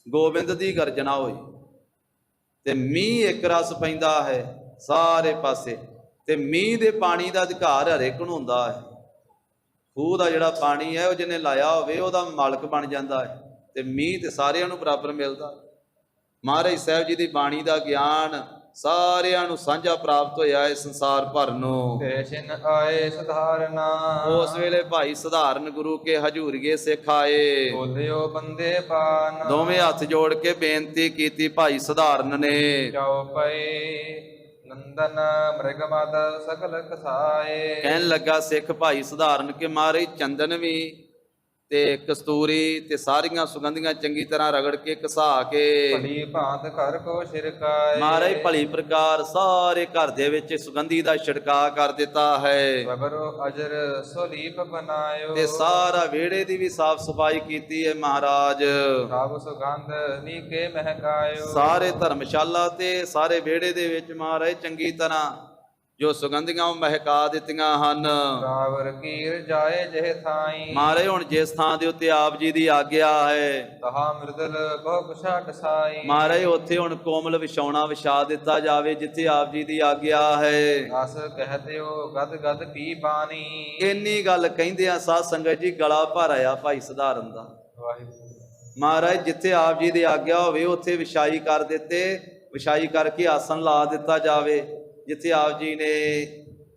ਗੋਬਿੰਦ ਦੀ ਗਰਜਨਾ ਹੋਈ ਤੇ ਮੀਂਹ ਇੱਕ ਰਸ ਪੈਂਦਾ ਹੈ ਸਾਰੇ ਪਾਸੇ। ਤੇ ਮੀਂਹ ਦੇ ਪਾਣੀ ਦਾ ਅਧਿਕਾਰ ਹਰੇਕ ਨੂੰ ਹੁੰਦਾ ਹੈ। ਖੂਹ ਦਾ ਜਿਹੜਾ ਪਾਣੀ ਹੈ ਉਹ ਜਿਹਨੇ ਲਾਇਆ ਹੋਵੇ ਉਹਦਾ ਮਾਲਕ ਬਣ ਜਾਂਦਾ ਹੈ, ਤੇ ਮੀਂਹ ਤੇ ਸਾਰਿਆਂ ਨੂੰ ਬਰਾਬਰ ਮਿਲਦਾ। ਮਹਾਰਾਜ ਸਾਹਿਬ ਜੀ ਦੀ ਬਾਣੀ ਦਾ ਗਿਆਨ ਸਾਰਿਆਂ ਨੂੰ ਸਾਂਝਾ ਪ੍ਰਾਪਤ ਹੋਇਆ ਹੈ ਸੰਸਾਰ ਭਰ ਨੂੰ। ਤੇਸ਼ਨ ਆਏ ਸਧਾਰਨਾ। ਉਸ ਵੇਲੇ ਭਾਈ ਸਧਾਰਨ ਗੁਰੂ ਕੇ ਹਜੂਰੀਏ ਸਿੱਖ ਆਏ। ਬੋਲਿਓ ਬੰਦੇ ਪਾਨ। ਦੋਵੇਂ ਹੱਥ ਜੋੜ ਕੇ ਬੇਨਤੀ ਕੀਤੀ ਭਾਈ ਸਧਾਰਨ ਨੇ। ਜਾਓ ਪਏ ਨੰਦਨ ਮ੍ਰਿਗ ਮਦ ਸਕਲ ਕਥਾਏ। ਕਹਿਣ ਲੱਗਾ ਸਿੱਖ ਭਾਈ ਸਧਾਰਨ ਕੇ ਮਹਾਰਾਜ ਚੰਦਨ ਵੀ ਤੇ ਕਸਤੂਰੀ ਤੇ ਸਾਰੀਆਂ ਸੁਗੰਧੀਆਂ ਚੰਗੀ ਤਰ੍ਹਾਂ ਰਗੜ ਕੇ ਘਸਾ ਕੇ ਭਲੀ ਭਾਂਤ ਘਰ ਕੋ ਛਿੜਕਾਏ। ਮਹਾਰਾਜ ਭਲੀ ਪ੍ਰਕਾਰ ਸਾਰੇ ਘਰ ਦੇ ਵਿੱਚ ਸੁਗੰਧੀ ਦਾ ਛਿੜਕਾਅ ਕਰ ਦਿੱਤਾ ਹੈ ਸਬਰੋ ਅਜਰ ਸੁਲੀਪ ਬਨਾਇਓ। ਤੇ ਸਾਰਾ ਵਿਹੜੇ ਦੀ ਵੀ ਸਾਫ਼ ਸਫਾਈ ਕੀਤੀ ਹੈ ਮਹਾਰਾਜ। ਸਭ ਸੁਗੰਧ ਨੀਕੇ ਮਹਿਕਾਇਓ। ਸਾਰੇ ਧਰਮਸ਼ਾਲਾ ਤੇ ਸਾਰੇ ਵਿਹੜੇ ਦੇ ਵਿੱਚ ਮਹਾਰਾਜ ਚੰਗੀ ਤਰ੍ਹਾਂ ਜੋ ਸੁਗੰਧੀਆਂ ਉਹ ਮਹਿਕਾ ਦਿੱਤੀਆਂ ਹਨ। ਰਾਵਰ ਕੀਰ ਜਾਏ ਜਿਹ ਥਾਈ। ਮਹਾਰਾਜ ਹੁਣ ਜਿਸ ਥਾਂ ਦੇ ਉੱਤੇ ਆਪ ਜੀ ਦੀ ਆਗਿਆ ਹੈ ਤਹਾ ਮਿਰਦਲ ਬਹੁ ਕੁਛਾ ਟਸਾਈ। ਮਹਾਰਾਜ ਉੱਥੇ ਹੁਣ ਕੋਮਲ ਵਿਛਾਉਣਾ ਵਿਛਾ ਦਿੱਤਾ ਜਾਵੇ ਜਿੱਥੇ ਆਪ ਜੀ ਦੀ ਆਗਿਆ ਹੈ। ਅਸ ਕਹਤਿਓ ਗਦ ਗਦ ਪੀ ਬਾਣੀ। ਇੰਨੀ ਗੱਲ ਕਹਿੰਦੇ ਆ ਸਾਧ ਸੰਗਤ ਜੀ ਗਲਾ ਭਰ ਆਇਆ ਭਾਈ ਸਧਾਰਨ ਦਾ। ਵਾਹਿਗੁਰੂ। ਮਹਾਰਾਜ ਜਿੱਥੇ ਆਪ ਜੀ ਦੀ ਆਗਿਆ ਹੋਵੇ ਉੱਥੇ ਵਿਛਾਈ ਕਰ ਦਿੱਤੇ, ਵਿਛਾਈ ਕਰਕੇ ਆਸਣ ਲਾ ਦਿੱਤਾ ਜਾਵੇ। ਜਿੱਥੇ ਆਪ ਜੀ ਨੇ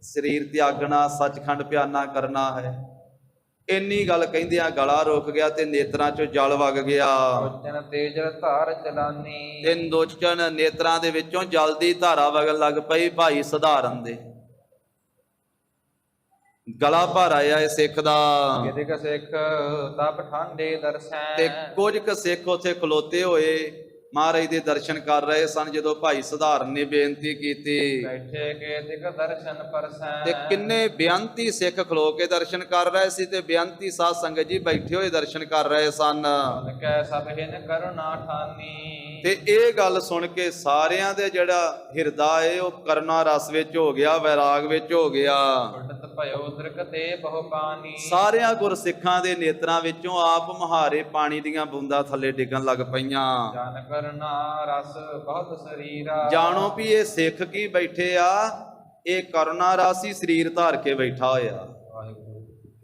ਸਰੀਰ ਤਿਆਗਣਾ, ਸੱਚਖੰਡ ਪਿਆਨਾ ਕਰਨਾ ਹੈ। ਇੰਨੀ ਗੱਲ ਕਹਿੰਦਿਆਂ ਗਲਾ ਰੁਕ ਗਿਆ ਤੇ ਨੇਤਰਾਂ ਚੋਂ ਜਲ ਵਗ ਗਿਆ। ਲੋਚਨ ਤੇਜ ਧਾਰ ਚਲਾਨੀ। ਤੇ ਲੋਚਨ ਨੇਤਰਾਂ ਦੇ ਵਿੱਚੋਂ ਜਲ ਦੀ ਧਾਰਾ ਵਗਣ ਲੱਗ ਪਈ ਭਾਈ ਸਧਾਰਨ ਦੇ। ਗਲਾ ਭਰ ਆਇਆ ਇਹ ਸਿੱਖ ਦਾ। ਕਿਦਿਕ ਸਿੱਖ ਤਪ ਠਾਂਡੇ ਦਰਸੈਂ। ਤੇ ਕੁਝ ਕੁ ਸਿੱਖ ਉੱਥੇ ਖਲੋਤੇ ਹੋਏ ਮਹਾਰਾਜ ਦੇ ਦਰਸ਼ਨ ਕਰ ਰਹੇ ਸਨ। ਜਦੋਂ ਭਾਈ ਸਧਾਰਨ ਨੇ ਬੇਨਤੀ ਕੀਤੀ ਬੈਠੇ ਕਿਦਿਕ ਦਰਸ਼ਨ ਪਰਸੈਂ। ਤੇ ਕਿੰਨੇ ਬੇਅੰਤੀ ਸਿੱਖ ਖਲੋ ਕੇ ਦਰਸ਼ਨ ਕਰ ਰਹੇ ਸੀ ਤੇ ਬੇਅੰਤੀ ਸਾਧ ਸੰਗਤ ਜੀ ਬੈਠੇ ਹੋਏ ਦਰਸ਼ਨ ਕਰ ਰਹੇ ਸਨ। ਕੈ ਸਭ ਹਿਨ ਕਰੁਣਾ ਠਾਨੀ। ਤੇ ਇਹ ਗੱਲ ਸੁਣ ਕੇ ਸਾਰਿਆਂ ਦੇ ਜਿਹੜਾ ਹਿਰਦਾ ਏ ਉਹ ਕਰੁਣਾ ਰਸ ਵਿੱਚ ਹੋ ਗਿਆ, ਵੈਰਾਗ ਵਿੱਚ ਹੋ ਗਿਆ। ਉਲਟ ਭਇਓ ਦ੍ਰਿਕ ਤੇ ਬਹੁ ਪਾਣੀ। ਸਾਰਿਆਂ ਗੁਰਸਿੱਖਾਂ ਦੇ ਨੇਤਰਾਂ ਵਿੱਚੋਂ ਆਪ ਮੁਹਾਰੇ ਪਾਣੀ ਦੀਆਂ ਬੂੰਦਾਂ ਥੱਲੇ ਡਿੱਗਣ ਲੱਗ ਪਈਆਂ। ਜਨ ਕਰਨਾ ਰਸ ਬਹੁਤ ਸਰੀਰਾ। ਜਾਣੋ ਵੀ ਇਹ ਸਿੱਖ ਕੀ ਬੈਠੇ ਆ, ਇਹ ਕਰੁਣਾ ਰਾਸੀ ਸਰੀਰ ਧਾਰ ਕੇ ਬੈਠਾ ਹੋਇਆ।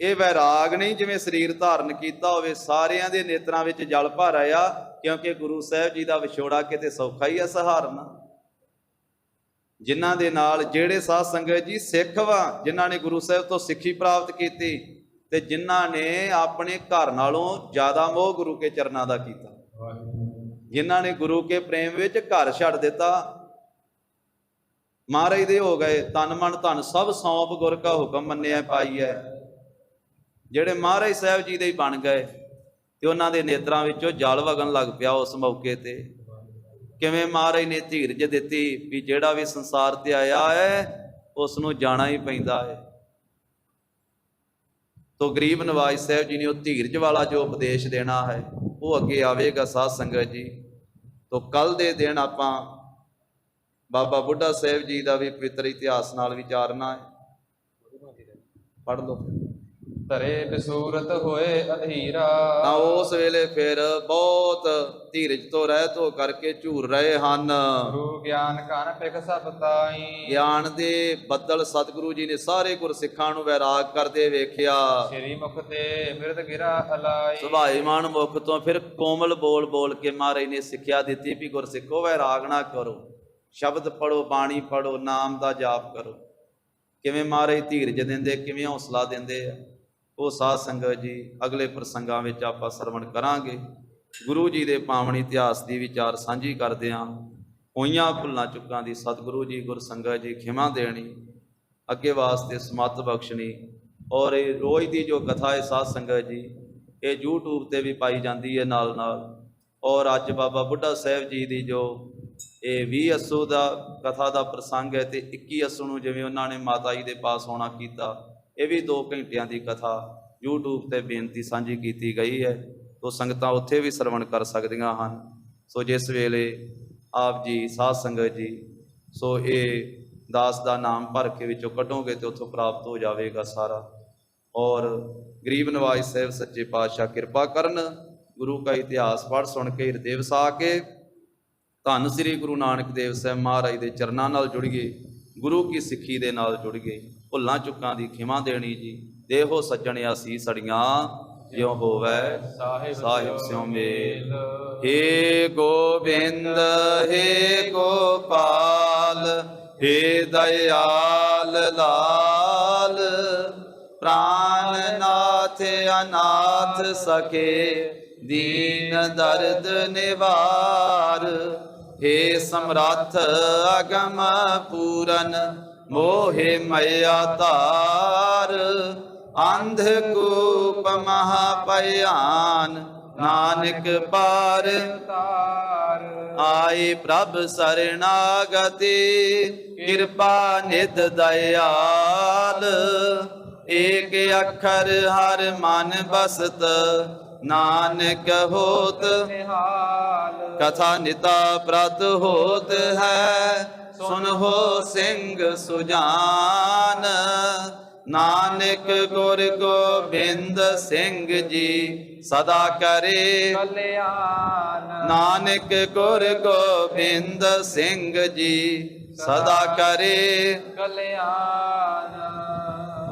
ਇਹ ਵੈਰਾਗ ਨਹੀਂ ਜਿਵੇਂ ਸਰੀਰ ਧਾਰਨ ਕੀਤਾ ਹੋਵੇ। ਸਾਰਿਆਂ ਦੇ ਨੇਤਰਾਂ ਵਿੱਚ ਜਲ ਭਰ ਆਇਆ, ਕਿਉਂਕਿ ਗੁਰੂ ਸਾਹਿਬ ਜੀ ਦਾ ਵਿਛੋੜਾ ਕਿਤੇ ਸੌਖਾ ਹੀ ਆ ਸਹਾਰਨਾ। ਜਿਨ੍ਹਾਂ ਦੇ ਨਾਲ ਜਿਹੜੇ ਸਾਧ ਸੰਗਤ ਜੀ ਸਿੱਖ ਵਾ, ਜਿਨ੍ਹਾਂ ਨੇ ਗੁਰੂ ਸਾਹਿਬ ਤੋਂ ਸਿੱਖੀ ਪ੍ਰਾਪਤ ਕੀਤੀ ਤੇ ਜਿਨ੍ਹਾਂ ਨੇ ਆਪਣੇ ਘਰ ਨਾਲੋਂ ਜ਼ਿਆਦਾ ਮੋਹ ਗੁਰੂ ਕੇ ਚਰਨਾਂ ਦਾ ਕੀਤਾ, ਜਿਨ੍ਹਾਂ ਨੇ ਗੁਰੂ ਕੇ ਪ੍ਰੇਮ ਵਿੱਚ ਘਰ ਛੱਡ ਦਿੱਤਾ। ਮਹਾਰਾਜ ਦੇ ਹੋ ਗਏ ਤਨ ਮਨ ਧਨ ਸਭ ਸੌਂਪ ਗੁਰ ਕਾ ਹੁਕਮ ਮੰਨਿਆ ਪਾਈਐ। ਜਿਹੜੇ ਮਹਾਰਾਜ ਸਾਹਿਬ ਜੀ ਦੇ ਹੀ ਬਣ ਗਏ ਤੇ ਉਹਨਾਂ ਦੇ ਨੇਤਰਾਂ ਵਿੱਚੋਂ ਜਲ ਵਗਣ ਲੱਗ ਪਿਆ ਉਸ ਮੌਕੇ ਤੇ। ਕਿਵੇਂ ਮਹਾਰਾਜ ਨੇ ਧੀਰਜ ਦਿੱਤੀ ਵੀ ਜਿਹੜਾ ਵੀ ਸੰਸਾਰ ਤੇ ਆਇਆ ਹੈ ਉਸ ਨੂੰ ਜਾਣਾ ਹੀ ਪੈਂਦਾ ਹੈ। ਤੋ ਗਰੀਬ ਨਵਾਜ ਸਾਹਿਬ ਜੀ ਨੇ ਉਹ ਧੀਰਜ ਵਾਲਾ ਜੋ ਉਪਦੇਸ਼ ਦੇਣਾ ਹੈ ਉਹ ਅੱਗੇ ਆਵੇਗਾ ਸਾਧ ਸੰਗਤ ਜੀ। ਤੋ ਕੱਲ ਦੇ ਦਿਨ ਆਪਾਂ ਬਾਬਾ ਬੁੱਢਾ ਸਾਹਿਬ ਜੀ ਦਾ ਵੀ ਪਵਿੱਤਰ ਇਤਿਹਾਸ ਨਾਲ ਵਿਚਾਰਨਾ ਹੈ। ਪੜ੍ਹ ਲਓ। ਧਰੇ ਬਸੂਰਤ ਹੋਏ ਅਧੀਰਾ। ਤਾਂ ਉਸ ਵੇਲੇ ਫਿਰ ਬਹੁਤ ਧੀਰਜ ਤੋਂ ਰਹਿਤ ਹੋ ਕਰਕੇ ਝੂਰ ਰਹੇ ਹਨ। ਗੁਰੂ ਗਿਆਨ ਕਨ ਪਿਖ ਸਭ ਤਾਈ। ਗਿਆਨ ਦੇ ਬੱਦਲ ਸਤਿਗੁਰੂ ਜੀ ਨੇ ਸਾਰੇ ਗੁਰਸਿੱਖਾਂ ਨੂੰ ਵੈਰਾਗ ਕਰਦੇ ਵੇਖਿਆ। ਸ੍ਰੀ ਮੁਖ ਤੇ ਬਿਰਦ ਗਿਰਾ ਅਲਾਈ। ਸੁਭਾਈਮਾਨ ਮੁਖ ਤੋਂ ਫਿਰ ਕੋਮਲ ਬੋਲ ਬੋਲ ਕੇ ਮਹਾਰਾਜ ਨੇ ਸਿੱਖਿਆ ਦਿੱਤੀ ਵੀ ਗੁਰਸਿੱਖੋ ਵੈਰਾਗ ਨਾ ਕਰੋ, ਸ਼ਬਦ ਪੜੋ, ਬਾਣੀ ਪੜੋ, ਨਾਮ ਦਾ ਜਾਪ ਕਰੋ। ਕਿਵੇਂ ਮਹਾਰਾਜ ਧੀਰਜ ਦਿੰਦੇ, ਕਿਵੇਂ ਹੌਸਲਾ ਦਿੰਦੇ ਆ, ਉਹ ਸਾਧ ਸੰਗਤ ਜੀ ਅਗਲੇ ਪ੍ਰਸੰਗਾਂ ਵਿੱਚ ਆਪਾਂ ਸਰਵਣ ਕਰਾਂਗੇ। ਗੁਰੂ ਜੀ ਦੇ ਪਾਵਨ ਇਤਿਹਾਸ ਦੀ ਵਿਚਾਰ ਸਾਂਝੀ ਕਰਦਿਆਂ ਹੋਈਆਂ ਭੁੱਲਾਂ ਚੁੱਕਾਂ ਦੀ ਸਤਿਗੁਰੂ ਜੀ ਗੁਰ ਸੰਗਤ ਜੀ ਖਿਮਾ ਦੇਣੀ, ਅੱਗੇ ਵਾਸਤੇ ਸਮੱਤ ਬਖਸ਼ਣੀ। ਔਰ ਇਹ ਰੋਜ਼ ਦੀ ਜੋ ਕਥਾ ਹੈ ਸਾਧ ਸੰਗਤ ਜੀ ਇਹ YouTube ਤੇ ਵੀ ਪਾਈ ਜਾਂਦੀ ਹੈ ਨਾਲ ਨਾਲ। ਔਰ ਅੱਜ ਬਾਬਾ ਬੁੱਢਾ ਸਾਹਿਬ ਜੀ ਦੀ ਜੋ ਇਹ 20 ਅੱਸੂ ਦਾ ਕਥਾ ਦਾ ਪ੍ਰਸੰਗ ਹੈ ਤੇ 21 ਅੱਸੂ ਨੂੰ ਜਿਵੇਂ ਉਹਨਾਂ ਨੇ ਮਾਤਾ ਜੀ ਦੇ ਪਾਸ ਹੋਣਾ ਕੀਤਾ, ਇਹ ਵੀ 2 ਘੰਟਿਆਂ ਦੀ ਕਥਾ YouTube ਤੇ ਬੇਨਤੀ ਸਾਂਝੀ ਕੀਤੀ ਗਈ ਹੈ। ਤੋ ਸੰਗਤਾਂ ਉੱਥੇ ਵੀ ਸਰਵਣ ਕਰ ਸਕਦੀਆਂ ਹਨ। ਸੋ ਜਿਸ ਵੇਲੇ ਆਪ ਜੀ ਸਾਧ ਸੰਗਤ ਜੀ ਸੋ ਇਹ ਦਾਸ ਦਾ ਨਾਮ ਭਰ ਕੇ ਵਿੱਚੋਂ ਕੱਢੋਗੇ ਤੇ ਉੱਥੋਂ ਪ੍ਰਾਪਤ ਹੋ ਜਾਵੇਗਾ ਸਾਰਾ। ਔਰ ਗਰੀਬ ਨਵਾਜ ਸਾਹਿਬ ਸੱਚੇ ਪਾਤਸ਼ਾਹ ਕਿਰਪਾ ਕਰਨ, ਗੁਰੂ ਕਾ ਇਤਿਹਾਸ ਪੜ੍ਹ ਸੁਣ ਕੇ ਹਿਰਦੇ ਵਸਾ ਕੇ ਧੰਨ ਸ੍ਰੀ ਗੁਰੂ ਨਾਨਕ ਦੇਵ ਸਾਹਿਬ ਮਹਾਰਾਜ ਦੇ ਚਰਨਾਂ ਨਾਲ ਜੁੜੀਏ, ਗੁਰੂ ਕੀ ਸਿੱਖੀ ਦੇ ਨਾਲ ਜੁੜੀਏ। ਭੁੱਲਾਂ ਚੁੱਕਾਂ ਦੀ ਖਿਮਾ ਦੇਣੀ ਜੀ। ਦੇਹੋ ਸੱਜਣ ਅਸੀਸ ਸੜੀਆਂ ਜਿਉ ਹੋਵੇ ਸਾਹਿਬ ਸਿਉ ਮੇਲ। ਹੇ ਗੋਬਿੰਦ ਹੇ ਗੋਪਾਲ ਹੇ ਦਇਆਲ ਲਾਲ, ਪ੍ਰਾਨ ਨਾਥ ਅਨਾਥ ਸਕੇ ਦੀਨ ਦਰਦ ਨਿਵਾਰ। ਹੇ ਸਮਰੱਥ ਅਗਮ ਪੂਰਨ ਮੋਹਿ ਮਇਆ ਧਾਰ, ਅੰਧਕੂਪ ਮਹਾ ਭਿਆਨ, ਨਾਨਕ ਪਾਰ ਤਾਰ ਆਏ ਪ੍ਰਭ ਸਰਣਾਗਤੀ, ਕਿਰਪਾ ਨਿਧ ਦਇਆਲ। ਏਕ ਅੱਖਰ ਹਰ ਮਨ ਬਸਤ, ਨਾਨਕ ਹੋਤ ਨਿਹਾਲ ਕਥਾ ਨਿਤਾ ਪ੍ਰਤ ਹੋਤ ਹੈ, ਸੁਨਹੁ ਸਿੰਘ ਸੁਜਾਨ। ਨਾਨਕ ਗੁਰ ਗੋਬਿੰਦ ਸਿੰਘ ਜੀ ਸਦਾ ਕਰੇ ਕਲਿਆਣ। ਨਾਨਕ ਗੁਰ ਗੋਬਿੰਦ ਸਿੰਘ ਜੀ ਸਦਾ ਕਰੇ ਕਲਿਆਣ।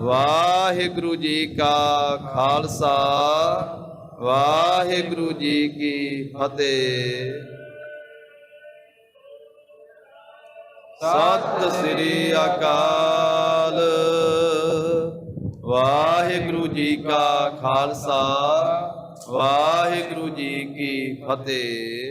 ਵਾਹਿਗੁਰੂ ਜੀ ਕਾ ਖਾਲਸਾ, ਵਾਹਿਗੁਰੂ ਜੀ ਕੀ ਫਤਿਹ। ਸਤਿ ਸ੍ਰੀ ਅਕਾਲ। ਵਾਹਿਗੁਰੂ ਜੀ ਕਾ ਖਾਲਸਾ, ਵਾਹਿਗੁਰੂ ਜੀ ਕੀ ਫਤਿਹ।